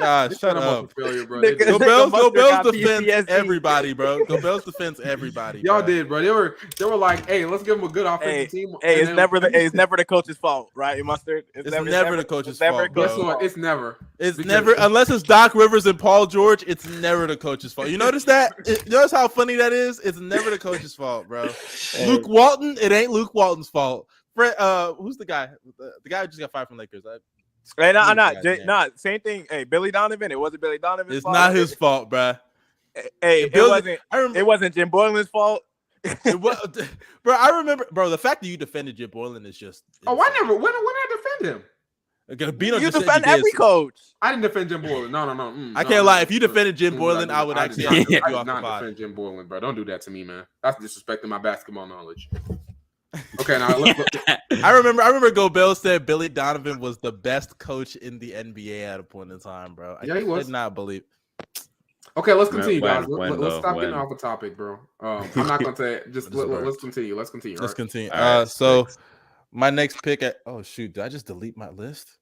[SPEAKER 1] God, shut up.
[SPEAKER 3] For failure, bro.
[SPEAKER 2] Nigga,
[SPEAKER 1] Go Bills
[SPEAKER 2] got
[SPEAKER 1] defends
[SPEAKER 2] PTSD.
[SPEAKER 1] everybody, bro. Go Bills defends everybody.
[SPEAKER 3] Y'all
[SPEAKER 1] bro.
[SPEAKER 3] did, bro. They were like, hey, let's give him a good offensive team.
[SPEAKER 2] Hey, it's never the coach's fault, right? Mustard.
[SPEAKER 1] It's never the coach's fault,
[SPEAKER 3] Guess
[SPEAKER 1] bro.
[SPEAKER 3] what? It's never.
[SPEAKER 1] It's never, unless it's Doc Rivers and Paul George. It's never the coach's fault. You notice that? You notice how funny that is? It's never the coach's fault, bro.
[SPEAKER 2] Hey.
[SPEAKER 1] Luke Walton. It ain't Luke Walton's fault. Fred, who's the guy? The guy who just got fired from Lakers.
[SPEAKER 2] Hey, same thing. Hey, Billy Donovan. It wasn't Billy Donovan's
[SPEAKER 1] It's
[SPEAKER 2] fault.
[SPEAKER 1] not his fault, bro.
[SPEAKER 2] Hey, it wasn't Jim Boylan's fault.
[SPEAKER 1] It was, bro. I remember, bro. The fact that you defended Jim Boylan is just.
[SPEAKER 3] Oh, I never. When did I defend him?
[SPEAKER 1] Okay, Bino
[SPEAKER 2] You
[SPEAKER 1] just
[SPEAKER 2] defend
[SPEAKER 1] said you
[SPEAKER 2] every
[SPEAKER 1] did.
[SPEAKER 2] coach.
[SPEAKER 3] I didn't defend Jim Boylan. No.
[SPEAKER 1] I can't lie. If you defended Jim Boylan, I would actually have to
[SPEAKER 3] I
[SPEAKER 1] take you
[SPEAKER 3] did
[SPEAKER 1] off the
[SPEAKER 3] not
[SPEAKER 1] pod.
[SPEAKER 3] defend Jim Boylan, bro. Don't do that to me, man. That's disrespecting my basketball knowledge. Okay, now look.
[SPEAKER 1] I remember Go Bill said Billy Donovan was the best coach in the NBA at a point in time, bro.
[SPEAKER 3] Yeah, he was.
[SPEAKER 1] Did not believe.
[SPEAKER 3] Okay, let's continue,
[SPEAKER 4] When,
[SPEAKER 3] guys.
[SPEAKER 4] when,
[SPEAKER 3] Let's stop
[SPEAKER 4] when?
[SPEAKER 3] getting off the topic, bro. I'm not gonna say it. Just let's continue. Let's continue.
[SPEAKER 1] Let's
[SPEAKER 3] right?
[SPEAKER 1] continue.
[SPEAKER 4] All right,
[SPEAKER 1] So
[SPEAKER 4] next.
[SPEAKER 1] my next pick at shoot, did I just delete my list?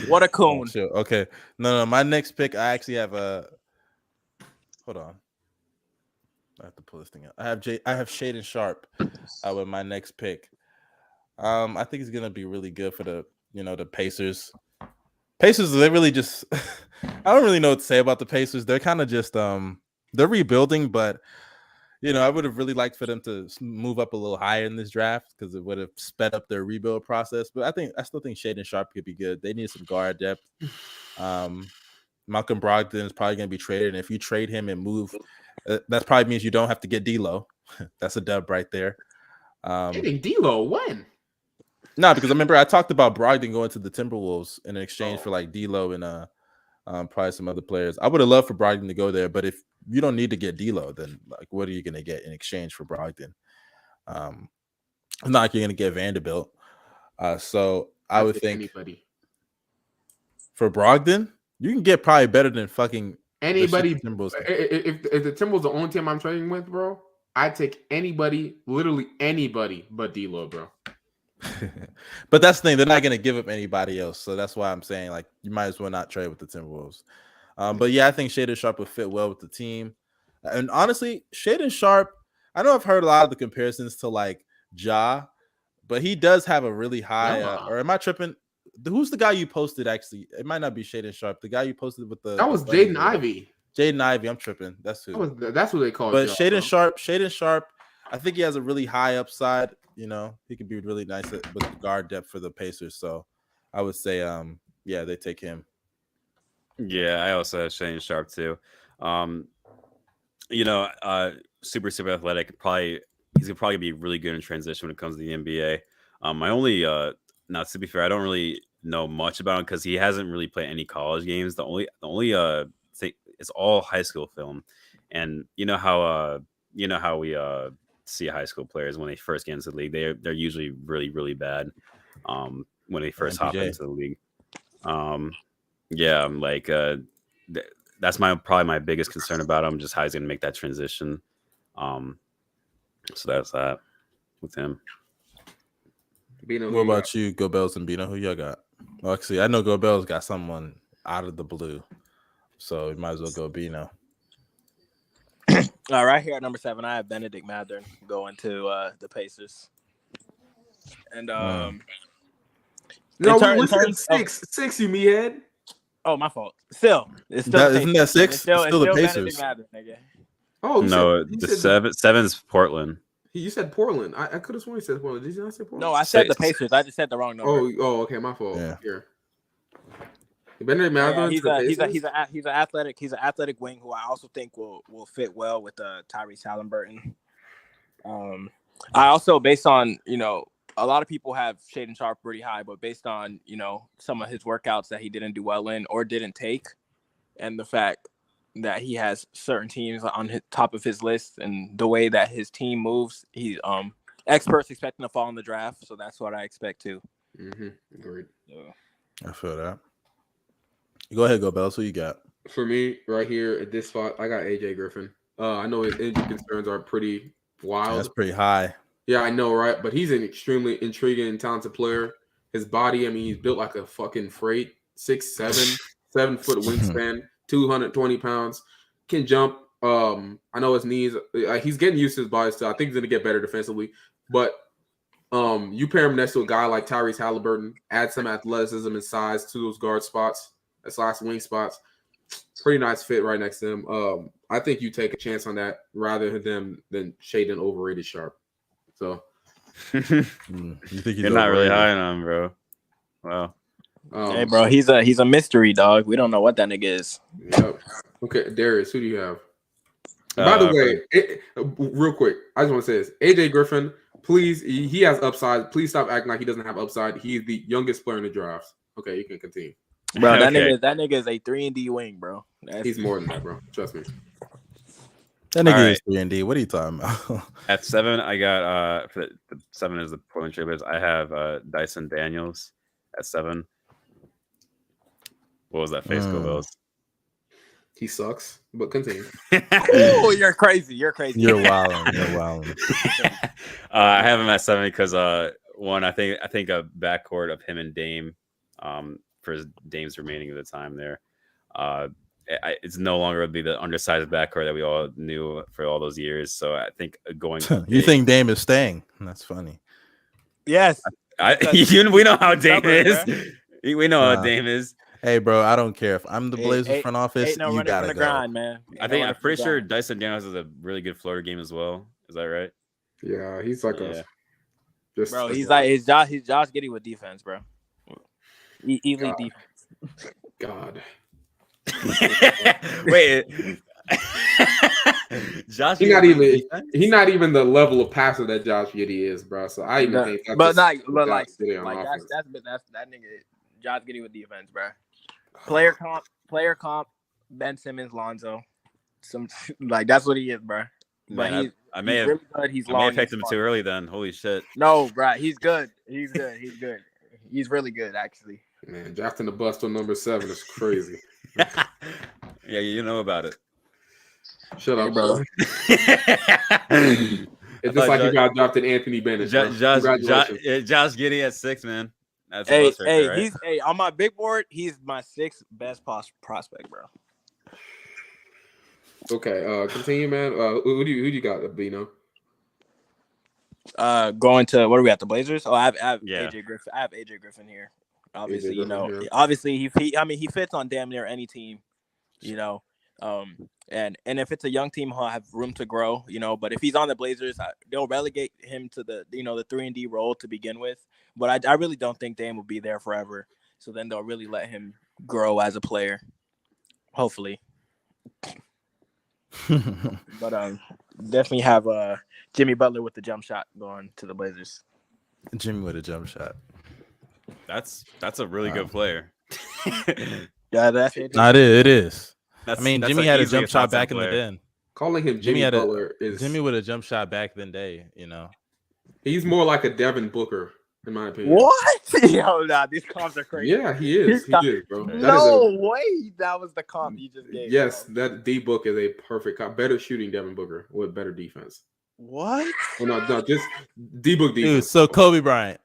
[SPEAKER 2] What a coon.
[SPEAKER 1] Oh, sure. Okay. No. My next pick, I actually have a. Hold on. I have to pull this thing out. I have Shaden Sharp with my next pick. I think he's gonna be really good for the Pacers. Pacers, they really just I don't really know what to say about the Pacers. They're kind of just they're rebuilding, but I would have really liked for them to move up a little higher in this draft because it would have sped up their rebuild process. But I still think Shaden Sharp could be good. They need some guard depth. Malcolm Brogdon is probably going to be traded, and if you trade him and move, that probably means you don't have to get D'Lo. That's a dub right there.
[SPEAKER 3] Getting D'Lo when?
[SPEAKER 1] No, because I remember I talked about Brogdon going to the Timberwolves in exchange for like D'Lo and probably some other players. I would have loved for Brogdon to go there, but if you don't need to get D'Lo, then like what are you going to get in exchange for Brogdon? It's not like you're going to get Vanderbilt. So I would think
[SPEAKER 3] anybody
[SPEAKER 1] for Brogdon, you can get probably better than fucking
[SPEAKER 3] anybody.
[SPEAKER 1] If
[SPEAKER 3] the Timberwolves the only team I'm trading with, bro, I'd take anybody, literally anybody, but D'Lo, bro.
[SPEAKER 1] But that's the thing; they're not going to give up anybody else. So that's why I'm saying like you might as well not trade with the Timberwolves. But yeah, I think Shaden Sharp would fit well with the team. And honestly, Shaden Sharp, I know I've heard a lot of the comparisons to like Ja, but he does have a really high. Or am I tripping? Who's the guy you posted? Actually, it might not be Shaden Sharp. The guy you posted with the
[SPEAKER 3] that was Jaden Ivey.
[SPEAKER 1] Jaden Ivey, I'm tripping. That's who.
[SPEAKER 3] That's what they call.
[SPEAKER 1] But Shaden Sharp, I think he has a really high upside. He could be really nice with the guard depth for the Pacers. So I would say, yeah, they take him.
[SPEAKER 4] Yeah, I also have Shaden Sharp too. Super athletic. He's gonna probably be really good in transition when it comes to the NBA. My only, now to be fair, I don't really know much about him because he hasn't really played any college games. The only thing, it's all high school film, and you know how we see high school players when they first get into the league, they're usually really, really bad when they first hop into the league. Yeah, like that's probably my biggest concern about him, just how he's gonna make that transition. So that's that with him.
[SPEAKER 3] Bino,
[SPEAKER 1] what about you, Go Bells and Bino? Who y'all got? Well, actually, I know Go Bells got someone out of the blue, so you might as well go Bino.
[SPEAKER 2] Right here at number 7, I have Benedict Mathurin going to the Pacers. And
[SPEAKER 3] no, we said 6, you meathead.
[SPEAKER 2] Oh, my fault. Still, it's still
[SPEAKER 1] isn't that 6?
[SPEAKER 2] It's still
[SPEAKER 1] the Pacers.
[SPEAKER 2] Benedict Mathurin, nigga.
[SPEAKER 3] Oh
[SPEAKER 4] no, the 7's Portland.
[SPEAKER 3] You said Portland. I could have sworn you said Portland. Did you not say Portland?
[SPEAKER 2] No, I said the Pacers. I just said the wrong number.
[SPEAKER 3] Oh, okay, my fault.
[SPEAKER 1] Yeah.
[SPEAKER 3] Here. Benedict Mathurin.
[SPEAKER 2] He's an athletic wing who I also think will fit well with Tyrese Halliburton. I also, based on a lot of people have Shaden Sharp pretty high, but based on some of his workouts that he didn't do well in or didn't take, and the fact that he has certain teams on his top of his list and the way that his team moves, he experts expect him to fall in the draft, so that's what I expect too.
[SPEAKER 3] Agreed.
[SPEAKER 1] I feel that. Go ahead, Go Bells. Who you got?
[SPEAKER 3] For me, right here at this spot, I got AJ Griffin. I know his injury concerns are pretty wild.
[SPEAKER 1] That's pretty high.
[SPEAKER 3] Yeah, I know, right? But he's an extremely intriguing and talented player. His body, I mean, he's built like a fucking freight. 6'7", 7-foot wingspan, 220 pounds. Can jump. I know his knees. He's getting used to his body still. I think he's gonna get better defensively. But you pair him next to a guy like Tyrese Halliburton, add some athleticism and size to those guard spots, / wing spots. Pretty nice fit right next to him. I think you take a chance on that rather than shading overrated Sharp. So
[SPEAKER 1] You think
[SPEAKER 4] You're not really high on him, bro. Wow.
[SPEAKER 2] Hey, bro, he's a mystery, dog. We don't know what that nigga is.
[SPEAKER 3] Yep. Okay, Darius, who do you have? By the way, real quick, I just want to say this: AJ Griffin, please, he has upside. Please stop acting like he doesn't have upside. He's the youngest player in the drafts. Okay, you can continue.
[SPEAKER 2] Bro, that nigga is a 3-and-D wing, bro.
[SPEAKER 3] He's more than that, bro. Trust me.
[SPEAKER 1] That nigga is 3-and-D. What are you talking about?
[SPEAKER 4] At 7, I got for the 7 is the Portland Trailblazers. I have Dyson Daniels at 7. What was that face go, Bills?
[SPEAKER 3] He sucks, but continue.
[SPEAKER 2] Oh, you're crazy. You're
[SPEAKER 1] wilding. You're wilding.
[SPEAKER 4] I have him at 7 because one, I think a backcourt of him and Dame, for Dame's remaining of the time there, it's no longer be the undersized backcourt that we all knew for all those years. So I think going.
[SPEAKER 1] You think Dame is staying? That's funny.
[SPEAKER 2] Yes.
[SPEAKER 4] We know how Dame is. We know how Dame is.
[SPEAKER 1] Hey, bro, I don't care if I'm the Blazers front office.
[SPEAKER 2] No,
[SPEAKER 1] you gotta
[SPEAKER 2] go.
[SPEAKER 1] Grind,
[SPEAKER 2] man.
[SPEAKER 4] I'm pretty sure Dyson Daniels is a really good floater game as well. Is that right?
[SPEAKER 3] Yeah, he's like
[SPEAKER 2] bro. He's like Josh Giddey with defense, bro. Elite defense.
[SPEAKER 3] God.
[SPEAKER 4] Wait. Josh,
[SPEAKER 3] he's not even the level of passer that Josh Giddey is, bro. So I even think that's
[SPEAKER 2] that nigga Josh Giddey with defense, bro. Player comp, Ben Simmons, Lonzo. That's what he is, bro. But
[SPEAKER 4] man, I may have picked him too early then. Holy shit.
[SPEAKER 2] No, bro, he's good. He's good. He's really good, actually.
[SPEAKER 3] Man, drafting the bust on number 7 is crazy.
[SPEAKER 4] Yeah, you know about it.
[SPEAKER 3] Shut up, bro. It's just like you got drafted Anthony Bennett.
[SPEAKER 4] Josh Giddey at 6, man. That's
[SPEAKER 2] right? On my big board, he's my 6th best prospect, bro.
[SPEAKER 3] Okay, continue, man. Who do you got, Bino?
[SPEAKER 2] Going to what are we at, the Blazers? Oh, I have AJ Griffin. I have AJ Griffin here. Obviously, obviously he fits on damn near any team, and if it's a young team, he'll have room to grow, But if he's on the Blazers, they'll relegate him to the 3-and-D role to begin with. But I really don't think Dame will be there forever. So then they'll really let him grow as a player, hopefully. But definitely have Jimmy Butler with the jump shot going to the Blazers.
[SPEAKER 1] Jimmy with a jump shot.
[SPEAKER 4] That's a really good player.
[SPEAKER 2] Yeah, that's it.
[SPEAKER 1] It is.
[SPEAKER 4] Jimmy
[SPEAKER 1] had a jump shot back in the day.
[SPEAKER 3] Calling him Jimmy Butler is
[SPEAKER 1] Jimmy with a jump shot back then day.
[SPEAKER 3] He's more like a Devin Booker, in my opinion.
[SPEAKER 2] What? Yo, nah, these comps are crazy.
[SPEAKER 3] Yeah, he is. He is, bro.
[SPEAKER 2] No way. That was the comp you just gave.
[SPEAKER 3] Yes, that D Book is a perfect comp. Better shooting Devin Booker with better defense.
[SPEAKER 2] What?
[SPEAKER 3] Oh, no, just D Book defense.
[SPEAKER 1] Dude, so Kobe Bryant.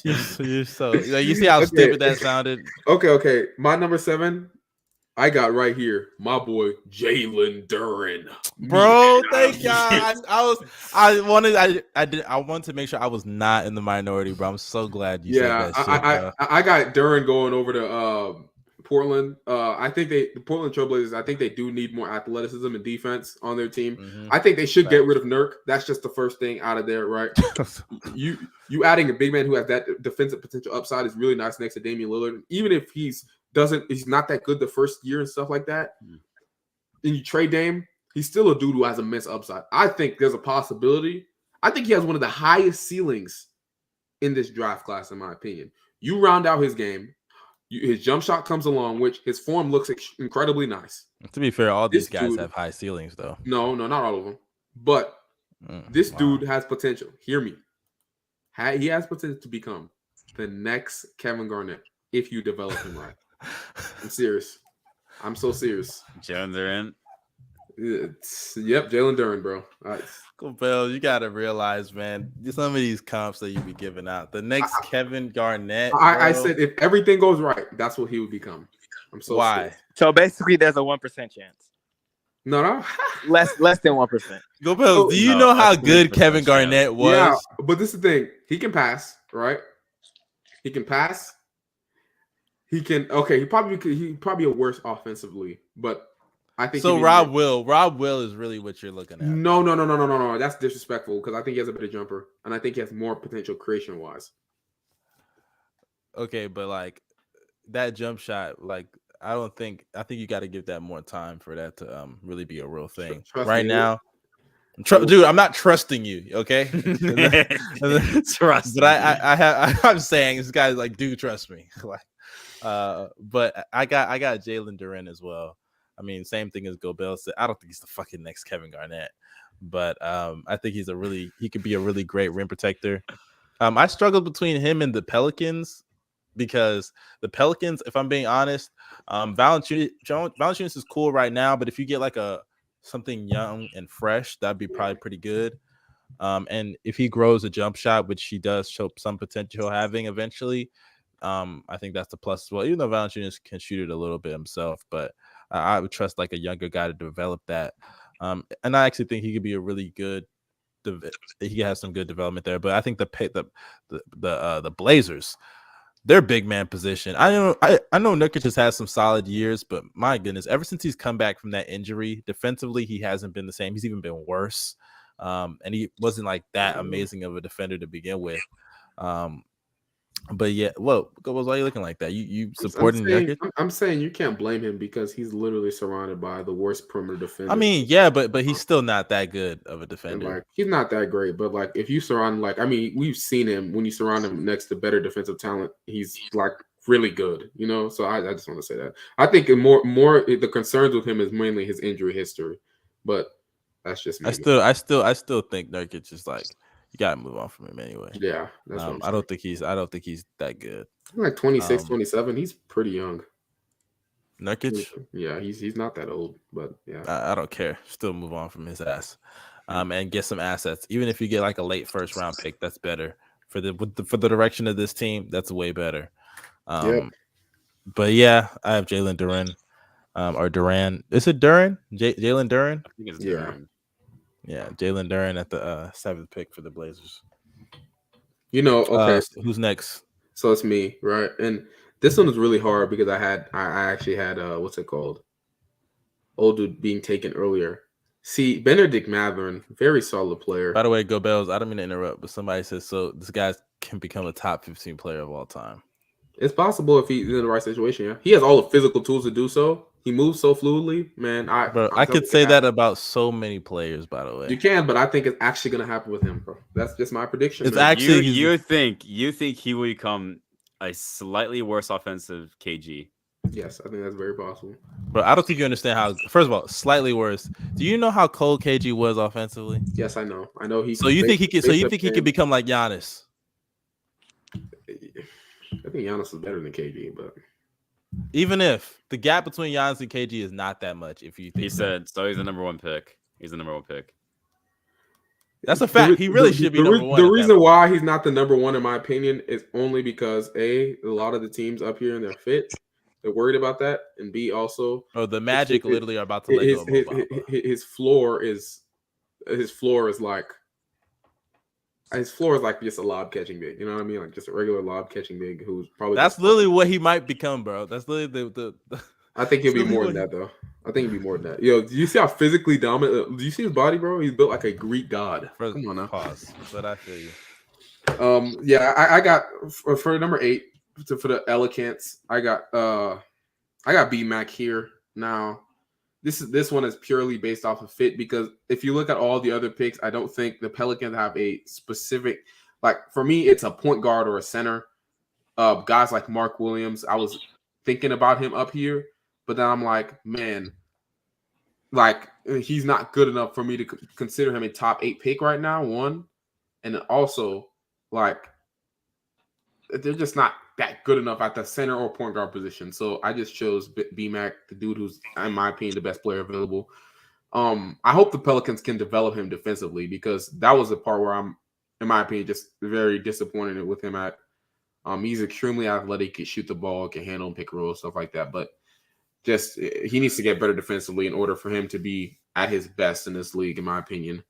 [SPEAKER 1] You're so you see how stupid that sounded.
[SPEAKER 3] Okay. My number 7, I got right here. My boy Jalen Durant.
[SPEAKER 1] Bro, thank God. I wanted to make sure I was not in the minority, bro. I'm so glad you said that shit.
[SPEAKER 3] I got Durant going over to Portland. I think the Portland Trailblazers, I think they do need more athleticism and defense on their team. Mm-hmm. I think they should get rid of Nurk. That's just the first thing out of there, right? you adding a big man who has that defensive potential upside is really nice next to Damian Lillard. Even if he's not that good the first year and stuff like that, and you trade Dame, he's still a dude who has immense upside. I think there's a possibility. I think he has one of the highest ceilings in this draft class, in my opinion. You round out his game. His jump shot comes along, which his form looks incredibly nice.
[SPEAKER 1] To be fair, all these guys have high ceilings, though.
[SPEAKER 3] No, not all of them. But this dude has potential. Hear me. He has potential to become the next Kevin Garnett if you develop him right. I'm serious. I'm so serious.
[SPEAKER 4] Jalen Durant.
[SPEAKER 3] Yep, Jalen Durant, bro.
[SPEAKER 1] Gobel, you gotta realize, man, some of these comps that you be giving out. The next Kevin Garnett.
[SPEAKER 3] I said if everything goes right, that's what he would become. I'm so
[SPEAKER 1] why?
[SPEAKER 3] serious.
[SPEAKER 2] So basically, there's a 1% chance.
[SPEAKER 3] No.
[SPEAKER 2] less than 1%.
[SPEAKER 1] Gobel, do you know how good Kevin Garnett was?
[SPEAKER 3] Yeah, but this is the thing. He can pass, right? He can pass. He can. Okay, he probably a worse offensively, but I think
[SPEAKER 1] so. Rob Will is really what you're looking at.
[SPEAKER 3] No. That's disrespectful because I think he has a better jumper, and I think he has more potential creation wise.
[SPEAKER 1] Okay, but like that jump shot, like I think you got to give that more time for that to really be a real thing. Right now, dude, I'm not trusting you. Okay,
[SPEAKER 4] trust.
[SPEAKER 1] But I'm saying this guy's like, dude, trust me. Like, but I got Jalen Durant as well. I mean, same thing as Gobel said. I don't think he's the fucking next Kevin Garnett, but I think he could be a really great rim protector. I struggled between him and the Pelicans because the Pelicans, if I'm being honest, Valanciunas is cool right now, but if you get like something young and fresh, that'd be probably pretty good. And if he grows a jump shot, which he does show some potential having eventually, I think that's the plus as well. Even though Valanciunas can shoot it a little bit himself, but I would trust like a younger guy to develop that. And I actually think he could be a really good. He has some good development there, but I think the Blazers, their big man position. I know Nurkic has had some solid years, but my goodness, ever since he's come back from that injury, defensively he hasn't been the same. He's even been worse, and he wasn't like that amazing of a defender to begin with. But yeah, why are you looking like that? You supporting Nurkic?
[SPEAKER 3] I'm saying you can't blame him because he's literally surrounded by the worst perimeter defender.
[SPEAKER 1] I mean, yeah, but he's still not that good of a defender.
[SPEAKER 3] And like he's not that great, but like if you surround we've seen him when you surround him next to better defensive talent, he's like really good, you know. So I just want to say that. I think more the concerns with him is mainly his injury history, but that's just me.
[SPEAKER 1] I still think Nurkic is like. You gotta move on from him anyway.
[SPEAKER 3] Yeah, that's what I'm saying.
[SPEAKER 1] I don't think he's that good.
[SPEAKER 3] Like 26, 27. He's pretty young.
[SPEAKER 1] Nurkic?
[SPEAKER 3] Yeah, he's not that old, but yeah.
[SPEAKER 1] I don't care. Still move on from his ass. And get some assets. Even if you get like a late first round pick, that's better for the direction of this team. That's way better. But yeah, I have Jalen Durant. Or Durant. Is it Durant? Jalen Durant?
[SPEAKER 4] I think it's Durant.
[SPEAKER 1] Yeah, Jalen Durant at the 7th pick for the Blazers.
[SPEAKER 3] You know, okay.
[SPEAKER 1] Who's next?
[SPEAKER 3] So it's me, right? And this one was really hard because I actually had what's it called? Old dude being taken earlier. See, Benedict Mathurin, very solid player.
[SPEAKER 1] By the way, Go Bells, I don't mean to interrupt, but somebody says so this guy can become a top 15 player of all time.
[SPEAKER 3] It's possible if he's in the right situation, yeah. He has all the physical tools to do so. He moves so fluidly, man.
[SPEAKER 1] I could say that about so many players, by the way.
[SPEAKER 3] You can, but I think it's actually going to happen with him, bro. That's just my prediction.
[SPEAKER 1] It's actually
[SPEAKER 4] you think he will become a slightly worse offensive KG?
[SPEAKER 3] Yes, I think that's very possible.
[SPEAKER 1] But I don't think you understand how. First of all, slightly worse. Do you know how cold KG was offensively?
[SPEAKER 3] Yes, I know. I know he.
[SPEAKER 1] So you think he could? So you think he could become like Giannis?
[SPEAKER 3] I think Giannis is better than KG, but.
[SPEAKER 1] Even if the gap between Giannis and KG is not that much, if you think
[SPEAKER 4] he said so, he's the number one pick. He's the number one pick.
[SPEAKER 1] That's a fact. He really should be number one.
[SPEAKER 3] The reason why he's not the number one, in my opinion, is only because a lot of the teams up here in their fit, they're worried about that, and B also.
[SPEAKER 1] Oh, the Magic literally are about to let go of Mobamba.
[SPEAKER 3] His floor is like just a lob catching big. You know what I mean? Like just a regular lob catching big who's probably.
[SPEAKER 1] That's literally what he might become, bro. That's literally the
[SPEAKER 3] I think he'll be more than that, though. I think he'll be more than that. Yo, do you see how physically dominant? Do you see his body, bro? He's built like a Greek god. Come on now.
[SPEAKER 1] Pause. But I feel you.
[SPEAKER 3] Yeah, I got for number 8 for the Elegants. I got B-Mac here now. This one is purely based off of fit because if you look at all the other picks, I don't think the Pelicans have a specific, like for me, it's a point guard or a center. Guys like Mark Williams, I was thinking about him up here, but then I'm like, man, like he's not good enough for me to consider him a top 8 pick right now. One, and then also like they're just not that good enough at the center or point guard position. So I just chose B-Mac, the dude who's, in my opinion, the best player available. I hope the Pelicans can develop him defensively because that was the part where I'm, in my opinion, just very disappointed with him at. He's extremely athletic, can shoot the ball, can handle pick and roll, stuff like that. But just he needs to get better defensively in order for him to be at his best in this league, in my opinion.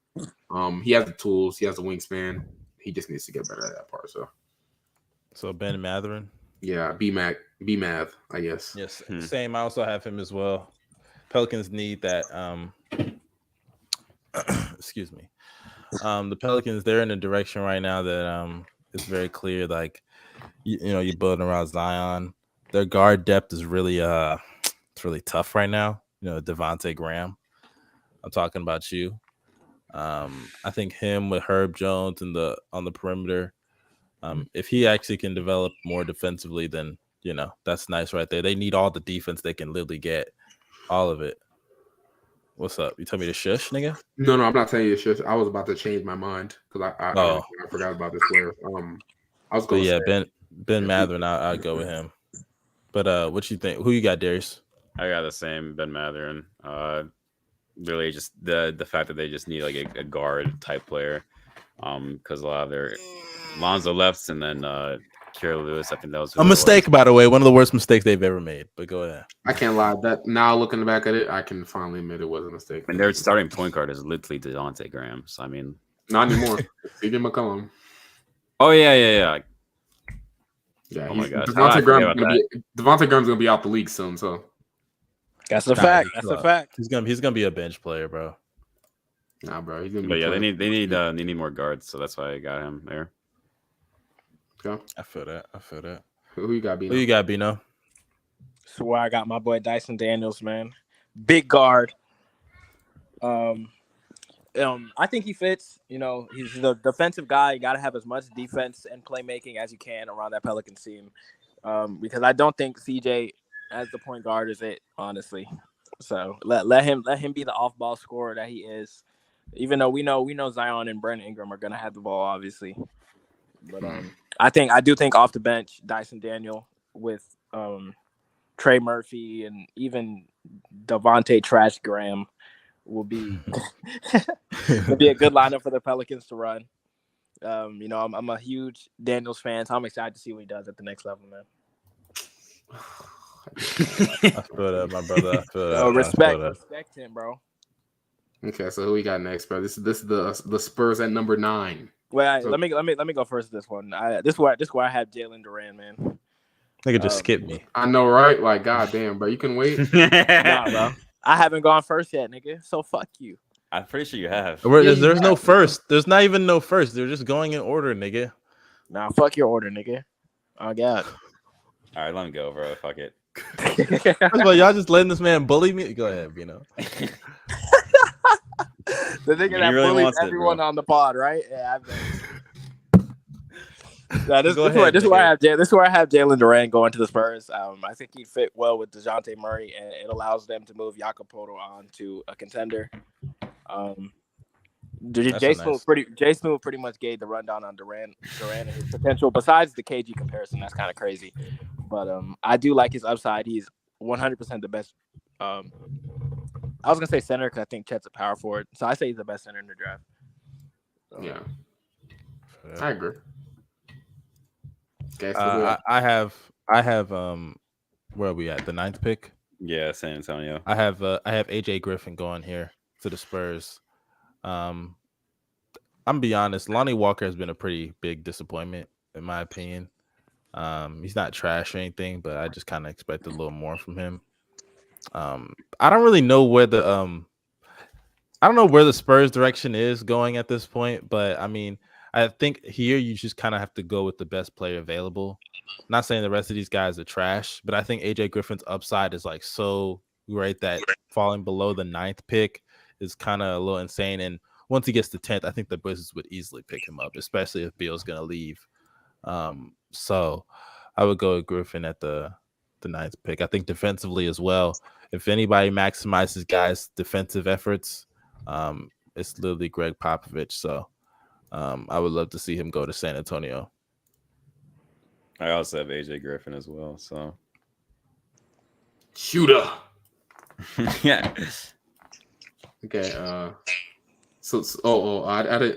[SPEAKER 3] He has the tools, he has the wingspan. He just needs to get better at that part.
[SPEAKER 1] So Ben Matherin.
[SPEAKER 3] Yeah, B-Math, I guess.
[SPEAKER 1] Yes, same. I also have him as well. Pelicans need that. Excuse me. The Pelicans, they're in a direction right now that it's very clear. Like you're building around Zion. Their guard depth is really it's really tough right now. Devontae Graham. I'm talking about you. I think him with Herb Jones on the perimeter. If he actually can develop more defensively, then that's nice right there. They need all the defense they can literally get, all of it. What's up? You tell me to shush, nigga?
[SPEAKER 3] No, I'm not telling you to shush. I was about to change my mind because I forgot about this player. I was going to say
[SPEAKER 1] Ben Matherin. I'll go with him. But what you think? Who you got, Darius?
[SPEAKER 4] I got the same, Ben Matherin. Really, just the fact that they just need like a guard type player. Because a lot of their Lonzo left, and then Kira Lewis. I think that was
[SPEAKER 1] a mistake, by the way. One of the worst mistakes they've ever made. But go ahead.
[SPEAKER 3] I can't lie. That now looking back at it, I can finally admit it was a mistake.
[SPEAKER 4] And their starting point guard is literally Devontae Graham. So I mean,
[SPEAKER 3] not anymore. CJ McCollum.
[SPEAKER 4] Oh yeah.
[SPEAKER 3] Yeah.
[SPEAKER 4] Oh my gosh.
[SPEAKER 3] Devontae Graham's gonna be out the league soon. So
[SPEAKER 2] that's a fact. That's a fact.
[SPEAKER 1] He's gonna be a bench player, bro.
[SPEAKER 3] Nah, bro. He's gonna be.
[SPEAKER 4] But yeah, they need more guards, so that's why I got him there.
[SPEAKER 3] Okay.
[SPEAKER 1] I feel that.
[SPEAKER 3] Who you got, Bino?
[SPEAKER 1] Who you got, Bino?
[SPEAKER 2] So where I got my boy Dyson Daniels, man. Big guard. I think he fits. He's the defensive guy. You got to have as much defense and playmaking as you can around that Pelicans team. Because I don't think CJ as the point guard is it, honestly. So let him be the off-ball scorer that he is. Even though we know Zion and Brandon Ingram are gonna have the ball, obviously. But I do think off the bench, Dyson Daniel with Trey Murphy and even Devontae Trash Graham will be a good lineup for the Pelicans to run. I'm a huge Daniels fan, so I'm excited to see what he does at the next level, man.
[SPEAKER 1] I feel that, my brother. I feel that.
[SPEAKER 2] Respect him, bro.
[SPEAKER 3] Okay, so who we got next, bro? This is the Spurs at number 9.
[SPEAKER 2] Well, let me go first. This one, this where I have Jalen Durant, man.
[SPEAKER 1] Nigga just skip me.
[SPEAKER 3] I know, right? Like, goddamn, bro, you can wait.
[SPEAKER 2] Nah, bro. I haven't gone first yet, nigga. So fuck you.
[SPEAKER 4] I'm pretty sure you have.
[SPEAKER 1] There's no first. There's not even no first. They're just going in order, nigga.
[SPEAKER 2] Nah, fuck your order, nigga. Oh God.
[SPEAKER 4] All right, let him go, bro. Fuck it.
[SPEAKER 1] First of all, y'all just letting this man bully me. Go ahead, Bino.
[SPEAKER 2] The nigga that
[SPEAKER 4] really
[SPEAKER 2] bullies everyone on the pod, right? Yeah, this is where I have Jalen Durant going to the Spurs. I think he'd fit well with DeJounte Murray, and it allows them to move Jakob Poeltl on to a contender. Jay Smooth pretty much gave the rundown on Durant and his potential. Besides the KG comparison, that's kind of crazy. But I do like his upside. He's 100% the best. I was gonna say center because I think Chet's a power forward, so I say he's the best center in the draft.
[SPEAKER 3] Yeah, I agree. Okay,
[SPEAKER 1] I have where are we at? The 9th pick.
[SPEAKER 4] Yeah, San Antonio.
[SPEAKER 1] I have AJ Griffin going here to the Spurs. I'm gonna be honest. Lonnie Walker has been a pretty big disappointment in my opinion. He's not trash or anything, but I just kind of expected a little more from him. I don't really know where the Spurs direction is going at this point, but I mean, I think here you just kind of have to go with the best player available. Not saying the rest of these guys are trash, but I think AJ Griffin's upside is like so great that falling below the 9th pick is kind of a little insane. And once he gets to 10th, I think the Wizards would easily pick him up, especially if Beal's gonna leave. So I would go with Griffin at the 9th pick. I think defensively as well. If anybody maximizes guys' defensive efforts, it's literally Greg Popovich. So I would love to see him go to San Antonio.
[SPEAKER 4] I also have AJ Griffin as well. So
[SPEAKER 3] shooter.
[SPEAKER 4] Yeah.
[SPEAKER 3] Okay. I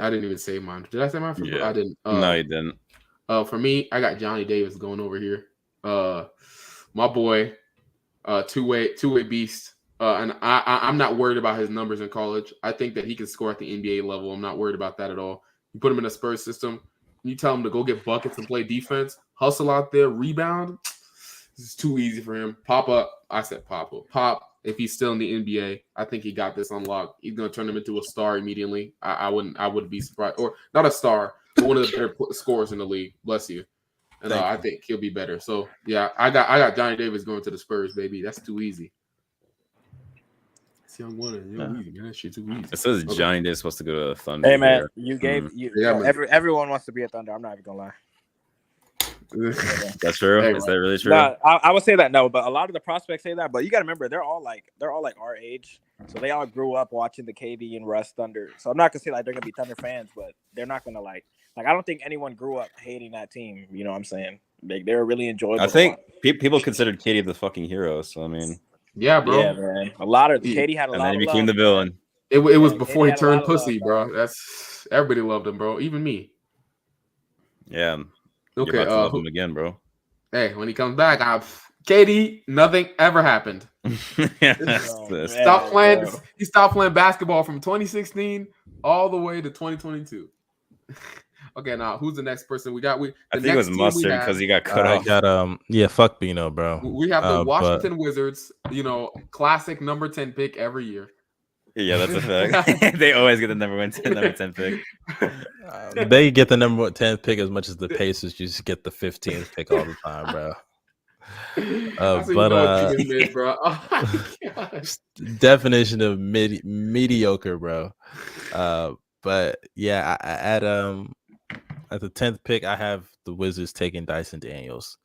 [SPEAKER 3] didn't even say mine. Did I say mine?
[SPEAKER 4] Yeah.
[SPEAKER 3] I didn't.
[SPEAKER 4] No, you didn't.
[SPEAKER 3] For me, I got Johnny Davis going over here. My boy, two-way beast. And I'm not worried about his numbers in college. I think that he can score at the NBA level. I'm not worried about that at all. You put him in a Spurs system, you tell him to go get buckets and play defense, hustle out there, rebound. This is too easy for him. Pop up. I said pop up. Pop. If he's still in the NBA, I think he got this unlocked. He's gonna turn him into a star immediately. I wouldn't be surprised, or not a star, but one of the better scorers in the league. Bless you. And I think he'll be better. So yeah, I got Johnny Davis going to the Spurs, baby. That's too easy. It's young one, easy, man. That shit too easy.
[SPEAKER 4] It says Johnny Davis supposed to go to the Thunder.
[SPEAKER 2] Hey man, you gave
[SPEAKER 3] Yeah,
[SPEAKER 2] everyone wants to be a Thunder. I'm not even gonna lie.
[SPEAKER 4] That's true.
[SPEAKER 3] Hey,
[SPEAKER 4] is that really true?
[SPEAKER 2] No, I would say that no, but a lot of the prospects say that. But you got to remember, they're all like our age, so they all grew up watching the KD and Russ Thunder. So I'm not gonna say like they're gonna be Thunder fans, but they're not gonna like I don't think anyone grew up hating that team. You know what I'm saying? They're really enjoyable.
[SPEAKER 4] I think people considered KD the fucking hero. So I mean,
[SPEAKER 3] yeah, bro.
[SPEAKER 2] Yeah, man. A lot of KD had a
[SPEAKER 4] and
[SPEAKER 2] lot
[SPEAKER 4] then
[SPEAKER 2] of
[SPEAKER 4] he became
[SPEAKER 2] love,
[SPEAKER 4] the villain.
[SPEAKER 3] It was
[SPEAKER 2] Yeah,
[SPEAKER 3] before he
[SPEAKER 2] KD had a lot
[SPEAKER 3] turned
[SPEAKER 2] of
[SPEAKER 3] pussy,
[SPEAKER 2] love,
[SPEAKER 3] bro.
[SPEAKER 2] bro.
[SPEAKER 3] That's everybody loved him, bro. Even me.
[SPEAKER 4] Yeah.
[SPEAKER 3] Okay.
[SPEAKER 4] You're about to love him again, bro.
[SPEAKER 3] Hey, when he comes back, KD, nothing ever happened. Stop playing.
[SPEAKER 2] Bro.
[SPEAKER 3] He stopped playing basketball from 2016 all the way to 2022. Okay, now who's the next person we got?
[SPEAKER 4] I think it was Mustard because he got cut off.
[SPEAKER 1] I got fuck Bino, bro.
[SPEAKER 3] We have the Washington Wizards. Classic number 10 pick every year.
[SPEAKER 4] Yeah, that's a fact. They always get the number 10 pick.
[SPEAKER 1] They get the number 10 pick as much as the Pacers just get the 15th pick all the time, bro.
[SPEAKER 3] Bro. Oh my gosh.
[SPEAKER 1] Definition of mediocre, bro. But yeah, at the 10th pick, I have the Wizards taking Dyson Daniels.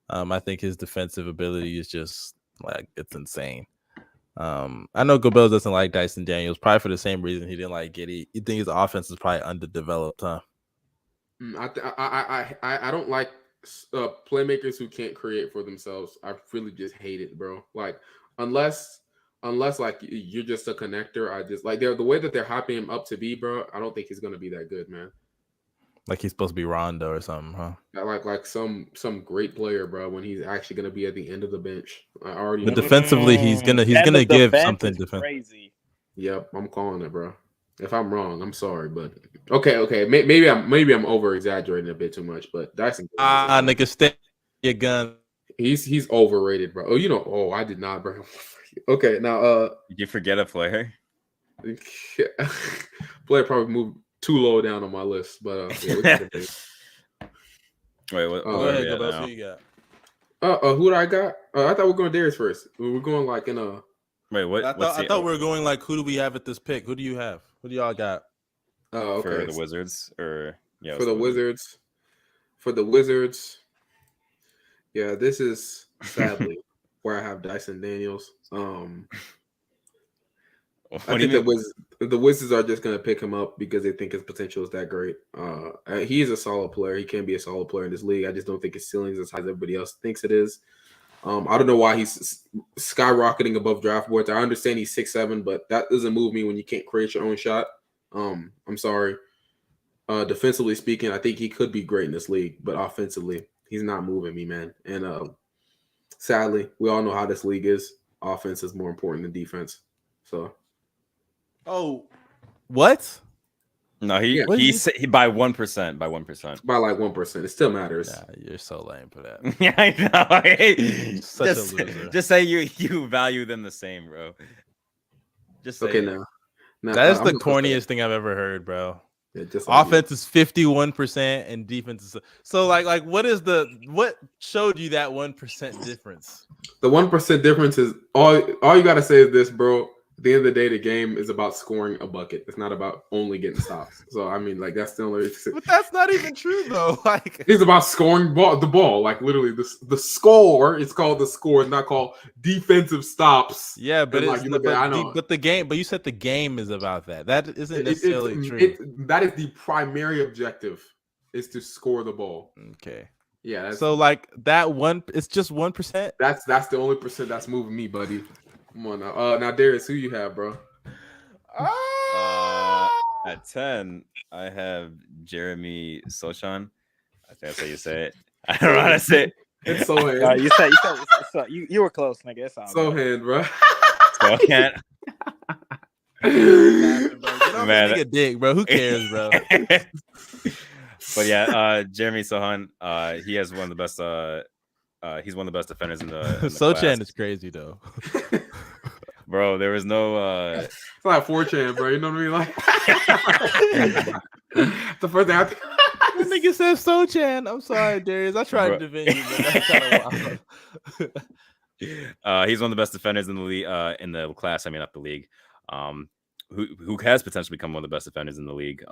[SPEAKER 1] I think his defensive ability is just like it's insane. I know Gobel doesn't like Dyson Daniels, probably for the same reason he didn't like Giddey. You think his offense is probably underdeveloped, huh?
[SPEAKER 3] I don't like playmakers who can't create for themselves. I really just hate it, bro. Like unless like you're just a connector, I just like the way that they're hyping him up to be, bro. I don't think he's gonna be that good, man.
[SPEAKER 1] Like he's supposed to be Rondo or something, huh?
[SPEAKER 3] Like some great player, bro. When he's actually gonna be at the end of the bench, I already.
[SPEAKER 1] But defensively, he's gonna give something different.
[SPEAKER 2] Crazy.
[SPEAKER 3] Yep, I'm calling it, bro. If I'm wrong, I'm sorry, but okay. Maybe I'm over exaggerating a bit too much, but Dyson.
[SPEAKER 1] Nigga, stay your gun.
[SPEAKER 3] He's overrated, bro. Oh, I did not bring him. Okay, now
[SPEAKER 4] Did you forget a player?
[SPEAKER 3] Player probably moved too low down on my list, but yeah,
[SPEAKER 4] Wait, what?
[SPEAKER 1] Go ahead, Gobel. Who you got?
[SPEAKER 3] Who do I got? I thought we were going Darius first. We were going like in a.
[SPEAKER 4] Wait, what?
[SPEAKER 1] I thought we were going like, who do we have at this pick? Who do you have? Who do y'all got?
[SPEAKER 3] Oh, okay.
[SPEAKER 4] For the Wizards, or yeah,
[SPEAKER 3] for the Wizards. For the Wizards. Yeah, this is sadly where I have Dyson Daniels. I think the Wizards are just going to pick him up because they think his potential is that great. He is a solid player. He can be a solid player in this league. I just don't think his ceiling is as high as everybody else thinks it is. I don't know why he's skyrocketing above draft boards. I understand he's 6'7", but that doesn't move me when you can't create your own shot. I'm sorry. Defensively speaking, I think he could be great in this league, but offensively, he's not moving me, man. And sadly, we all know how this league is. Offense is more important than defense. So.
[SPEAKER 1] Oh, what?
[SPEAKER 4] No, he by 1%. By 1%.
[SPEAKER 3] By like 1%. It still matters.
[SPEAKER 1] Yeah, you're so lame for that.
[SPEAKER 4] Yeah, I know.
[SPEAKER 1] Such a loser.
[SPEAKER 4] Just say you value them the same, bro. Just say
[SPEAKER 3] okay now.
[SPEAKER 1] That is the corniest thing I've ever heard, bro.
[SPEAKER 3] Yeah, just
[SPEAKER 1] offense is 51% and defense is so like what showed you that 1% difference?
[SPEAKER 3] The 1% difference is all you gotta say is this, bro. At the end of the day, the game is about scoring a bucket. It's not about only getting stops. So I mean, like that's the only.
[SPEAKER 1] But that's not even true though. Like
[SPEAKER 3] it's about scoring the ball. Like literally, the score. It's called the score. It's not called defensive stops.
[SPEAKER 1] Yeah, but
[SPEAKER 3] like,
[SPEAKER 1] I know. But the game. But you said the game is about that. That isn't necessarily true.
[SPEAKER 3] That is the primary objective. Is to score the ball.
[SPEAKER 1] Okay.
[SPEAKER 3] Yeah.
[SPEAKER 1] So like that one. It's just 1%.
[SPEAKER 3] That's the only percent that's moving me, buddy. Come on now. Now Darius, who you have, bro?
[SPEAKER 4] At 10, I have Jeremy Sochan. I think that's how you say it. I don't know how to say it.
[SPEAKER 3] It's Sohan.
[SPEAKER 2] You were close, nigga. It's all good.
[SPEAKER 3] Sohan, bro.
[SPEAKER 4] Sochan.
[SPEAKER 1] Man, nigga dick, bro. Who cares, bro?
[SPEAKER 4] But yeah, Jeremy Sohan, he has one of the best. He's one of the best defenders in the
[SPEAKER 1] Sochan
[SPEAKER 4] class.
[SPEAKER 1] is crazy though.
[SPEAKER 4] Bro, there was no.
[SPEAKER 3] It's like 4chan, bro. You know what I mean? Like the first thing I think.
[SPEAKER 1] That nigga said Sochan. I'm sorry, Darius. I tried to defend you, but that's kind of wild.
[SPEAKER 4] He's one of the best defenders in the league, in the class. I mean, not the league. Who has potentially become one of the best defenders in the league.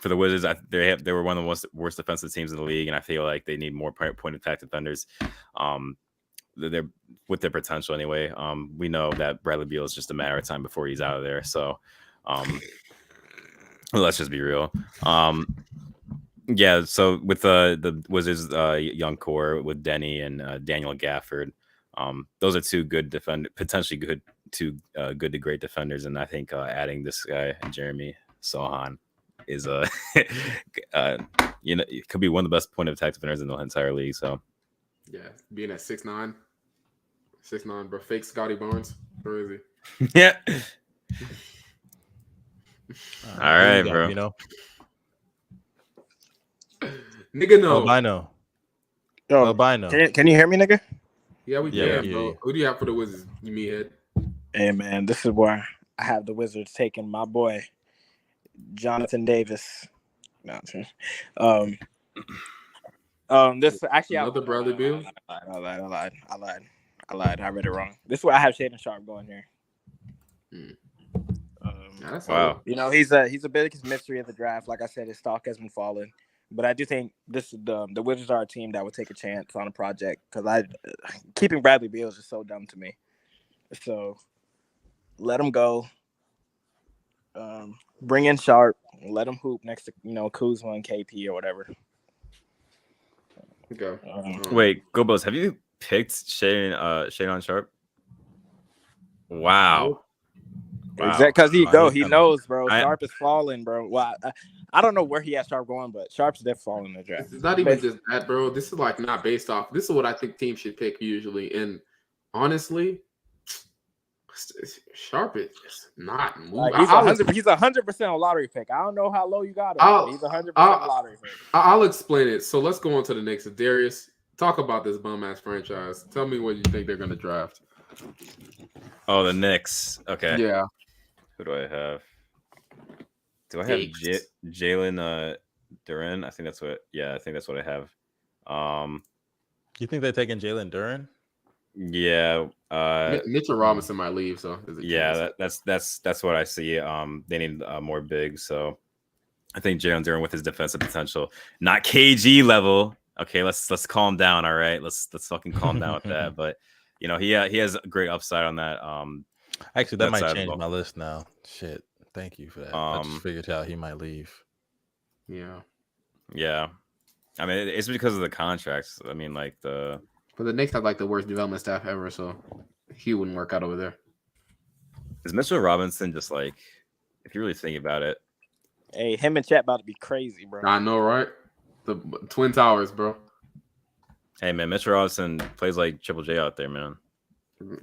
[SPEAKER 4] For the Wizards, they were one of the worst defensive teams in the league, and I feel like they need more point attack defenders. They're with their potential anyway. We know that Bradley Beal is just a matter of time before he's out of there. So, let's just be real. Yeah. So with the Wizards, young core with Denny and Daniel Gafford, those are two good potentially good to great defenders, and I think adding this guy Jeremy Sohan is it could be one of the best point of attack defenders in the entire league. So
[SPEAKER 3] yeah, being at 6'9", bro, fake Scotty Barnes, crazy.
[SPEAKER 4] Yeah. All right, bro.
[SPEAKER 1] Bino.
[SPEAKER 3] Nigga, no.
[SPEAKER 1] Bino.
[SPEAKER 2] Yo,
[SPEAKER 1] Bino.
[SPEAKER 2] can you hear me, nigga?
[SPEAKER 3] Yeah, we
[SPEAKER 1] Yeah,
[SPEAKER 3] can, bro. Who do you have for the Wizards? You meathead.
[SPEAKER 2] Hey man, this is where I have the Wizards taking my boy Jonathan Davis. No, this actually
[SPEAKER 3] Another Bradley Beal.
[SPEAKER 2] I lied. I read it wrong. This is where I have Shaden Sharp going here.
[SPEAKER 3] That's
[SPEAKER 4] wow.
[SPEAKER 2] You know, he's a biggest mystery of the draft. Like I said, his stock has been falling, but I do think this is the Wizards are a team that would take a chance on a project because keeping Bradley Beal is just so dumb to me. So let him go. Bring in Sharp. Let him hoop next to Kuzma and KP or whatever.
[SPEAKER 3] Okay.
[SPEAKER 4] Wait, Gobos, have you picked Shaden Sharp? Wow.
[SPEAKER 2] Exactly, because he knows, bro.
[SPEAKER 4] I-
[SPEAKER 2] Sharp is falling, bro. Well, I don't know where he has Sharp going, but Sharp's definitely falling in the draft.
[SPEAKER 3] It's not even just that, bro. This is like not based off. This is what I think teams should pick usually. And honestly, Sharp is just not moving.
[SPEAKER 2] Like, he's 100% a lottery pick. I don't know how low you got him. But he's 100% a lottery pick.
[SPEAKER 3] I'll explain it. So let's go on to the Knicks. Darius, talk about this bum ass franchise. Tell me what you think they're going to draft.
[SPEAKER 4] Oh, the Knicks. Okay.
[SPEAKER 3] Yeah.
[SPEAKER 4] Who do I have? Do I have Jalen Durant? I think that's what. Yeah, I think that's what I have.
[SPEAKER 1] You think they're taking Jalen Durant?
[SPEAKER 4] Yeah.
[SPEAKER 3] Mitchell Robinson might leave, so
[SPEAKER 4] yeah, that's what I see. They need more bigs, so I think Jalen Durant with his defensive potential, not KG level. Okay, let's calm down. All right, let's fucking calm down with that. But he has a great upside on that.
[SPEAKER 1] Actually, that might change my list now. Shit, thank you for that. I just figured out he might leave.
[SPEAKER 3] Yeah.
[SPEAKER 4] I mean, it's because of the contracts. I mean, like
[SPEAKER 3] But the Knicks have like the worst development staff ever, so he wouldn't work out over there.
[SPEAKER 4] Is Mitchell Robinson just like, if you really think about it?
[SPEAKER 2] Hey, him and Chet about to be crazy, bro.
[SPEAKER 3] I know, right? The Twin Towers, bro.
[SPEAKER 4] Hey, man, Mitchell Robinson plays like Triple J out there, man.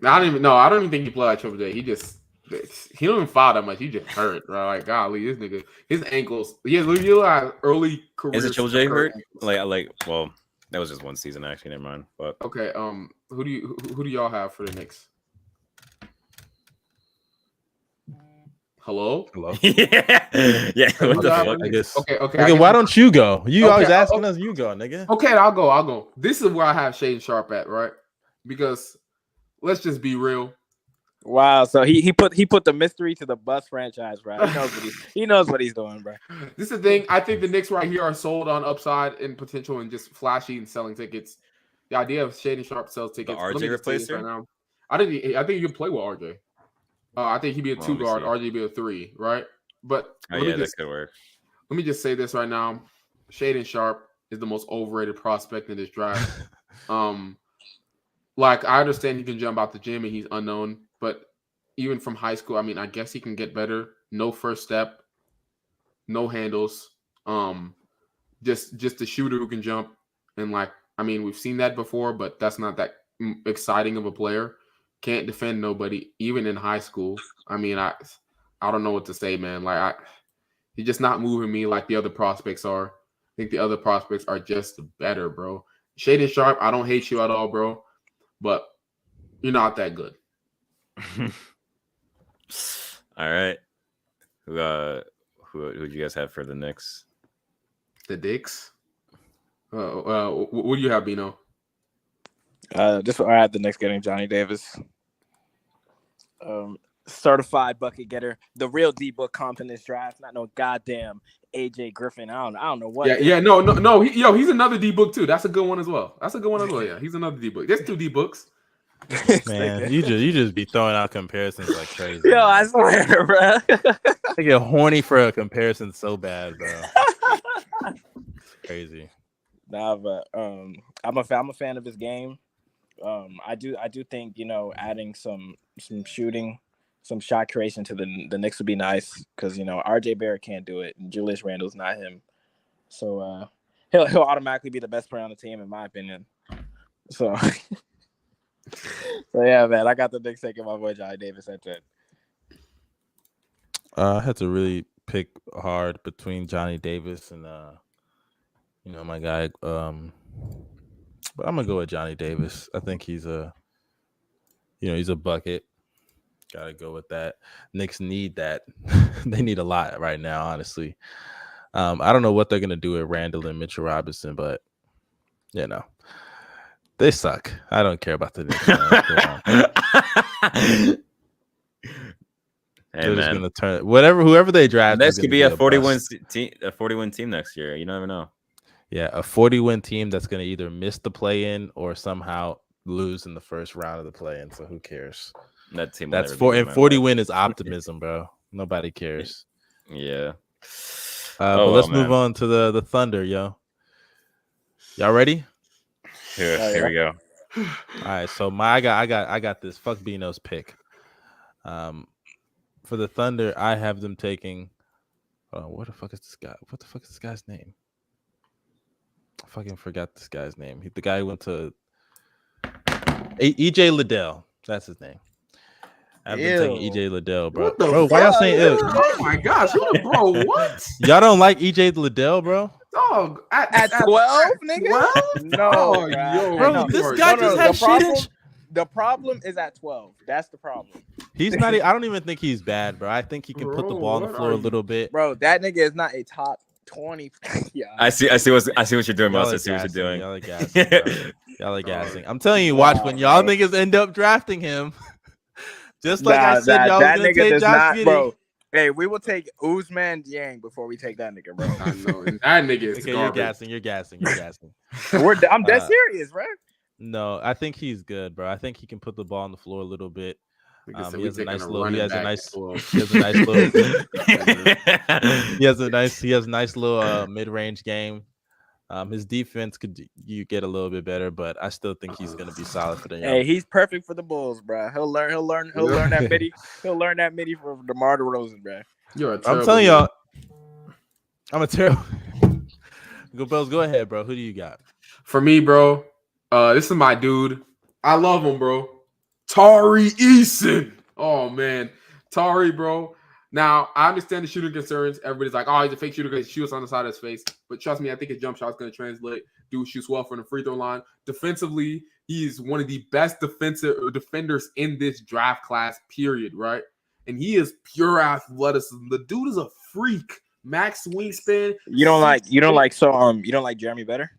[SPEAKER 3] I don't even think he played like Triple J. He don't even foul that much. He just hurt, bro. Like, golly, this nigga, his ankles. Yeah, you like early career.
[SPEAKER 4] Is it Triple J hurt? Well, that was just one season, actually. Never mind. But
[SPEAKER 3] okay, who do y'all have for the Knicks? Hello.
[SPEAKER 4] yeah.
[SPEAKER 1] I guess.
[SPEAKER 3] Okay.
[SPEAKER 1] Nigga, why don't you go? You always asking us. You go, nigga.
[SPEAKER 3] Okay, I'll go. This is where I have Shaden Sharp at, right? Because let's just be real.
[SPEAKER 2] Wow, so he put the mystery to the bus franchise, bro. He knows what he's doing, bro.
[SPEAKER 3] This is the thing. I think the Knicks right here are sold on upside and potential and just flashy and selling tickets. The idea of Shaden Sharp sells tickets.
[SPEAKER 4] The RJ replacer?
[SPEAKER 3] Right now. I think you can play with RJ. I think he'd be a 2 guard. RJ be a 3, right? But
[SPEAKER 4] that could work.
[SPEAKER 3] Let me just say this right now: Shaden Sharp is the most overrated prospect in this draft. Like I understand he can jump out the gym and he's unknown, but even from high school, I mean, I guess he can get better. No first step, no handles. Just a shooter who can jump. And like, I mean, we've seen that before, but that's not that exciting of a player. Can't defend nobody, even in high school. I mean, I don't know what to say, man. Like, he's just not moving me like the other prospects are. I think the other prospects are just better, bro. Shaden Sharp, I don't hate you at all, bro, but you're not that good.
[SPEAKER 4] All right. Who do you guys have for the Knicks?
[SPEAKER 3] The Dicks. What do you have, Bino?
[SPEAKER 2] I had the Knicks getting Johnny Davis. Certified bucket getter, the real D-book comp in this draft, not no goddamn AJ Griffin. I don't know what.
[SPEAKER 3] No. He's another D-book too. That's a good one as well. Yeah, he's another D-book. There's 2 D-books.
[SPEAKER 1] Man, you just be throwing out comparisons like crazy.
[SPEAKER 2] Yo, I swear, bro.
[SPEAKER 1] I get horny for a comparison so bad, bro. Crazy.
[SPEAKER 2] Nah, but I'm a fan of his game. I do think, you know, adding some shooting, some shot creation to the Knicks would be nice, because, you know, RJ Barrett can't do it and Julius Randle's not him, so he'll automatically be the best player on the team in my opinion. So yeah, man, I got the Knicks taking my boy Johnny Davis at 10.
[SPEAKER 1] I had to really pick hard between Johnny Davis and you know, my guy. But I'm gonna go with Johnny Davis. I think he's a bucket. Gotta go with that. Knicks need that. They need a lot right now, honestly. I don't know what they're gonna do with Randall and Mitchell Robinson, but you know, they suck. I don't care about the Knicks. They're just gonna turn whoever they draft.
[SPEAKER 4] This could be a 40-win team next year. You never know.
[SPEAKER 1] Yeah, a 40-win team that's gonna either miss the play-in or somehow lose in the first round of the play-in. So who cares?
[SPEAKER 4] That team.
[SPEAKER 1] That's 40-win is optimism, bro. Nobody cares.
[SPEAKER 4] Yeah.
[SPEAKER 1] But let's move on to the Thunder, yo. Y'all ready?
[SPEAKER 4] Here we go.
[SPEAKER 1] All right, so I got this. Fuck Bino's pick. For the Thunder, I have them taking. What the fuck is this guy? What the fuck is this guy's name? I fucking forgot this guy's name. The guy who went to EJ Liddell. That's his name. I've been taking EJ Liddell, bro. Bro, why y'all saying ew?
[SPEAKER 3] Oh my gosh, bro, what?
[SPEAKER 1] Y'all don't like EJ Liddell, bro?
[SPEAKER 3] Dog,
[SPEAKER 2] at 12, nigga?
[SPEAKER 3] 12?
[SPEAKER 2] No,
[SPEAKER 1] bro, this guy just has shit.
[SPEAKER 2] The problem is at 12. That's the problem.
[SPEAKER 1] He's not. I don't even think he's bad, bro. I think he can put the ball on the floor a little bit.
[SPEAKER 2] Bro, that nigga is not a top 20. Yeah.
[SPEAKER 4] I see what you're doing, Moss. I see what you're doing.
[SPEAKER 1] Y'all are gassing, bro. Y'all are gassing. I'm telling you, watch when y'all niggas end up drafting him. Just like I said, y'all was gonna take Josh Giddey.
[SPEAKER 2] Bro. Hey, we will take Ousmane Dieng before we take that nigga, bro.
[SPEAKER 3] I know. And that nigga is
[SPEAKER 1] garbage. You're gassing.
[SPEAKER 2] I'm dead serious, bro.
[SPEAKER 1] No, I think he's good, bro. I think he can put the ball on the floor a little bit. He has a nice little mid-range game. His defense you get a little bit better, but I still think he's gonna be solid for the young.
[SPEAKER 2] Hey, he's perfect for the Bulls, bro. He'll learn that midi. He'll learn that midi from DeMar DeRozan, bro.
[SPEAKER 1] I'm telling y'all, I'm a terrible. Go Bells, go ahead, bro. Who do you got?
[SPEAKER 3] For me, bro, this is my dude. I love him, bro. Tari Eason. Oh man, Tari, bro. Now, I understand the shooting concerns. Everybody's like, oh, he's a fake shooter because he shoots on the side of his face. But trust me, I think his jump shot's going to translate. Dude shoots well from the free throw line. Defensively, he's one of the best defenders in this draft class, period, right? And he is pure athleticism. The dude is a freak. Max wingspan.
[SPEAKER 2] You don't like Jeremy better?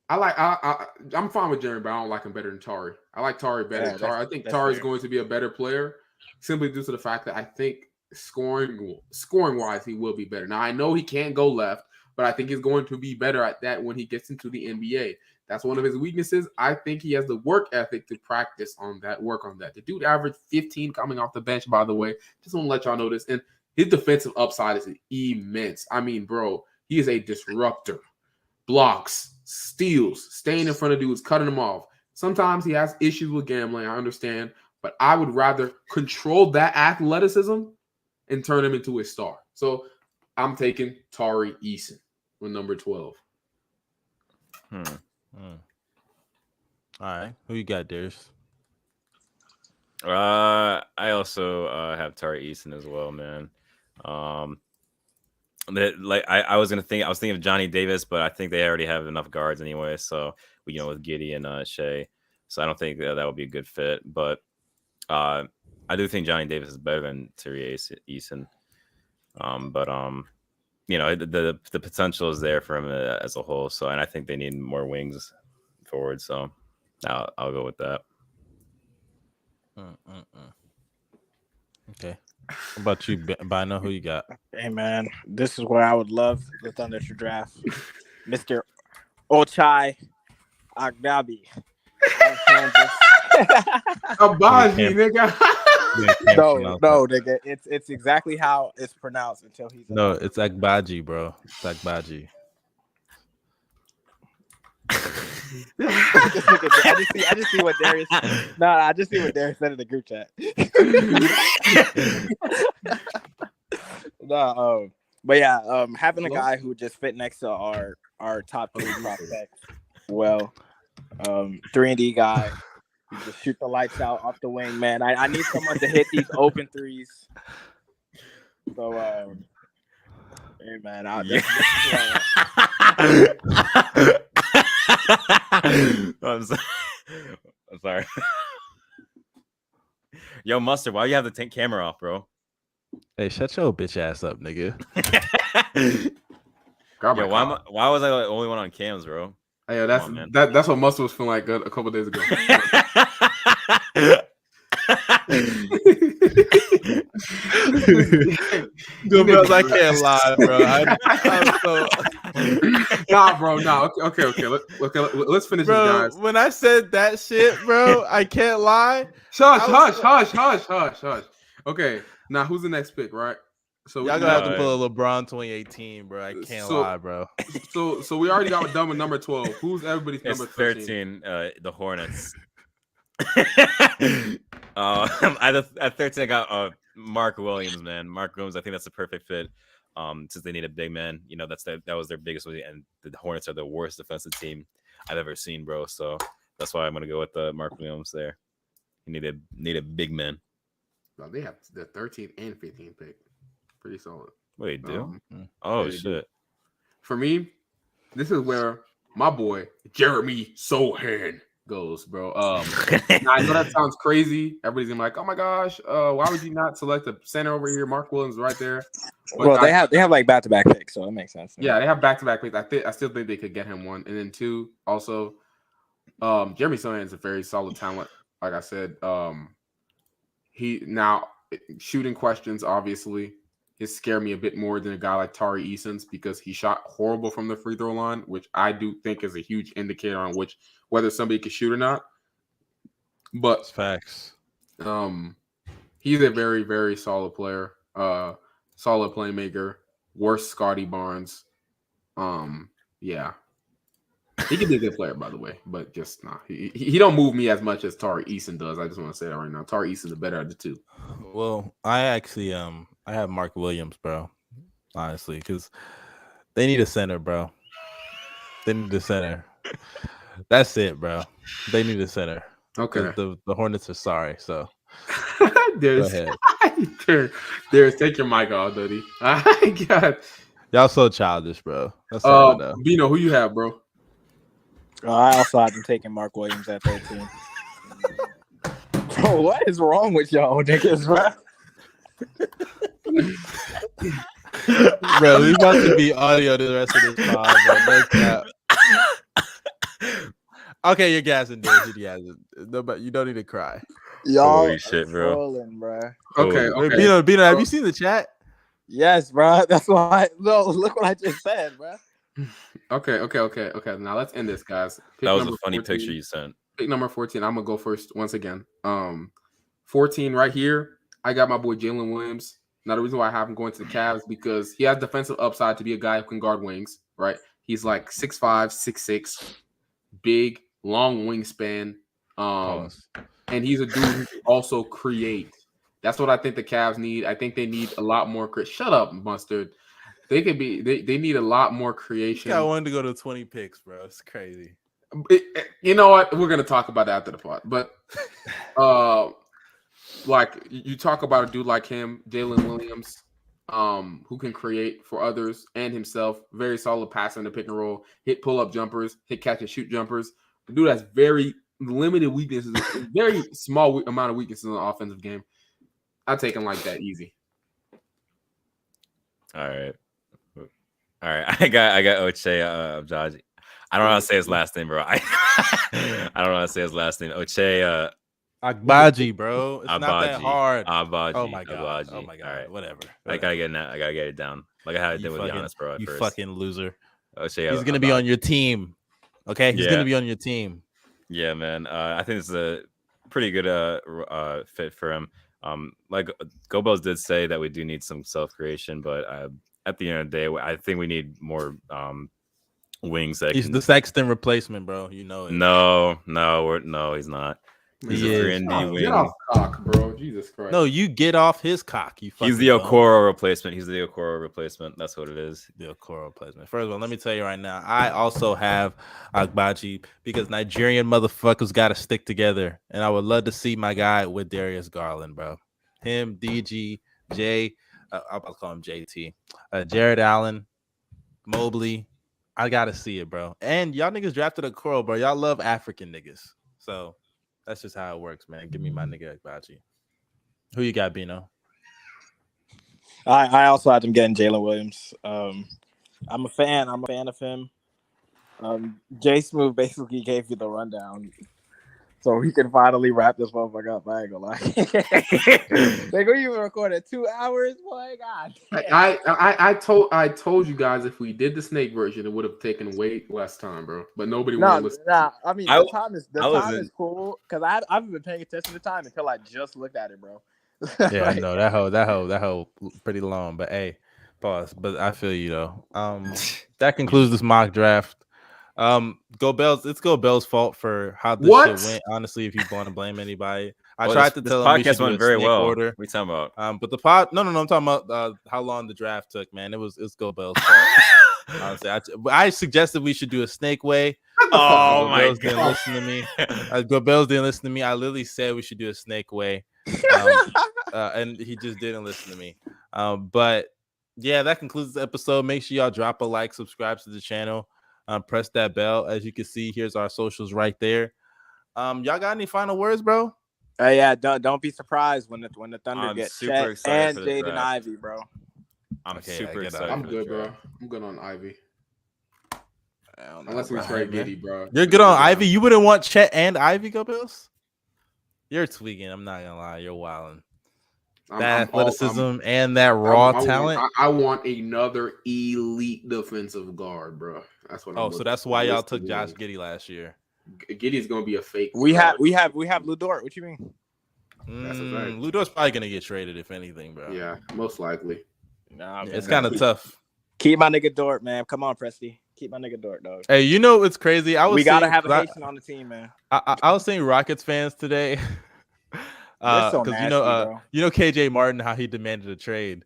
[SPEAKER 3] I'm fine with Jeremy, but I don't like him better than Tari. I like Tari better. Yeah, I think Tari is going to be a better player simply due to the fact that I think scoring wise, he will be better. Now I know he can't go left, but I think he's going to be better at that when he gets into the NBA. That's one of his weaknesses. I think he has the work ethic to practice on that, work on that. The dude averaged 15 coming off the bench, by the way. Just want to let y'all know this. And his defensive upside is immense. I mean, bro, he is a disruptor. Blocks, steals, staying in front of dudes, cutting them off. Sometimes he has issues with gambling, I understand. but I would rather control that athleticism and turn him into a star. So I'm taking Tari Eason with number 12.
[SPEAKER 1] All right. Who you got, Darius?
[SPEAKER 4] I also have Tari Eason as well, man. I was thinking of Johnny Davis, but I think they already have enough guards anyway. So with Giddey and Shea, so I don't think that would be a good fit. But I do think Johnny Davis is better than Tari Eason. The potential is there for him as a whole. So, and I think they need more wings forward. So, I'll go with that.
[SPEAKER 1] Okay. What about you, Bino? Who you got?
[SPEAKER 2] Hey man, this is where I would love the Thunder to draft Mr. Ochai Agbaji.
[SPEAKER 3] Abaji, nigga.
[SPEAKER 2] No, nigga. It's exactly how it's pronounced until he's
[SPEAKER 1] it's Agbaji, bro. It's Agbaji.
[SPEAKER 2] I just see what Darius. I just see what Darius said in the group chat. But yeah, having a guy who just fit next to our top 3 prospects, 3-and-D guy, who just shoot the lights out off the wing, man. I need someone to hit these open threes. So, hey man,
[SPEAKER 4] I'm sorry. Yo, Mustard, why you have the camera off, bro?
[SPEAKER 1] Hey, shut your bitch ass up, nigga.
[SPEAKER 4] Yo, why was I the only one on cams, bro?
[SPEAKER 3] Hey, that's what Mustard was feeling like a couple days ago.
[SPEAKER 1] Good, I can't lie, bro. I'm so...
[SPEAKER 3] Nah, bro. Nah. Okay. Let's finish
[SPEAKER 1] bro,
[SPEAKER 3] this, guys.
[SPEAKER 1] When I said that shit, bro, I can't lie.
[SPEAKER 3] Hush. Okay. Now, who's the next pick, right? So
[SPEAKER 1] y'all gonna have to pull a LeBron 2018, bro. I can't lie, bro.
[SPEAKER 3] So we already got done with number 12. Who's everybody's number 13?
[SPEAKER 4] The Hornets. At 13, I got Mark Williams, man. Mark Williams, I think that's a perfect fit. Since they need a big man, that was their biggest way, and the Hornets are the worst defensive team I've ever seen, bro. So that's why I'm gonna go with Mark Williams there. You need a big man.
[SPEAKER 3] Well, they have the 13th and 15th pick. Pretty solid.
[SPEAKER 4] Wait, do? Shit.
[SPEAKER 3] Do. For me, this is where my boy Jeremy Sohan goes, bro. Now, I know that sounds crazy. Everybody's gonna be like, "Oh my gosh, why would you not select a center over here?" Mark Williams right there.
[SPEAKER 2] But they have like back-to-back picks, so it makes sense.
[SPEAKER 3] Yeah, they have back-to-back picks. I still think they could get him one, and then 2 also. Jeremy Sohan is a very solid talent. Like I said, he now shooting questions obviously it scare me a bit more than a guy like Tari Eason's because he shot horrible from the free throw line, which I do think is a huge indicator on whether somebody can shoot or not. But
[SPEAKER 1] it's facts.
[SPEAKER 3] He's a very, very solid player, solid playmaker, worse Scotty Barnes. Yeah. He can be a good player, by the way, but just he don't move me as much as Tari Eason does. I just want to say that right now. Tari Eason is better of the 2.
[SPEAKER 1] Well, I actually I have Mark Williams, bro. Honestly, because they need a center, bro. They need a center. That's it, bro. They need a center.
[SPEAKER 3] Okay.
[SPEAKER 1] The Hornets are sorry. So
[SPEAKER 3] go ahead. There's take your mic off, Duddy. God.
[SPEAKER 1] Y'all so childish, bro. That's all I know.
[SPEAKER 3] Bino, who you have, bro?
[SPEAKER 2] I also have them taking Mark Williams at 13. Bro, what is wrong with y'all niggas, bro?
[SPEAKER 1] Bro, we about to be audio the rest of this pod, bro. Okay, you're gassing, dude. You're gassing. No, but you don't need to cry.
[SPEAKER 2] Y'all
[SPEAKER 4] holy shit, bro.
[SPEAKER 2] Trolling, bro.
[SPEAKER 3] Okay.
[SPEAKER 1] Bino, have you seen the chat?
[SPEAKER 2] Yes, bro. That's why. No, look what I just said, bro.
[SPEAKER 3] Okay. Now let's end this, guys.
[SPEAKER 4] That was a funny picture you sent.
[SPEAKER 3] Pick number 14. I'm gonna go first once again. 14 right here. I got my boy Jalen Williams. Now the reason why I have him going to the Cavs because he has defensive upside to be a guy who can guard wings. Right? He's like 6'5", 6'6", big, long wingspan. and he's a dude who can also create. That's what I think the Cavs need. I think they need a lot more. Shut up, Mustard. They could be. They need a lot more creation.
[SPEAKER 1] I wanted to go to 20 picks, bro. It's crazy.
[SPEAKER 3] You know what? We're gonna talk about that after the pod. But like you talk about a dude like him, Jalen Williams, who can create for others and himself. Very solid passer in the pick and roll, hit pull up jumpers, hit catch and shoot jumpers. The dude has very limited weaknesses, very small amount of weaknesses in the offensive game. I take him like that easy.
[SPEAKER 4] All right. I got Ochai Abaji. I don't know how to say his last name, bro. I don't know how to say his last name. Ochai
[SPEAKER 1] Agbaji, bro. It's
[SPEAKER 4] Abaji,
[SPEAKER 1] not that hard.
[SPEAKER 4] Abaji.
[SPEAKER 1] Oh my god.
[SPEAKER 4] Abaji.
[SPEAKER 1] Oh my god.
[SPEAKER 4] All right.
[SPEAKER 1] Whatever.
[SPEAKER 4] I gotta get it down. Like I had to do with Giannis, bro.
[SPEAKER 1] You
[SPEAKER 4] first.
[SPEAKER 1] fucking loser.
[SPEAKER 4] Ochai
[SPEAKER 1] He's gonna be on your team. Okay, he's gonna be on your team.
[SPEAKER 4] Yeah, man. I think it's a pretty good fit for him. Like Gobels did say that we do need some self creation, but at the end of the day, I think we need more wings.
[SPEAKER 1] He's the Sexton replacement, bro. You know it.
[SPEAKER 4] No, he's not. He's
[SPEAKER 1] He
[SPEAKER 4] a
[SPEAKER 1] is.
[SPEAKER 4] 3-and-D wing.
[SPEAKER 3] Get off cock, bro. Jesus Christ.
[SPEAKER 1] No, you get off his cock. You.
[SPEAKER 4] He's the Okoro replacement. That's what it is.
[SPEAKER 1] The Okoro replacement. First of all, let me tell you right now, I also have Agbaji because Nigerian motherfuckers got to stick together, and I would love to see my guy with Darius Garland, bro. Him, DG, Jay. I'll call him JT. Jared Allen, Mobley. I gotta see it, bro. And y'all niggas drafted Okoro, bro. Y'all love African niggas, so. That's just how it works, man. Give me my nigga Agbaji. Who you got, Bino?
[SPEAKER 2] I also had him getting Jalen Williams. I'm a fan of him. Jay Smooth basically gave you the rundown. So he can finally wrap this motherfucker up. I ain't gonna lie. They gonna even record it 2 hours, boy. God.
[SPEAKER 3] I told you guys if we did the snake version, it would have taken way less time, bro. But nobody wanted to listen.
[SPEAKER 2] Nah. I mean, the time is cool because I haven't been paying attention to time until I just looked at it, bro.
[SPEAKER 1] Yeah, I know that hoe pretty long. But hey, pause. But I feel you though. That concludes this mock draft. Go Bells. It's Go Bells' fault for how this shit went. Honestly, if you want to blame anybody, I tried to tell him we should do a very well. Order.
[SPEAKER 4] What are you talking about?
[SPEAKER 1] But the pod. No. I'm talking about how long the draft took. Man, it's Go Bells' fault. Honestly, I suggested we should do a snake way.
[SPEAKER 4] Oh my god!
[SPEAKER 1] Didn't listen to me. Go Bells didn't listen to me. I literally said we should do a snake way, and he just didn't listen to me. But yeah, that concludes the episode. Make sure y'all drop a like, subscribe to the channel. Press that bell. As you can see, here's our socials right there. Y'all got any final words, bro?
[SPEAKER 2] Yeah, don't be surprised when the Thunder get
[SPEAKER 4] super
[SPEAKER 2] excited and Jaden Ivey, bro.
[SPEAKER 4] I'm super excited.
[SPEAKER 3] I'm good, bro. I'm good on Ivy. Unless we trade Giddy, bro.
[SPEAKER 1] You're good on Ivy. You wouldn't want Chet and Ivy, Go Bills? You're tweaking. I'm not gonna lie. You're wilding. That athleticism and that raw talent.
[SPEAKER 3] I want another elite defensive guard, bro. That's what.
[SPEAKER 1] So that's why y'all took Josh Giddey last year.
[SPEAKER 3] Giddey's gonna be a fake.
[SPEAKER 2] We have Lu Dort. What you mean?
[SPEAKER 3] That's a fact.
[SPEAKER 1] Lu Dort's probably gonna get traded if anything, bro.
[SPEAKER 3] Yeah, most likely.
[SPEAKER 2] Nah,
[SPEAKER 1] it's kind of tough.
[SPEAKER 2] Keep my nigga Dort, man. Come on, Presty. Keep my nigga Dort, dog.
[SPEAKER 1] Hey, you know it's crazy.
[SPEAKER 2] We gotta have a Haitian on the team, man.
[SPEAKER 1] I was saying Rockets fans today. Because you know KJ Martin, how he demanded a trade.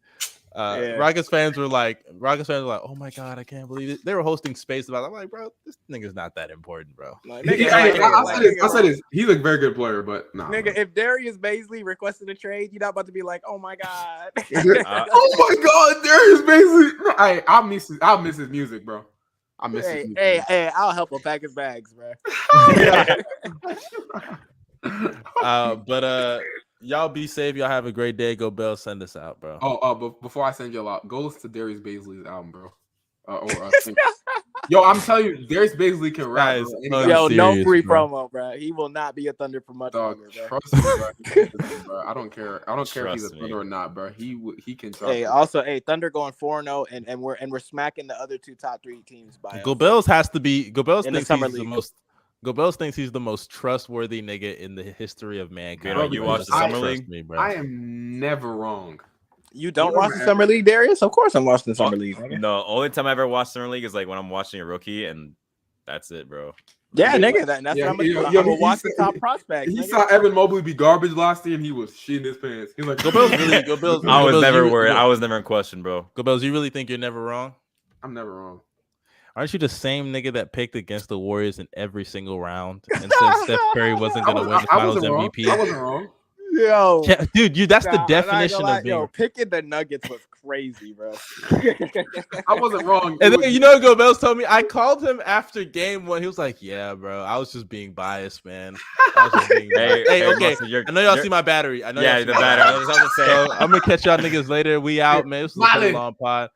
[SPEAKER 1] Rockets fans were like, oh my god, I can't believe it. They were hosting space about it. I'm like, bro, this nigga's not that important, bro.
[SPEAKER 3] I said this. He's a very good player, but no.
[SPEAKER 2] Nigga, if Darius Baisley requested a trade, you're not about to be like, oh my god.
[SPEAKER 3] Oh my god, Darius Baisley. I'll miss his music, bro. I miss his music.
[SPEAKER 2] Hey, I'll help him pack his bags, bro.
[SPEAKER 1] But y'all be safe. Y'all have a great day. Go Bell, send us out, bro.
[SPEAKER 3] But before I send y'all out, go listen to Darius Baisley's album, bro. Yo, I'm telling you, Darius Baisley can rap.
[SPEAKER 2] Yo, no free promo, bro. He will not be a Thunder for much longer, bro.
[SPEAKER 3] Trust me, bro. I don't care. I don't care if he's a Thunder or not, bro. He can.
[SPEAKER 2] Thunder going 4-0, and we're smacking the other two top 3 teams by.
[SPEAKER 1] Go Bells has to be. Go Bells thinks he's the most. Gobels thinks he's the most trustworthy nigga in the history of mankind.
[SPEAKER 4] Bro, you watch the Summer League?
[SPEAKER 3] Me, bro. I am never wrong.
[SPEAKER 2] You don't watch the Summer League, Darius? Of course I'm watching the Summer League.
[SPEAKER 4] No, only time I ever watched Summer League is like when I'm watching a rookie, and
[SPEAKER 5] That's it, bro.
[SPEAKER 2] Yeah, nigga. That's what I'm gonna do. I'm gonna watch the top prospects.
[SPEAKER 3] He
[SPEAKER 2] nigga.
[SPEAKER 3] saw Evan Mobley be garbage last year, and he was shitting his pants. He's like,
[SPEAKER 1] Go Bills, really? Go Bills.
[SPEAKER 5] I was
[SPEAKER 1] Go Bills,
[SPEAKER 5] never
[SPEAKER 1] you-
[SPEAKER 5] worried.
[SPEAKER 1] Go-
[SPEAKER 5] I was never in question, bro.
[SPEAKER 1] Go Bills, you really think you're never wrong?
[SPEAKER 3] I'm never wrong.
[SPEAKER 1] Aren't you the same nigga that picked against the Warriors in every single round and said Steph Curry wasn't going to win the Finals MVP?
[SPEAKER 3] I wasn't wrong.
[SPEAKER 2] Yo,
[SPEAKER 1] Yeah, dude, that's the
[SPEAKER 2] nah, I'm not
[SPEAKER 1] definition
[SPEAKER 2] gonna lie.
[SPEAKER 1] of being.
[SPEAKER 2] Yo, picking the Nuggets was crazy, bro.
[SPEAKER 3] I wasn't wrong.
[SPEAKER 1] And then, you know, Go Bills told me, I called him after game 1. He was like, "Yeah, bro, I was just being biased, man." I was just being biased. Hey, okay.
[SPEAKER 5] Muscle,
[SPEAKER 1] I know y'all see my battery. I know.
[SPEAKER 5] Yeah,
[SPEAKER 1] y'all see
[SPEAKER 5] the
[SPEAKER 1] my
[SPEAKER 5] battery. I was about to say.
[SPEAKER 1] So I'm gonna catch y'all niggas later. We out, man. This was a long pod.